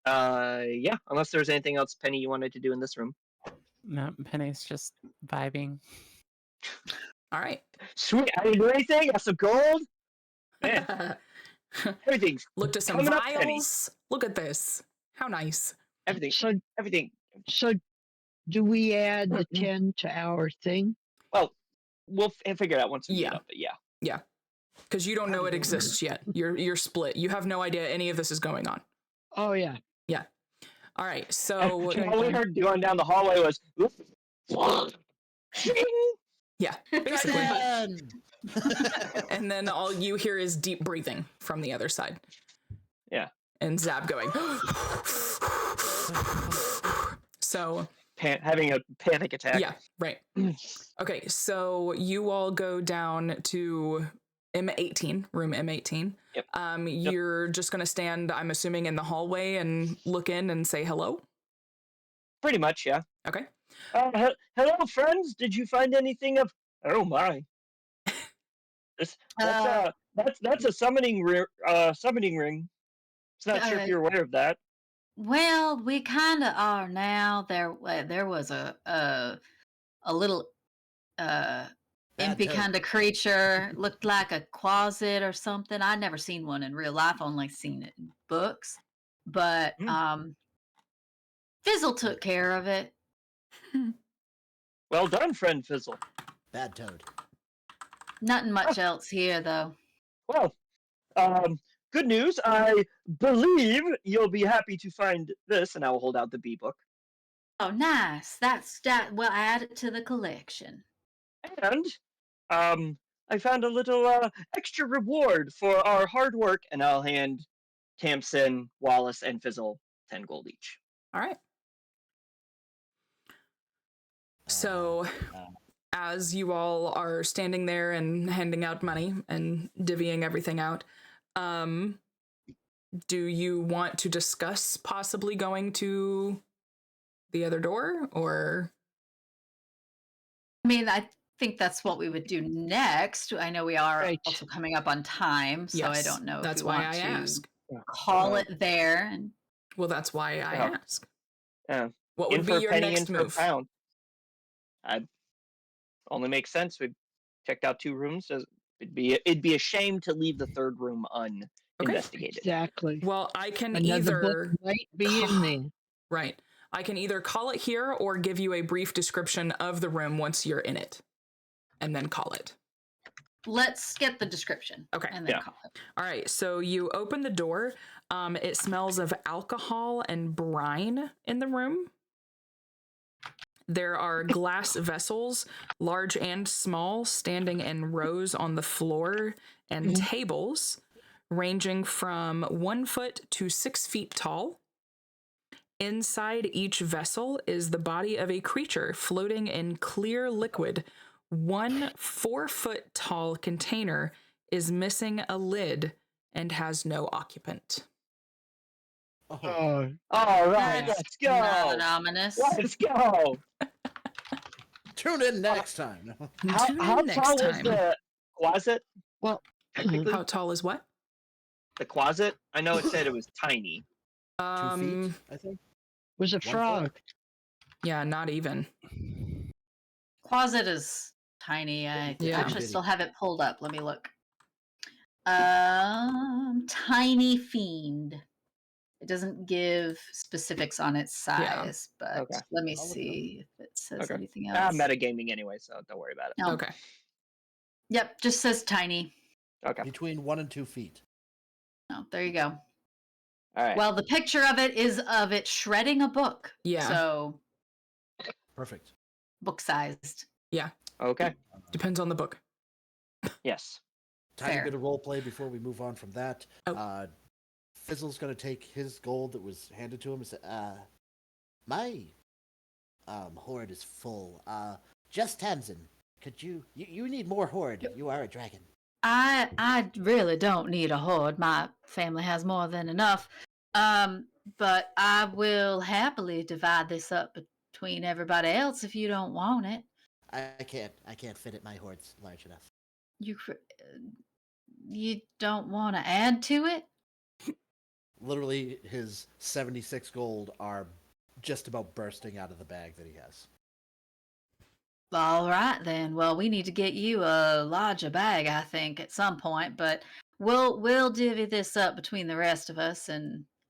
Yeah, unless there's anything else, Penny, you wanted to do in this room. No, Penny's just vibing. All right. Sweet. I didn't do anything. Got some gold. Man. Everything's looked at some vials. Look at this. How nice. Everything. So, do we add the 10 to our thing? Well, we'll figure it out once we meet up. But yeah. Yeah. Because you don't know it exists yet. You're split. You have no idea any of this is going on. Oh yeah. Yeah. All right. So all we heard going down the hallway was. Yeah, basically. And then all you hear is deep breathing from the other side. Yeah. And Zab going. So having a panic attack. Yeah, right. Okay, so you all go down to M18, room M18. Yep. You're just gonna stand, I'm assuming, in the hallway and look in and say hello? Pretty much, yeah. Okay. Hello, friends. Did you find anything of? Oh my! That's a summoning ring. It's not sure if you're aware of that. Well, we kind of are now. There was a little impy kind of creature, looked like a quasit or something. I'd never seen one in real life, only seen it in books. But Fizzle took care of it. Well done, friend Fizzle. Bad toad. Nothing much else here, though. Well, good news. I believe you'll be happy to find this, and I will hold out the B book. Oh, nice. That. We'll add it to the collection. And I found a little extra reward for our hard work, and I'll hand Tamsin, Wallace, and Fizzle 10 gold each. All right. So, as you all are standing there and handing out money and divvying everything out, do you want to discuss possibly going to the other door, or? I mean, I think that's what we would do next. I know we are also coming up on time, so I Yes, don't know that's if we why want I to ask. call it there. And well, that's why I ask. Yeah. What in would for be a your penny, next in for a move? pound. Only makes sense. We checked out 2 rooms. It'd be a shame to leave the 3rd room uninvestigated. Exactly. Well, I can Another book either might be in there. Right. I can either call it here or give you a brief description of the room once you're in it, and then call it. Let's get the description. Okay. And then call it. All right. So you open the door. It smells of alcohol and brine in the room. There are glass vessels, large and small, standing in rows on the floor, and tables ranging from 1 foot to 6 feet tall. Inside each vessel is the body of a creature floating in clear liquid. 1 4-foot tall container is missing a lid and has no occupant. All right, That's let's go. not ominous. Let's go. Tune in next time. How tall was the closet? Well, technically, how tall is what? The closet? I know it said it was tiny. 2 feet, I think. Was a 1 frog. foot. Yeah, not even. Closet is tiny. I Yeah. actually still have it pulled up. Let me look. Tiny fiend. It doesn't give specifics on its size, but Okay. let me see if it says anything Ah, else. metagaming anyway, so don't worry about it. No. Okay. Yep, just says tiny. Okay. Between 1 and 2 feet. Oh, there you go. All right. Well, the picture of it is of it shredding a book. Yeah. So Perfect. book sized. Yeah. Okay. Depends on the book. Yes. Tiny Fair. bit of role play before we move on from that. Fizzle's going to take his gold that was handed to him and say, My hoard is full. Just Tamsin, could you need more hoard. You are a dragon. I really don't need a hoard. My family has more than enough. But I will happily divide this up between everybody else if you don't want it. I can't fit it. My hoard's large enough. You don't want to add to it? literally his 76 gold are just about bursting out of the bag that he has. All right then. Well, we need to get you a larger bag, I think, at some point. But we'll divvy this up between the rest of us,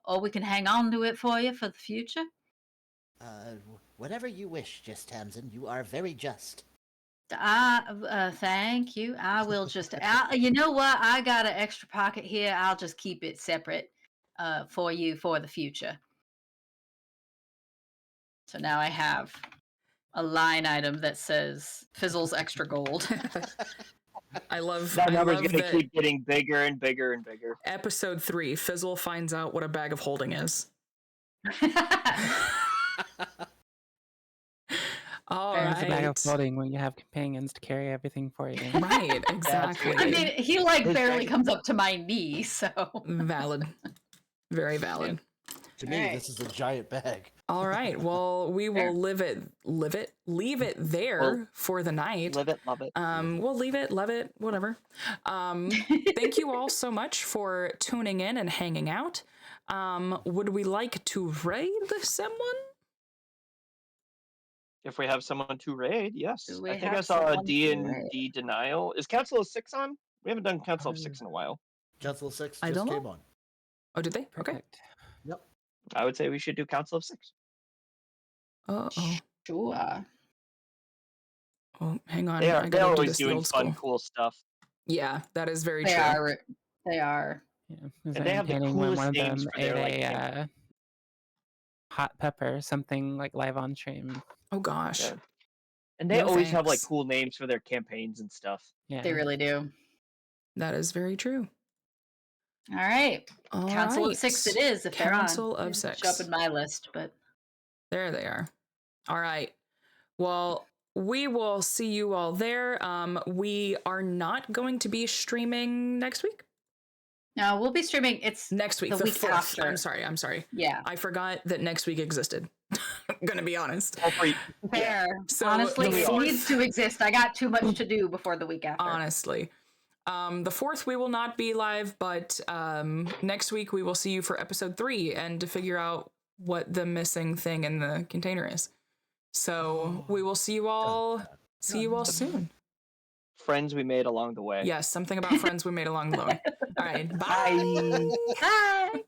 or we can hang on to it for you for the future. Whatever you wish, Just Tamsin. You are very just. Thank you. I will just. You know what? I got an extra pocket here. I'll just keep it separate, for you for the future. So now I have a line item that says Fizzle's extra gold. I love that I number's love gonna that keep getting bigger and bigger and bigger. Episode 3, Fizzle finds out what a bag of holding is. All right. It's a bag of holding when you have companions to carry everything for you. Right, exactly. I mean, he barely comes up to my knee, so valid. Very valid. To me, this is a giant bag. All right. Well, we will leave it there for the night. Live it, love it. We'll leave it, love it, whatever. Thank you all so much for tuning in and hanging out. Would we like to raid someone? If we have someone to raid, yes. Do we I think I have saw a someone to D&D denial. Is Council of 6 on? We haven't done Council of 6 in a while. Council of 6 I just don't know. came on. Oh, did they? Okay. Yep. I would say we should do Council of 6. Uh-oh. Sure. Oh, hang on. They're I gotta do always this the doing old fun, school. cool stuff. Yeah, that is very They true. are. Yeah, And they have the entertaining when one coolest of names them for ate their like a hot pepper, something like live on stream. Oh gosh. yeah. And they No always have like thanks. cool names for their campaigns and stuff. Yeah. They really do. That is very true. All right. All Council right. of Six it is if Council they're on. of Six. Show up in my list, but there they are. All right. Well, we will see you all there. We are not going to be streaming next week. no, we'll be streaming. It's Next week, the week 4th. after. I'm sorry. Yeah. I forgot that next week existed. I'm gonna be honest. Fair. So honestly, the it 4th needs to exist. I got too much to do before the week after. Honestly. The 4th we will not be live, but next week we will see you for episode 3 and to figure out what the missing thing in the container is. So we will see you all soon. Friends we made along the way. Yes, something about friends we made along the way. All right, bye. Bye.